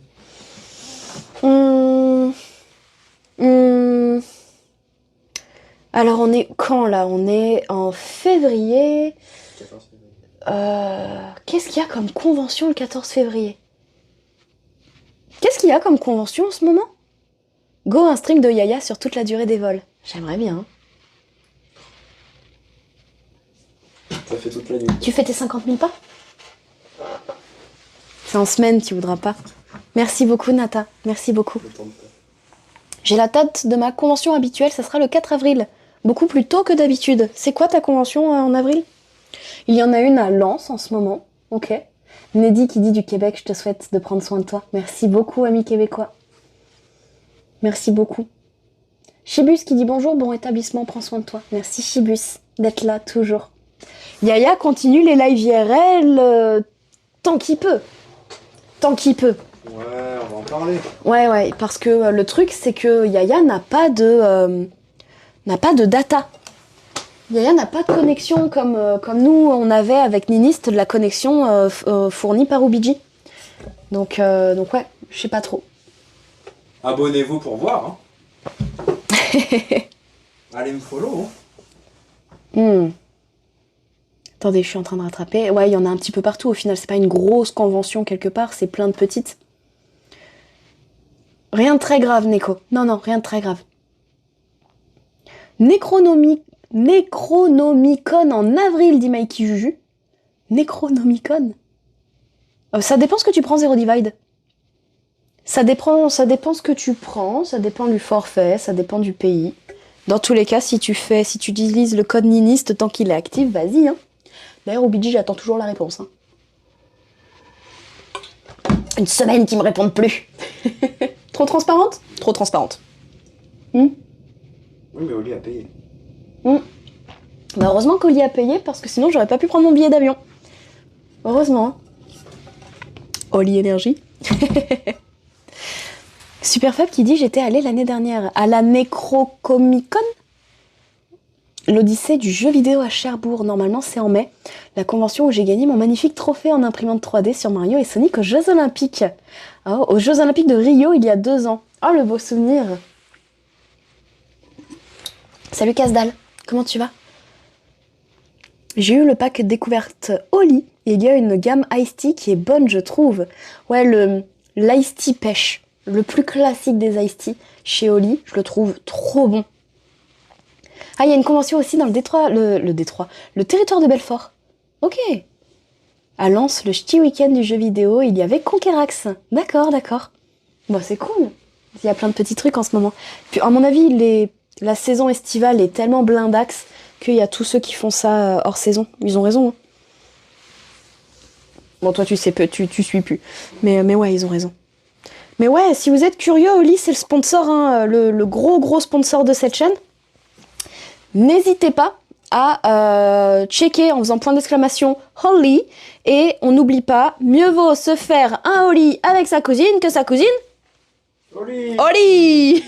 Alors on est quand là? On est en février. 14 février. Qu'est-ce qu'il y a comme convention le 14 février? Qu'est-ce qu'il y a comme convention en ce moment? Go, un stream de Yaya sur toute la durée des vols. J'aimerais bien. Hein. Ça fait toute la nuit. Tu fais tes 50 000 pas? C'est en semaine, tu voudras pas. Merci beaucoup, Nata. Merci beaucoup. Le temps de faire. J'ai la date de ma convention habituelle, ça sera le 4 avril. Beaucoup plus tôt que d'habitude. C'est quoi ta convention en avril? Il y en a une à Lens en ce moment. Ok. Neddy qui dit du Québec, je te souhaite de prendre soin de toi. Merci beaucoup, amis québécois. Merci beaucoup. Chibus qui dit bonjour, bon établissement, prends soin de toi. Merci Chibus d'être là toujours. Yaya continue les live IRL tant qu'il peut. Tant qu'il peut. Ouais, on va en parler. Ouais, parce que le truc c'est que Yaya n'a pas de data. Yaya n'a pas de connexion comme nous on avait avec Ninist de la connexion fournie par Ubiji. Donc ouais, je sais pas trop. Abonnez-vous pour voir. Hein. Allez me follow. Hein. Attendez, je suis en train de rattraper. Ouais, il y en a un petit peu partout au final. C'est pas une grosse convention quelque part, c'est plein de petites. Rien de très grave, Neko. Non, rien de très grave. Necronomicon en avril, dit Mikey Juju. Necronomicon. Ça dépend ce que tu prends, Zero Divide. Ça dépend ce que tu prends, ça dépend du forfait, ça dépend du pays. Dans tous les cas, si tu utilises le code Ninist tant qu'il est actif, vas-y. Hein. D'ailleurs, au BG, j'attends toujours la réponse. Hein. Une semaine qu'ils me répondent plus. Trop transparente? Trop transparente. Oui, mais Oli a payé. Bah heureusement qu'Oli a payé, parce que sinon, j'aurais pas pu prendre mon billet d'avion. Heureusement. Hein. Oli Énergie. Superfab qui dit j'étais allée l'année dernière à la Necrocomicon, l'Odyssée du jeu vidéo à Cherbourg. Normalement c'est en mai, la convention où j'ai gagné mon magnifique trophée en imprimante 3D sur Mario et Sonic aux Jeux Olympiques. Oh, aux Jeux Olympiques de Rio il y a 2 ans. Oh le beau souvenir. Salut Casdal, comment tu vas? J'ai eu le pack découverte Oli et il y a une gamme Ice Tea qui est bonne je trouve. Ouais, l'Ice Tea pêche. Le plus classique des Ice Tea chez Oli, je le trouve trop bon. Ah, il y a une convention aussi dans le Détroit, le territoire de Belfort. Ok. À Lens, le ch'ti week-end du jeu vidéo, il y avait Conquerax. D'accord. Bon, c'est cool. Il y a plein de petits trucs en ce moment. Puis, à mon avis, la saison estivale est tellement blindax qu'il y a tous ceux qui font ça hors saison. Ils ont raison. Hein. Bon, toi, tu sais peu, tu suis plus. Mais ouais, ils ont raison. Mais ouais, si vous êtes curieux, Oli, c'est le sponsor, hein, le gros sponsor de cette chaîne. N'hésitez pas à checker en faisant point d'exclamation Oli. Et on n'oublie pas, mieux vaut se faire un Oli avec sa cousine que sa cousine Oli.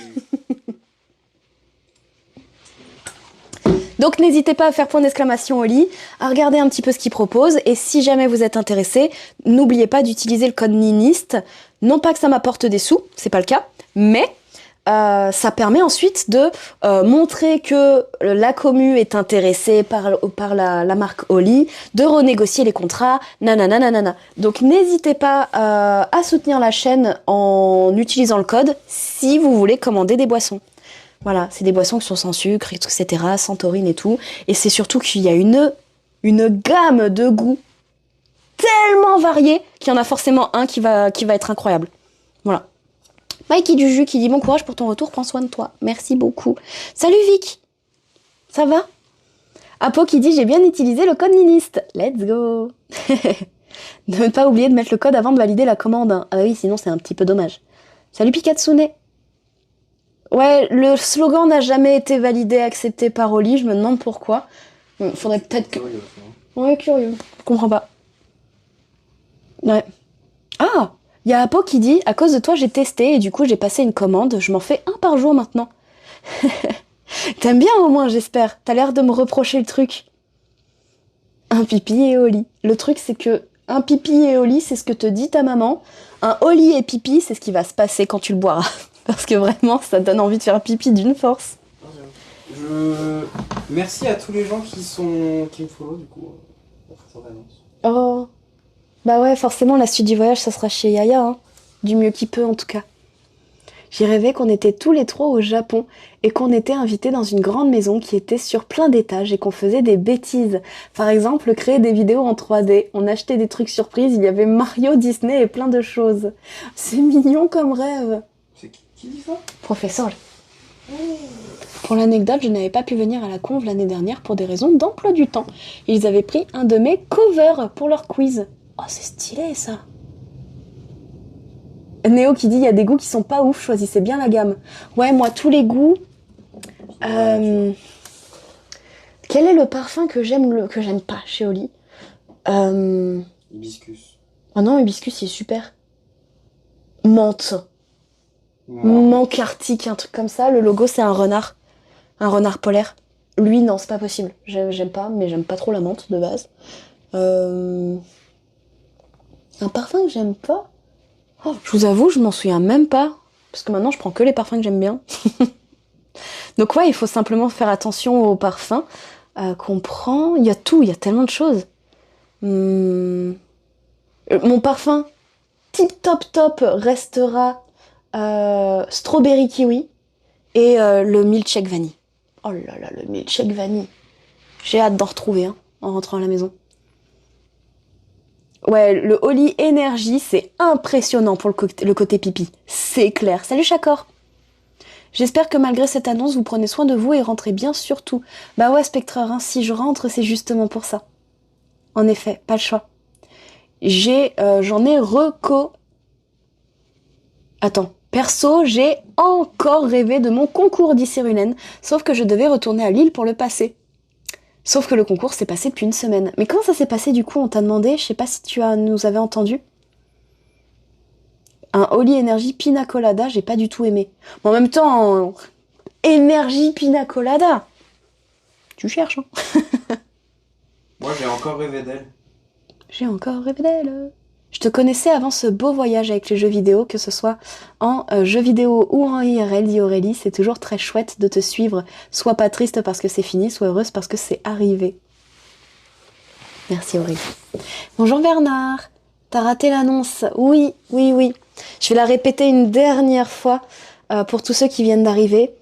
Donc n'hésitez pas à faire point d'exclamation Oli, à regarder un petit peu ce qu'il propose, et si jamais vous êtes intéressé, n'oubliez pas d'utiliser le code NINIST. Non pas que ça m'apporte des sous, c'est pas le cas, mais ça permet ensuite de montrer que la commu est intéressée par la marque Oli, de renégocier les contrats, nanana. Donc n'hésitez pas à soutenir la chaîne en utilisant le code si vous voulez commander des boissons. Voilà, c'est des boissons qui sont sans sucre, etc., sans taurine et tout. Et c'est surtout qu'il y a une gamme de goûts tellement variés qu'il y en a forcément un qui va être incroyable. Voilà. Mikey du jus qui dit bon courage pour ton retour, prends soin de toi. Merci beaucoup. Salut Vic. Ça va? Apo qui dit j'ai bien utilisé le code NINIST. Let's go. Ne pas oublier de mettre le code avant de valider la commande. Hein. Ah oui, sinon c'est un petit peu dommage. Salut Pikatsune. Ouais, le slogan n'a jamais été validé, accepté par Oli, je me demande pourquoi. Faudrait peut-être que... Ouais, curieux. Je comprends pas. Ouais. Ah, il y a Apo qui dit à cause de toi j'ai testé et du coup j'ai passé une commande, je m'en fais un par jour maintenant. T'aimes bien au moins, j'espère. T'as l'air de me reprocher le truc. Un pipi et Oli. Le truc c'est que un pipi et Oli, c'est ce que te dit ta maman. Un Oli et pipi, c'est ce qui va se passer quand tu le boiras. Parce que vraiment, ça donne envie de faire pipi d'une force. Merci à tous les gens qui me follow, du coup, après cette annonce. Oh. Bah ouais, forcément, la suite du voyage, ça sera chez Yaya, hein. Du mieux qu'il peut, en tout cas. J'ai rêvé qu'on était tous les 3 au Japon et qu'on était invités dans une grande maison qui était sur plein d'étages et qu'on faisait des bêtises. Par exemple, créer des vidéos en 3D. On achetait des trucs surprises, il y avait Mario, Disney et plein de choses. C'est mignon comme rêve. C'est qui dit ça? Professeur. Pour l'anecdote, je n'avais pas pu venir à la conve l'année dernière pour des raisons d'emploi du temps. Ils avaient pris un de mes covers pour leur quiz. Oh, c'est stylé ça. Néo qui dit il y a des goûts qui sont pas ouf, choisissez bien la gamme. Ouais, moi tous les goûts. Quel est le parfum que j'aime que j'aime pas chez Oli? Hibiscus. Oh non, hibiscus il est super. Menthe. Menthe arctique, un truc comme ça. Le logo c'est un renard. Un renard polaire. Lui non, c'est pas possible. J'aime pas, mais j'aime pas trop la menthe de base. Un parfum que j'aime pas. Oh, je vous avoue, je m'en souviens même pas. Parce que maintenant, je prends que les parfums que j'aime bien. Donc ouais, il faut simplement faire attention aux parfums qu'on prend. Il y a tout, il y a tellement de choses. Mon parfum tip top restera strawberry kiwi et le milkshake vanille. Oh là là, le milkshake vanille. J'ai hâte d'en retrouver en rentrant à la maison. Ouais, le Oli Energy, c'est impressionnant pour le côté pipi. C'est clair. Salut Chakor. J'espère que malgré cette annonce, vous prenez soin de vous et rentrez bien surtout. Bah ouais, Spectreur, si je rentre, c'est justement pour ça. En effet, pas le choix. J'en ai reco... Attends. Perso, j'ai encore rêvé de mon concours d'Issy-Rulen, sauf que je devais retourner à Lille pour le passer. Sauf que le concours s'est passé depuis une semaine. Mais comment ça s'est passé du coup? On t'a demandé, je sais pas si nous avais entendu. Un Oli Energy Pina Colada, j'ai pas du tout aimé. Mais en même temps, Energy Pina Colada. Tu cherches, hein? Moi, j'ai encore rêvé d'elle. J'ai encore rêvé d'elle. Je te connaissais avant ce beau voyage avec les jeux vidéo, que ce soit en jeux vidéo ou en IRL, dit Aurélie. C'est toujours très chouette de te suivre. Sois pas triste parce que c'est fini, sois heureuse parce que c'est arrivé. Merci Aurélie. Bonjour Bernard. T'as raté l'annonce? Oui. Je vais la répéter une dernière fois pour tous ceux qui viennent d'arriver.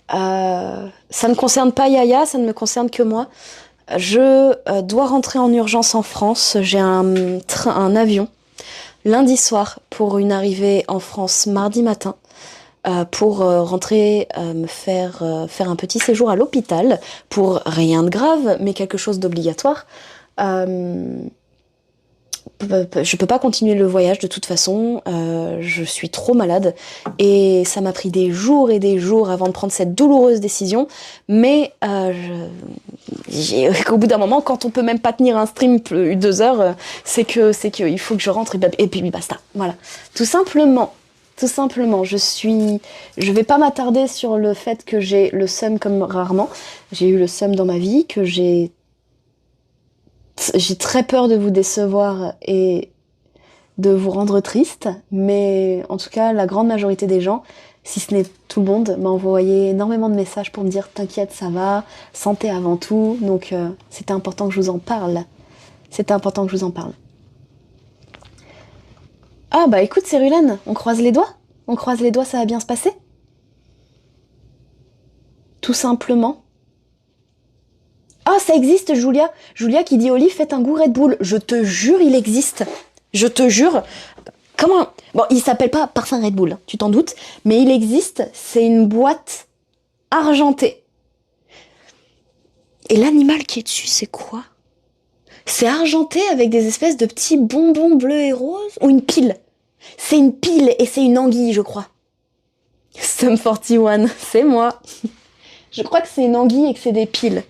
Ça ne concerne pas Yaya, ça ne me concerne que moi. Je dois rentrer en urgence en France. J'ai un avion lundi soir pour une arrivée en France mardi matin pour rentrer me faire un petit séjour à l'hôpital pour rien de grave, mais quelque chose d'obligatoire. Je peux pas continuer le voyage de toute façon, je suis trop malade et ça m'a pris des jours et des jours avant de prendre cette douloureuse décision, mais qu'au bout d'un moment, quand on peut même pas tenir un stream plus 2 heures, c'est que il faut que je rentre et puis basta. Voilà, tout simplement, je vais pas m'attarder sur le fait que j'ai le seum comme rarement. J'ai eu le seum dans ma vie, que j'ai très peur de vous décevoir et de vous rendre triste, mais en tout cas, la grande majorité des gens, si ce n'est tout le monde, m'a envoyé énormément de messages pour me dire « T'inquiète, ça va, santé avant tout », donc c'était important que je vous en parle. Ah bah écoute, Cérulen, on croise les doigts, ça va bien se passer. Tout simplement. Ah, ça existe, Julia. Julia qui dit Oli, faites un goût Red Bull. Je te jure, il existe. Je te jure. Comment? Bon, il s'appelle pas parfum Red Bull, tu t'en doutes, mais il existe. C'est une boîte argentée. Et l'animal qui est dessus, c'est quoi? C'est argenté avec des espèces de petits bonbons bleus et roses? Ou une pile? C'est une pile et c'est une anguille, je crois. Sum 41, c'est moi. Je crois que c'est une anguille et que c'est des piles.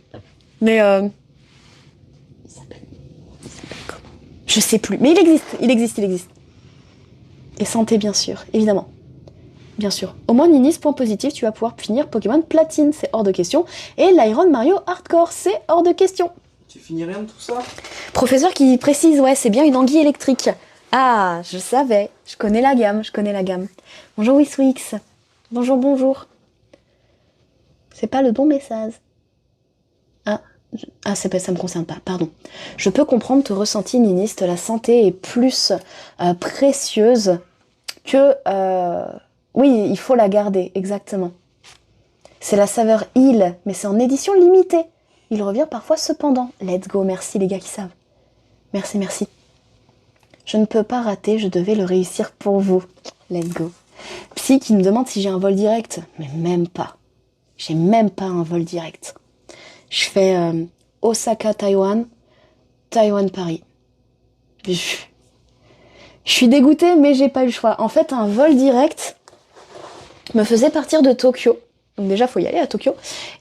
Mais il s'appelle comment? Je sais plus. Mais il existe. Et santé, bien sûr, évidemment. Bien sûr. Au moins, Ninis, point positif, tu vas pouvoir finir Pokémon Platine, c'est hors de question. Et l'Iron Mario Hardcore, c'est hors de question. Tu finis rien de tout ça? Professeur qui précise, ouais, c'est bien une anguille électrique. Ah, je savais. Je connais la gamme. Bonjour Wiswix. Bonjour. C'est pas le bon message. Ça me concerne pas, pardon. Je peux comprendre ton ressenti, Niniste, la santé est plus précieuse que... Oui, il faut la garder, exactement. C'est la saveur île, mais c'est en édition limitée. Il revient parfois cependant. Let's go, merci les gars qui savent. Merci. Je ne peux pas rater, je devais le réussir pour vous. Let's go. Psy qui me demande si j'ai un vol direct, mais même pas. J'ai même pas un vol direct. Je fais Osaka, Taïwan, Taïwan, Paris. Je suis dégoûtée, mais j'ai pas eu le choix. En fait, un vol direct me faisait partir de Tokyo. Donc déjà, faut y aller à Tokyo.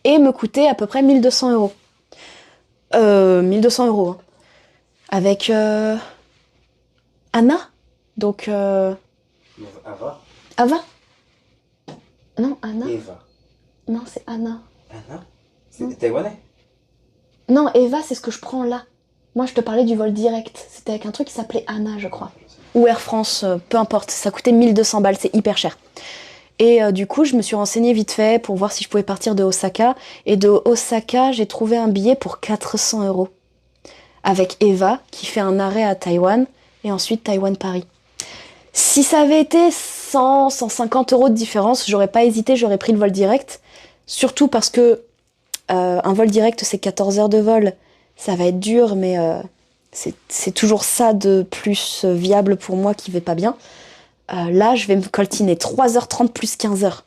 Et me coûtait à peu près 1200 euros. 1200 euros. Hein. Avec Anna. Donc... Ava. Ava. Non, Anna. Eva. Non, c'est Anna. Anna. C'est taïwanais. Non, Eva, c'est ce que je prends là. Moi, je te parlais du vol direct. C'était avec un truc qui s'appelait Anna, je crois. Ou Air France, peu importe. Ça coûtait 1200 balles, c'est hyper cher. Et du coup, je me suis renseignée vite fait pour voir si je pouvais partir de Osaka. Et de Osaka, j'ai trouvé un billet pour 400 euros. Avec Eva, qui fait un arrêt à Taïwan. Et ensuite, Taïwan-Paris. Si ça avait été 100, 150 euros de différence, j'aurais pas hésité, j'aurais pris le vol direct. Surtout parce que un vol direct, c'est 14 heures de vol. Ça va être dur, mais c'est toujours ça de plus viable pour moi qui va pas bien. Là, je vais me coltiner 3h30 plus 15h.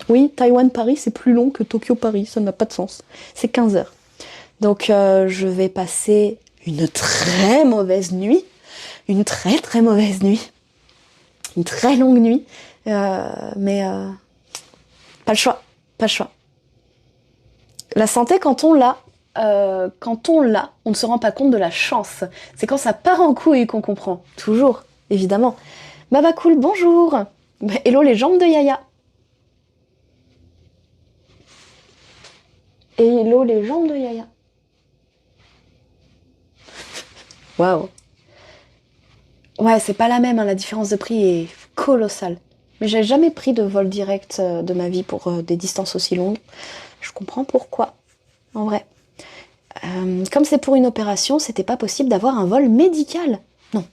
Oui, Taïwan-Paris, c'est plus long que Tokyo-Paris, ça n'a pas de sens. C'est 15 heures. Donc, je vais passer une très mauvaise nuit. Une très très mauvaise nuit. Une très longue nuit. Mais pas le choix. Pas le choix. La santé, quand on l'a, on ne se rend pas compte de la chance. C'est quand ça part en couille qu'on comprend. Toujours, évidemment. Baba cool, bonjour. Hello les jambes de Yaya. Hello les jambes de Yaya. Waouh. Ouais, c'est pas la même, hein, la différence de prix est colossale. Mais j'ai jamais pris de vol direct de ma vie pour des distances aussi longues. Je comprends pourquoi, en vrai. Comme c'est pour une opération, c'était pas possible d'avoir un vol médical. Non.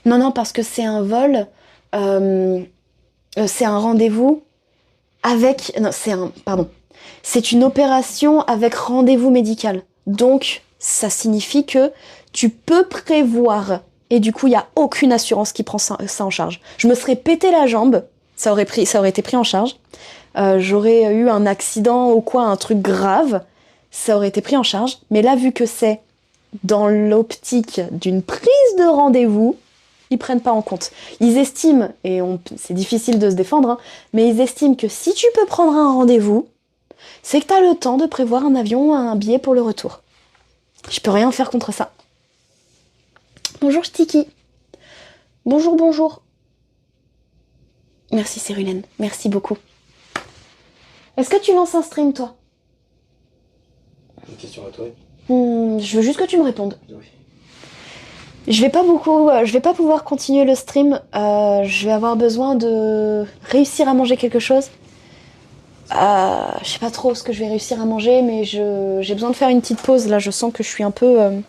Non, parce que c'est un vol... c'est un rendez-vous avec... Non, pardon. C'est une opération avec rendez-vous médical. Donc, ça signifie que tu peux prévoir... Et du coup, il n'y a aucune assurance qui prend ça en charge. Je me serais pété la jambe, ça aurait été pris en charge. J'aurais eu un accident ou quoi, un truc grave, ça aurait été pris en charge. Mais là, vu que c'est dans l'optique d'une prise de rendez-vous, ils prennent pas en compte. Ils estiment, et c'est difficile de se défendre, hein, mais ils estiment que si tu peux prendre un rendez-vous, c'est que tu as le temps de prévoir un avion, un billet pour le retour. Je peux rien faire contre ça. Bonjour Sticky. Bonjour. Merci Cyrulène, merci beaucoup. Est-ce que tu lances un stream toi? Une question à toi. Je veux juste que tu me répondes. Oui. Je vais pas pouvoir continuer le stream. Je vais avoir besoin de réussir à manger quelque chose. Je sais pas trop ce que je vais réussir à manger, mais j'ai besoin de faire une petite pause. Là, je sens que je suis un peu...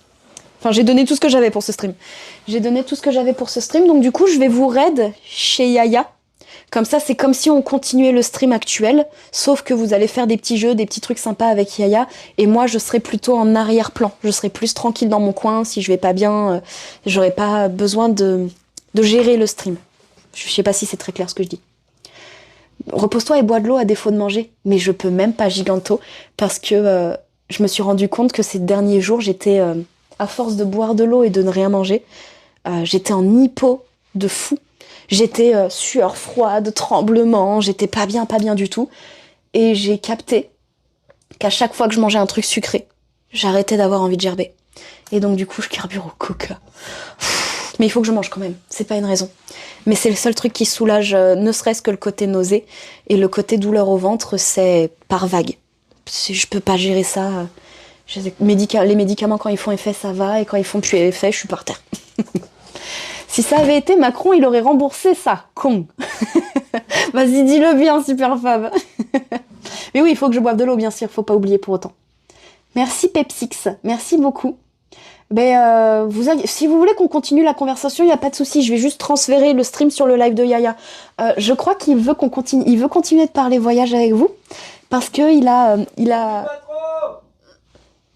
Enfin, j'ai donné tout ce que j'avais pour ce stream. Donc du coup, je vais vous raid chez Yaya. Comme ça, c'est comme si on continuait le stream actuel, sauf que vous allez faire des petits jeux, des petits trucs sympas avec Yaya, et moi, je serai plutôt en arrière-plan. Je serai plus tranquille dans mon coin. Si je vais pas bien, j'aurai pas besoin de gérer le stream. Je sais pas si c'est très clair ce que je dis. Repose-toi et bois de l'eau à défaut de manger. Mais je peux même pas giganto, parce que je me suis rendu compte que ces derniers jours, j'étais... à force de boire de l'eau et de ne rien manger, j'étais en hypo de fou. J'étais sueur froide, tremblement, j'étais pas bien du tout. Et j'ai capté qu'à chaque fois que je mangeais un truc sucré, j'arrêtais d'avoir envie de gerber. Et donc du coup, je carbure au coca. Mais il faut que je mange quand même, c'est pas une raison. Mais c'est le seul truc qui soulage, ne serait-ce que le côté nausée. Et le côté douleur au ventre, c'est par vague. Je peux pas gérer ça... Les médicaments, quand ils font effet, ça va, et quand ils font plus effet, je suis par terre. Si ça avait été Macron, il aurait remboursé ça. Con. Vas-y, dis-le bien, super fab. Mais oui, il faut que je boive de l'eau, bien sûr, faut pas oublier pour autant. Merci Pepsix, merci beaucoup. Si vous voulez qu'on continue la conversation, il n'y a pas de souci, je vais juste transférer le stream sur le live de Yaya. Je crois qu'il veut il veut continuer de parler voyage avec vous, parce que il a...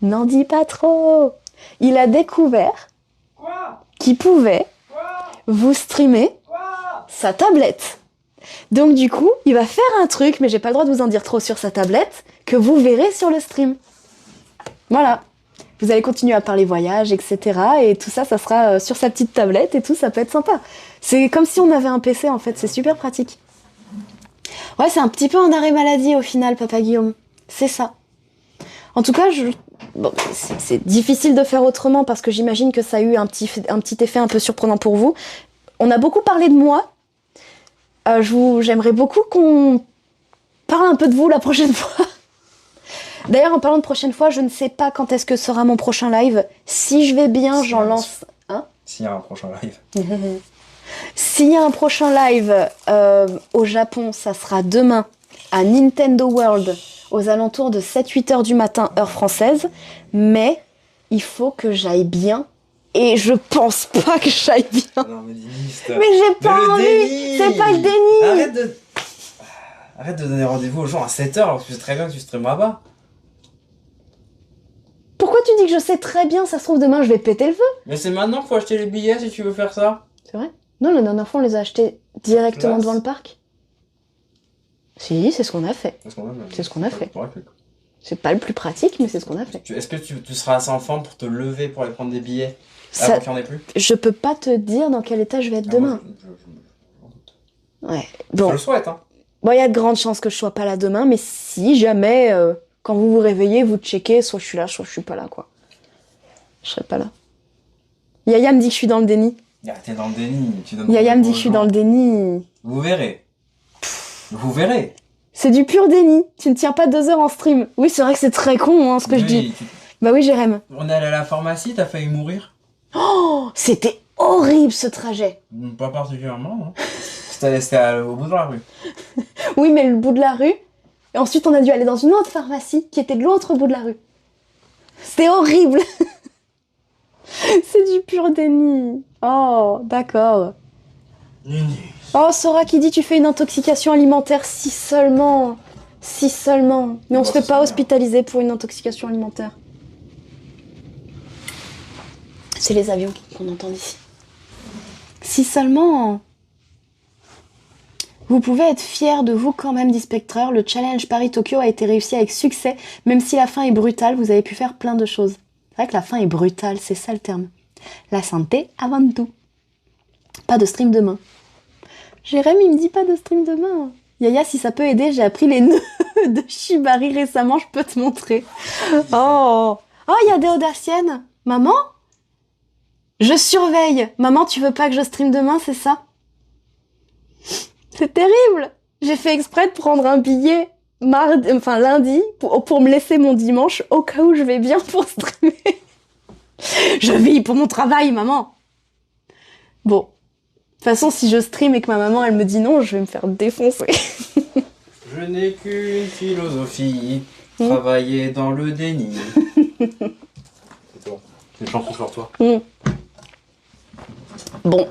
N'en dis pas trop. Il a découvert qu'il pouvait vous streamer sa tablette. Donc du coup, il va faire un truc, mais j'ai pas le droit de vous en dire trop sur sa tablette, que vous verrez sur le stream. Voilà. Vous allez continuer à parler voyage, etc. Et tout ça, ça sera sur sa petite tablette et tout, ça peut être sympa. C'est comme si on avait un PC en fait, c'est super pratique. Ouais, c'est un petit peu un arrêt maladie au final, Papa Guillaume. C'est ça. En tout cas, bon, c'est difficile de faire autrement parce que j'imagine que ça a eu un petit effet un peu surprenant pour vous. On a beaucoup parlé de moi. J'aimerais beaucoup qu'on parle un peu de vous la prochaine fois. D'ailleurs, en parlant de prochaine fois, je ne sais pas quand est-ce que sera mon prochain live. Si je vais bien, j'en lance un. S'il y a un prochain live. S'il y a un prochain live au Japon, ça sera demain à Nintendo World aux alentours de 7-8 heures du matin, heure française. Mais il faut que j'aille bien. Et je pense pas que j'aille bien. Non, mais Diniste. Mais j'ai pas envie. C'est pas le déni. Arrête de donner rendez-vous aux gens à 7h alors que tu sais très bien que tu streameras pas. Pourquoi tu dis que je sais très bien, ça se trouve demain je vais péter le feu? Mais c'est maintenant qu'il faut acheter les billets si tu veux faire ça. C'est vrai? Non, la dernière fois on les a achetés directement Place. devant le parc. Si, c'est ce qu'on a fait. C'est ce qu'on a fait. Ouais. C'est pas le plus pratique, mais c'est ce qu'on a fait. Est-ce que tu seras assez en forme pour te lever pour aller prendre des billets Ça, avant qu'il n'y en ait plus? je peux pas te dire dans quel état je vais être demain. Ouais. Je Bon, le souhaite, hein. bon, il y a de grandes chances que je sois pas là demain, mais si jamais, quand vous vous réveillez, vous checkez, soit je suis là, soit je suis pas là, quoi. Je serai pas là. Yaya me dit que je suis dans le déni. T'es dans le déni. Tu donnes Yaya me dit aux que je suis gens. dans le déni. Vous verrez. Vous verrez. C'est du pur déni. Tu ne tiens pas 2 heures en stream. Oui, c'est vrai que c'est très con, hein, ce que je dis. Bah oui, Jérém. On est allé à la pharmacie, t'as failli mourir? Oh, c'était horrible ce trajet. Pas particulièrement, non. C'était au bout de la rue. Oui, mais le bout de la rue. Et ensuite, on a dû aller dans une autre pharmacie qui était de l'autre bout de la rue. C'était horrible. C'est du pur déni. Oh, d'accord. Oh, Sora qui dit tu fais une intoxication alimentaire, si seulement. Si seulement. Mais on se fait pas hospitaliser pour une intoxication alimentaire. C'est les avions qu'on entend d'ici. Si seulement. Vous pouvez être fier de vous quand même, dit Spectreur. Le challenge Paris-Tokyo a été réussi avec succès. Même si la fin est brutale, vous avez pu faire plein de choses. C'est vrai que la fin est brutale, c'est ça le terme. La santé avant tout. Pas de stream demain. Jérémy, il me dit pas de stream demain. Yaya, si ça peut aider, j'ai appris les nœuds de Shibari récemment, je peux te montrer. Oh, il y a des audaciennes. Maman? Je surveille. Maman, tu veux pas que je stream demain, c'est ça? C'est terrible. J'ai fait exprès de prendre un billet lundi pour me laisser mon dimanche au cas où je vais bien pour streamer. Je vis pour mon travail, maman. Bon. De toute façon, si je stream et que ma maman, elle me dit non, je vais me faire défoncer. Je n'ai qu'une philosophie, travailler dans le déni. C'est bon, c'est une chanson sur toi. Bon,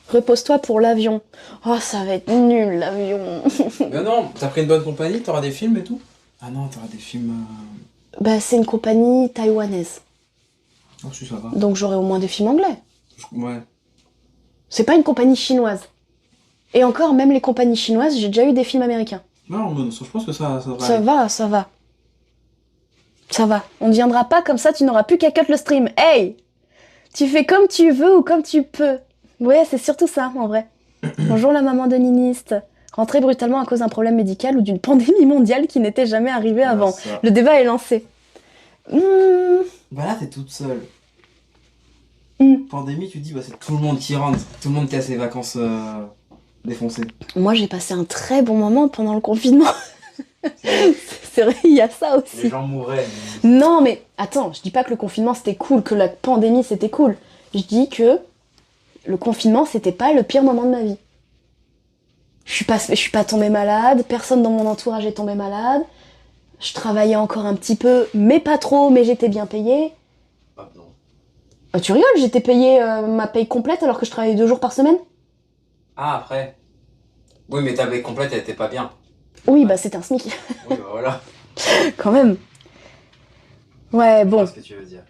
repose-toi pour l'avion. Oh, ça va être nul, l'avion. Mais non, t'as pris une bonne compagnie, t'auras des films et tout? Ah non, t'auras des films... Bah, c'est une compagnie taïwanaise. Oh, si, ça va. Donc j'aurai au moins des films anglais. Ouais. C'est pas une compagnie chinoise. Et encore, même les compagnies chinoises, j'ai déjà eu des films américains. Non, mais je pense que ça va. Ça va, ça va. Ça va. On ne viendra pas comme ça, tu n'auras plus qu'à cut le stream. Hey! Tu fais comme tu veux ou comme tu peux. Ouais, c'est surtout ça, en vrai. Bonjour la maman de Niniste. Rentrée brutalement à cause d'un problème médical ou d'une pandémie mondiale qui n'était jamais arrivée avant. Ça. Le débat est lancé. Bah là, t'es toute seule. Pandémie, tu dis, bah, c'est tout le monde qui rentre. Tout le monde qui a ses vacances défoncées. Moi, j'ai passé un très bon moment pendant le confinement. C'est vrai, il y a ça aussi. Les gens mourraient. Non, mais attends, je dis pas que le confinement c'était cool, que la pandémie c'était cool. Je dis que le confinement c'était pas le pire moment de ma vie. Je suis pas tombée malade, personne dans mon entourage est tombé malade. Je travaillais encore un petit peu, mais pas trop, mais j'étais bien payée. Ah non. Tu rigoles, j'étais payée ma paye complète alors que je travaillais 2 jours par semaine. Ah, après. Oui, mais ta baie complète, elle était pas bien. Oui, bah c'était un SMIC. Oui, bah voilà. Quand même. Ouais, bon. C'est ce que tu veux dire.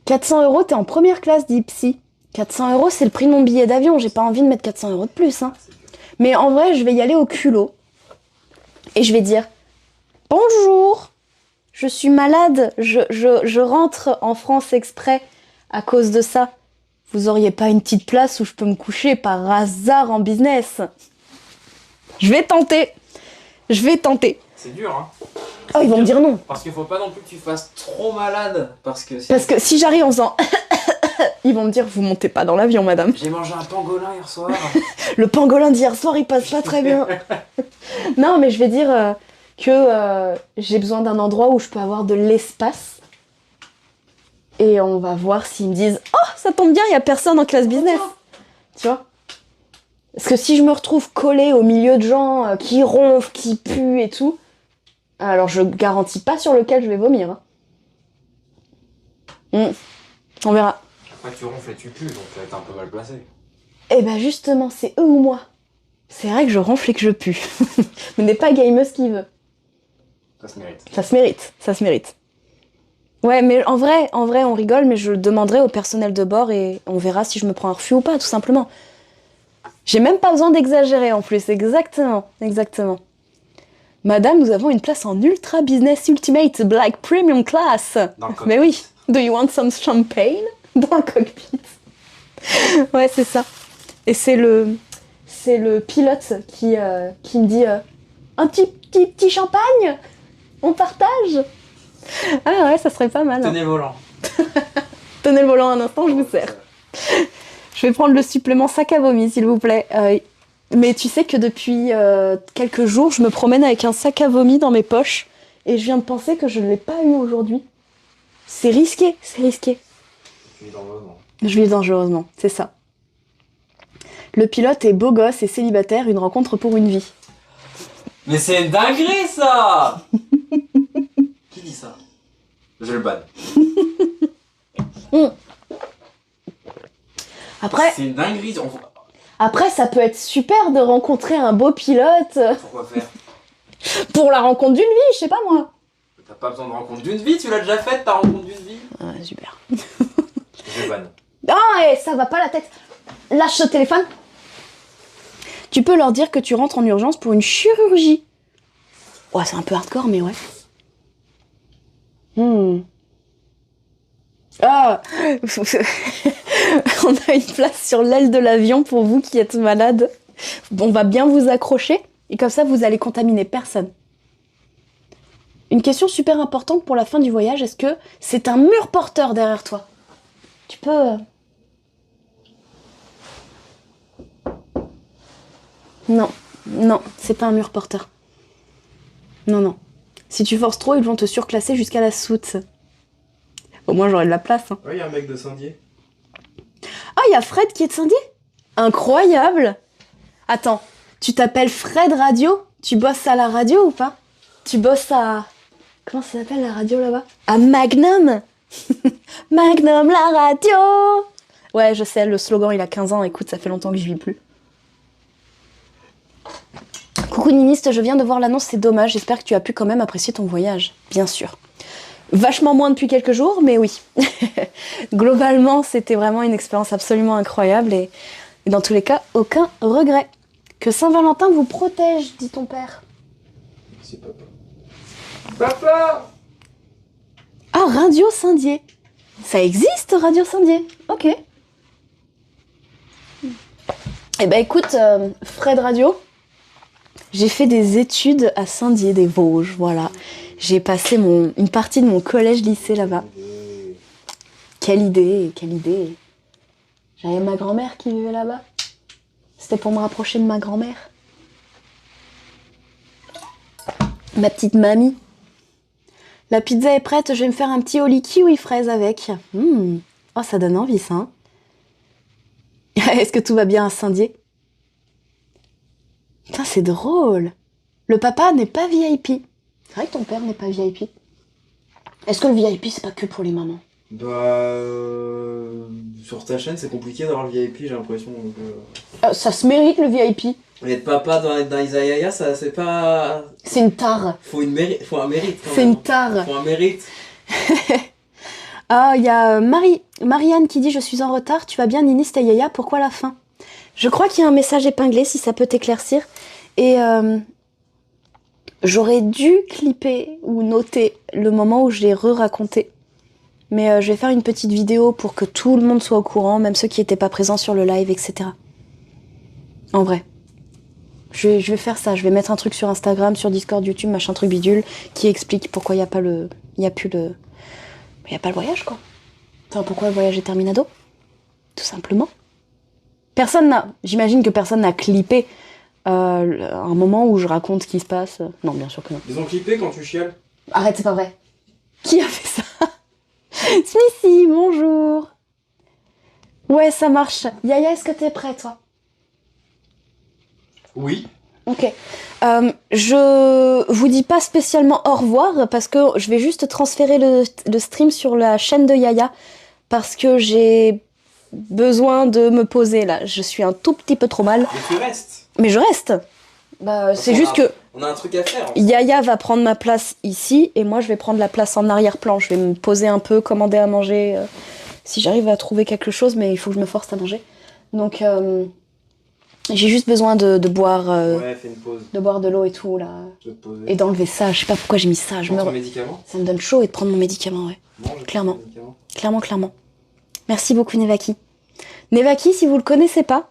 400 €, t'es en première classe, dit Psy. 400 €, c'est le prix de mon billet d'avion. J'ai pas envie de mettre 400 € de plus, hein. Mais en vrai, je vais y aller au culot. Et je vais dire « Bonjour, je suis malade, je rentre en France exprès à cause de ça. Vous auriez pas une petite place où je peux me coucher par hasard en business ?» Je vais tenter. C'est dur, hein. Oh, ils vont me dire non. Parce qu'il faut pas non plus que tu fasses trop malade. Parce que Si j'arrive en faisant ils vont me dire vous montez pas dans l'avion, madame. j'ai mangé un pangolin hier soir. Le pangolin d'hier soir, il passe pas très bien. Non, mais je vais dire que j'ai besoin d'un endroit où je peux avoir de l'espace. Et on va voir s'ils me disent oh, ça tombe bien, il y a personne en classe business. Tu vois? Parce que si je me retrouve collée au milieu de gens qui ronflent, qui puent et tout, alors je garantis pas sur lequel je vais vomir. Hein. On verra. Après tu ronfles et tu pues, donc t'es un peu mal placé. Eh ben justement, c'est eux ou moi. C'est vrai que je ronfle et que je pue. Mais n'est pas gameuse qui veut. Ça se mérite. Ça se mérite. Ouais, mais en vrai, on rigole, mais je le demanderai au personnel de bord et on verra si je me prends un refus ou pas, tout simplement. J'ai même pas besoin d'exagérer en plus, exactement. Madame, nous avons une place en Ultra Business Ultimate Black Premium Class. Dans le cockpit. Mais oui, do you want some champagne? Dans le cockpit. Ouais, c'est ça. Et c'est le pilote qui me dit un petit champagne? On partage? Ah ouais, ça serait pas mal. Tenez le volant. Tenez le volant un instant, je vous sers. Je vais prendre le supplément sac à vomi, s'il vous plaît. Mais tu sais que depuis quelques jours, je me promène avec un sac à vomi dans mes poches et je viens de penser que je ne l'ai pas eu aujourd'hui. C'est risqué. Tu vis dangereusement. Je vis dangereusement, c'est ça. Le pilote est beau gosse et célibataire, une rencontre pour une vie. Mais c'est une dinguerie ça. Qui dit ça? Je le banne. Après, C'est une dinguerie. après, ça peut être super de rencontrer un beau pilote Pourquoi faire? pour la rencontre d'une vie, je sais pas moi. T'as pas besoin de rencontre d'une vie, tu l'as déjà faite ta rencontre d'une vie. Ah, super. Je banne. Ah, et ça va pas la tête. Lâche ce téléphone. Tu peux leur dire que tu rentres en urgence pour une chirurgie. Ouais, c'est un peu hardcore, mais ouais. Ah, on a une place sur l'aile de l'avion pour vous qui êtes malade. On va bien vous accrocher et comme ça vous allez contaminer personne. Une question super importante pour la fin du voyage, est-ce que c'est un mur porteur derrière toi? Tu peux... Non, c'est pas un mur porteur. Non. Si tu forces trop, ils vont te surclasser jusqu'à la soute. Au moins, j'aurai de la place. Hein. Ouais, y a un mec de Saint-Dié. Ah, il y a Fred qui est de Saint-Dié? Incroyable! Attends, tu t'appelles Fred Radio? Tu bosses à la radio ou pas? Tu bosses à... Comment ça s'appelle la radio là-bas? À Magnum! Magnum la radio! Ouais, je sais, le slogan il a 15 ans, écoute, ça fait longtemps que j'y vis plus. Coucou Niniste, je viens de voir l'annonce, c'est dommage, j'espère que tu as pu quand même apprécier ton voyage. Bien sûr. Vachement moins depuis quelques jours, mais oui. Globalement, c'était vraiment une expérience absolument incroyable et dans tous les cas, aucun regret. Que Saint-Valentin vous protège, dit ton père. C'est papa. Papa! Ah, Radio Saint-Dié. Ça existe, Radio Saint-Dié. Ok. Eh ben écoute, Fred Radio, j'ai fait des études à Saint-Dié des Vosges, voilà. J'ai passé une partie de mon collège-lycée là-bas. Quelle idée. J'avais ma grand-mère qui vivait là-bas. C'était pour me rapprocher de ma grand-mère. Ma petite mamie. La pizza est prête, je vais me faire un petit holly kiwi fraise avec. Oh, ça donne envie ça. Hein. Est-ce que tout va bien à Saint-Dié? Putain, c'est drôle. Le papa n'est pas VIP. C'est vrai que ton père n'est pas VIP. Est-ce que le VIP, c'est pas que pour les mamans? Bah, sur ta chaîne, c'est compliqué d'avoir le VIP, j'ai l'impression. Donc, Ça se mérite, le VIP. être papa dans Isaiah, ça, c'est pas... C'est une tare. Faut un mérite. Quand C'est même. une tare. Faut un mérite. Ah, il y a Marianne qui dit « Je suis en retard, tu vas bien Niniste et Yaya, pourquoi la fin ?» Je crois qu'il y a un message épinglé, si ça peut t'éclaircir. Et j'aurais dû clipper ou noter le moment où je l'ai re-raconté. Mais je vais faire une petite vidéo pour que tout le monde soit au courant, même ceux qui n'étaient pas présents sur le live, etc. En vrai. Je vais faire ça. Je vais mettre un truc sur Instagram, sur Discord, YouTube, machin truc bidule, qui explique pourquoi il n'y a pas le... Il n'y a plus le... Il n'y a pas le voyage, quoi. Enfin, pourquoi le voyage est terminado. Tout simplement. Personne n'a... J'imagine que personne n'a clippé un moment où je raconte ce qui se passe. Non, bien sûr que non. Ils ont clippé quand tu chiales. Arrête, c'est pas vrai. Qui a fait ça? Smithy, bonjour. Ouais, ça marche. Yaya, est-ce que t'es prêt, toi? Oui. Ok. Je vous dis pas spécialement au revoir parce que je vais juste transférer le stream sur la chaîne de Yaya parce que j'ai besoin de me poser là. Je suis un tout petit peu trop mal. Mais tu restes. Mais je reste. Bah, c'est juste que On a un truc à faire. Yaya va prendre ma place ici et moi je vais prendre la place en arrière-plan. Je vais me poser un peu, commander à manger si j'arrive à trouver quelque chose, mais il faut que je me force à manger. Donc j'ai juste besoin de boire Ouais, fais une pause. de boire de l'eau et tout là Je vais te poser. et d'enlever ça. Je sais pas pourquoi j'ai mis ça. Prends ton médicament. Ça me donne chaud et de prendre mon médicament, ouais. Mange Clairement. ton médicament. Clairement. Merci beaucoup Nevaki. Nevaki, si vous le connaissez pas,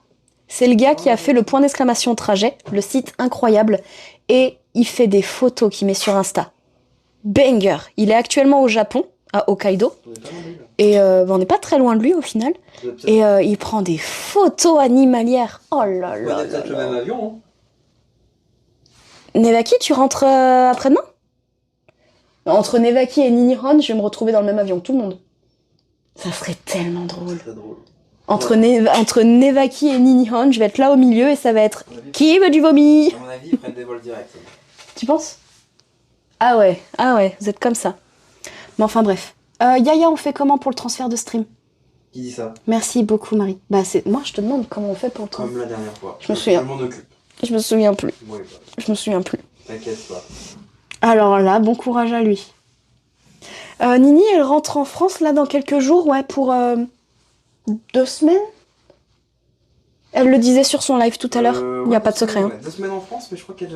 c'est le gars qui a fait le point d'exclamation trajet, le site incroyable, et il fait des photos qu'il met sur Insta. Banger. Il est actuellement au Japon, à Hokkaido, On est pas loin de lui, là. et on n'est pas très loin de lui au final. Vous êtes peut-être- Et il prend des photos animalières. Oh là Vous là. prenez peut-être le même avion, hein. Nevaki, tu rentres après-demain? Entre Nevaki et Ninihan, je vais me retrouver dans le même avion que tout le monde. Ça serait tellement drôle. C'est très drôle. Entre Nevaki et Ninihan, je vais être là au milieu et ça va être À mon avis- qui veut du vomi? À mon avis, ils prennent des vols directs. Tu penses? Ah ouais, vous êtes comme ça. Mais enfin bref. Yaya, on fait comment pour le transfert de stream? Qui dit ça? Merci beaucoup Marie. Bah c'est moi je te demande comment on fait pour le transfert. Comme la dernière fois. Je me souviens. Je m'en occupe. Je me souviens plus. Ouais, bah, Je me souviens plus. t'inquiète pas. Alors là, bon courage à lui. Nini, elle rentre en France là dans quelques jours, ouais, pour 2 semaines. Elle le disait sur son live tout à l'heure. Il n'y a Ouais, pas de secret. Hein. ouais. 2 semaines en France, mais je crois qu'elle.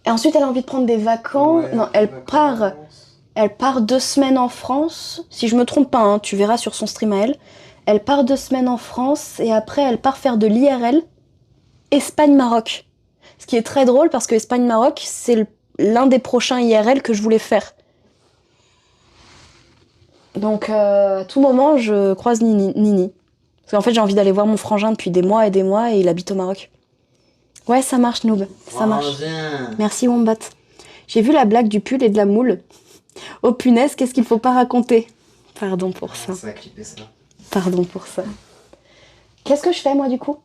Et ensuite, elle a envie de prendre des vacances. Ouais, Non, elle vacances. part. Elle part 2 semaines en France. Si je me trompe pas, hein, tu verras sur son stream à elle. Elle part 2 semaines en France et après, elle part faire de l'IRL Espagne-Maroc. Ce qui est très drôle parce que Espagne-Maroc, c'est l'un des prochains IRL que je voulais faire. Donc, à tout moment, je croise Nini. Parce qu'en fait, j'ai envie d'aller voir mon frangin depuis des mois et il habite au Maroc. Ouais, ça marche, Noob. Ça marche. Merci, Wombat. J'ai vu la blague du pull et de la moule. Oh punaise, qu'est-ce qu'il faut pas raconter? Pardon pour ça. Ça a clippé ça. Pardon pour ça. Qu'est-ce que je fais, moi, du coup?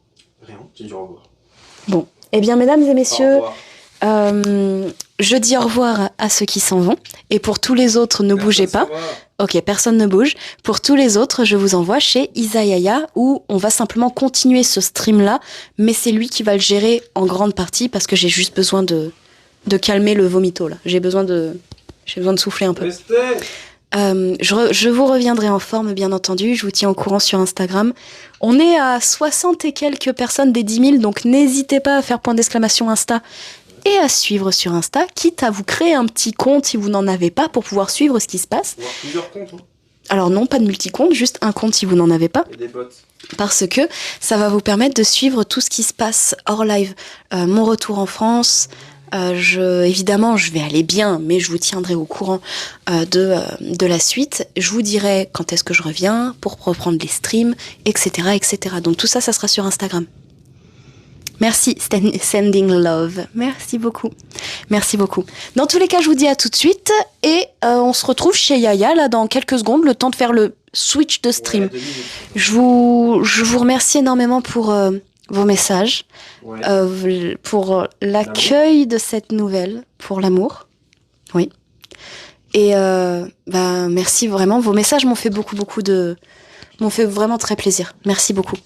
Rien, j'ai dit au revoir. Bon. Eh bien, mesdames et messieurs, Au revoir. je dis au revoir à ceux qui s'en vont. Et pour tous les autres, ne bougez pas. Personne s'en va. Ok, personne ne bouge. Pour tous les autres, je vous envoie chez Isayaya où on va simplement continuer ce stream-là, mais c'est lui qui va le gérer en grande partie parce que j'ai juste besoin de calmer le vomito, là. J'ai besoin de souffler un peu. Restez. Je vous reviendrai en forme, bien entendu. Je vous tiens au courant sur Instagram. On est à 60 et quelques personnes des 10 000, donc n'hésitez pas à faire point d'exclamation Insta et à suivre sur Insta, quitte à vous créer un petit compte si vous n'en avez pas pour pouvoir suivre ce qui se passe. On va avoir plusieurs comptes, hein. Alors non, pas de multi-compte, juste un compte si vous n'en avez pas, Et des bots. parce que ça va vous permettre de suivre tout ce qui se passe hors live. Mon retour en France, évidemment, je vais aller bien, mais je vous tiendrai au courant de la suite. Je vous dirai quand est-ce que je reviens, pour reprendre les streams, etc., etc. Donc tout ça, ça sera sur Instagram. Merci, sending love. Merci beaucoup. Merci beaucoup. Dans tous les cas, je vous dis à tout de suite et on se retrouve chez Yaya là dans quelques secondes, le temps de faire le switch de stream. Ouais, 2 minutes. Je vous remercie énormément pour vos messages, Ouais. pour l'accueil de cette nouvelle, pour l'amour. Oui. Et merci vraiment. Vos messages m'ont fait m'ont fait vraiment très plaisir. Merci beaucoup.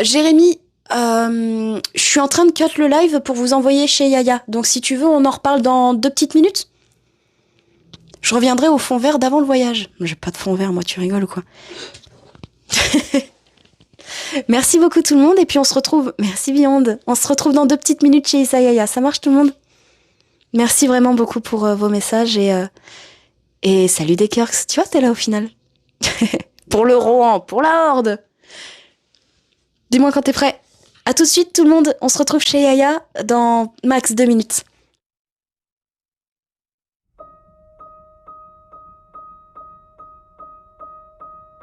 Jérémy, je suis en train de cut le live pour vous envoyer chez Yaya. Donc si tu veux, on en reparle dans 2 petites minutes. Je reviendrai au fond vert d'avant le voyage. J'ai pas de fond vert, moi, tu rigoles ou quoi? Merci beaucoup tout le monde et puis on se retrouve. Merci Beyond. On se retrouve dans 2 petites minutes chez Isayaya. Ça marche tout le monde? Merci vraiment beaucoup pour vos messages et salut des Kirks. Tu vois, t'es là au final. Pour le Rohan, pour la Horde. Dis-moi quand t'es prêt. À tout de suite tout le monde. On se retrouve chez Yaya dans max 2 minutes.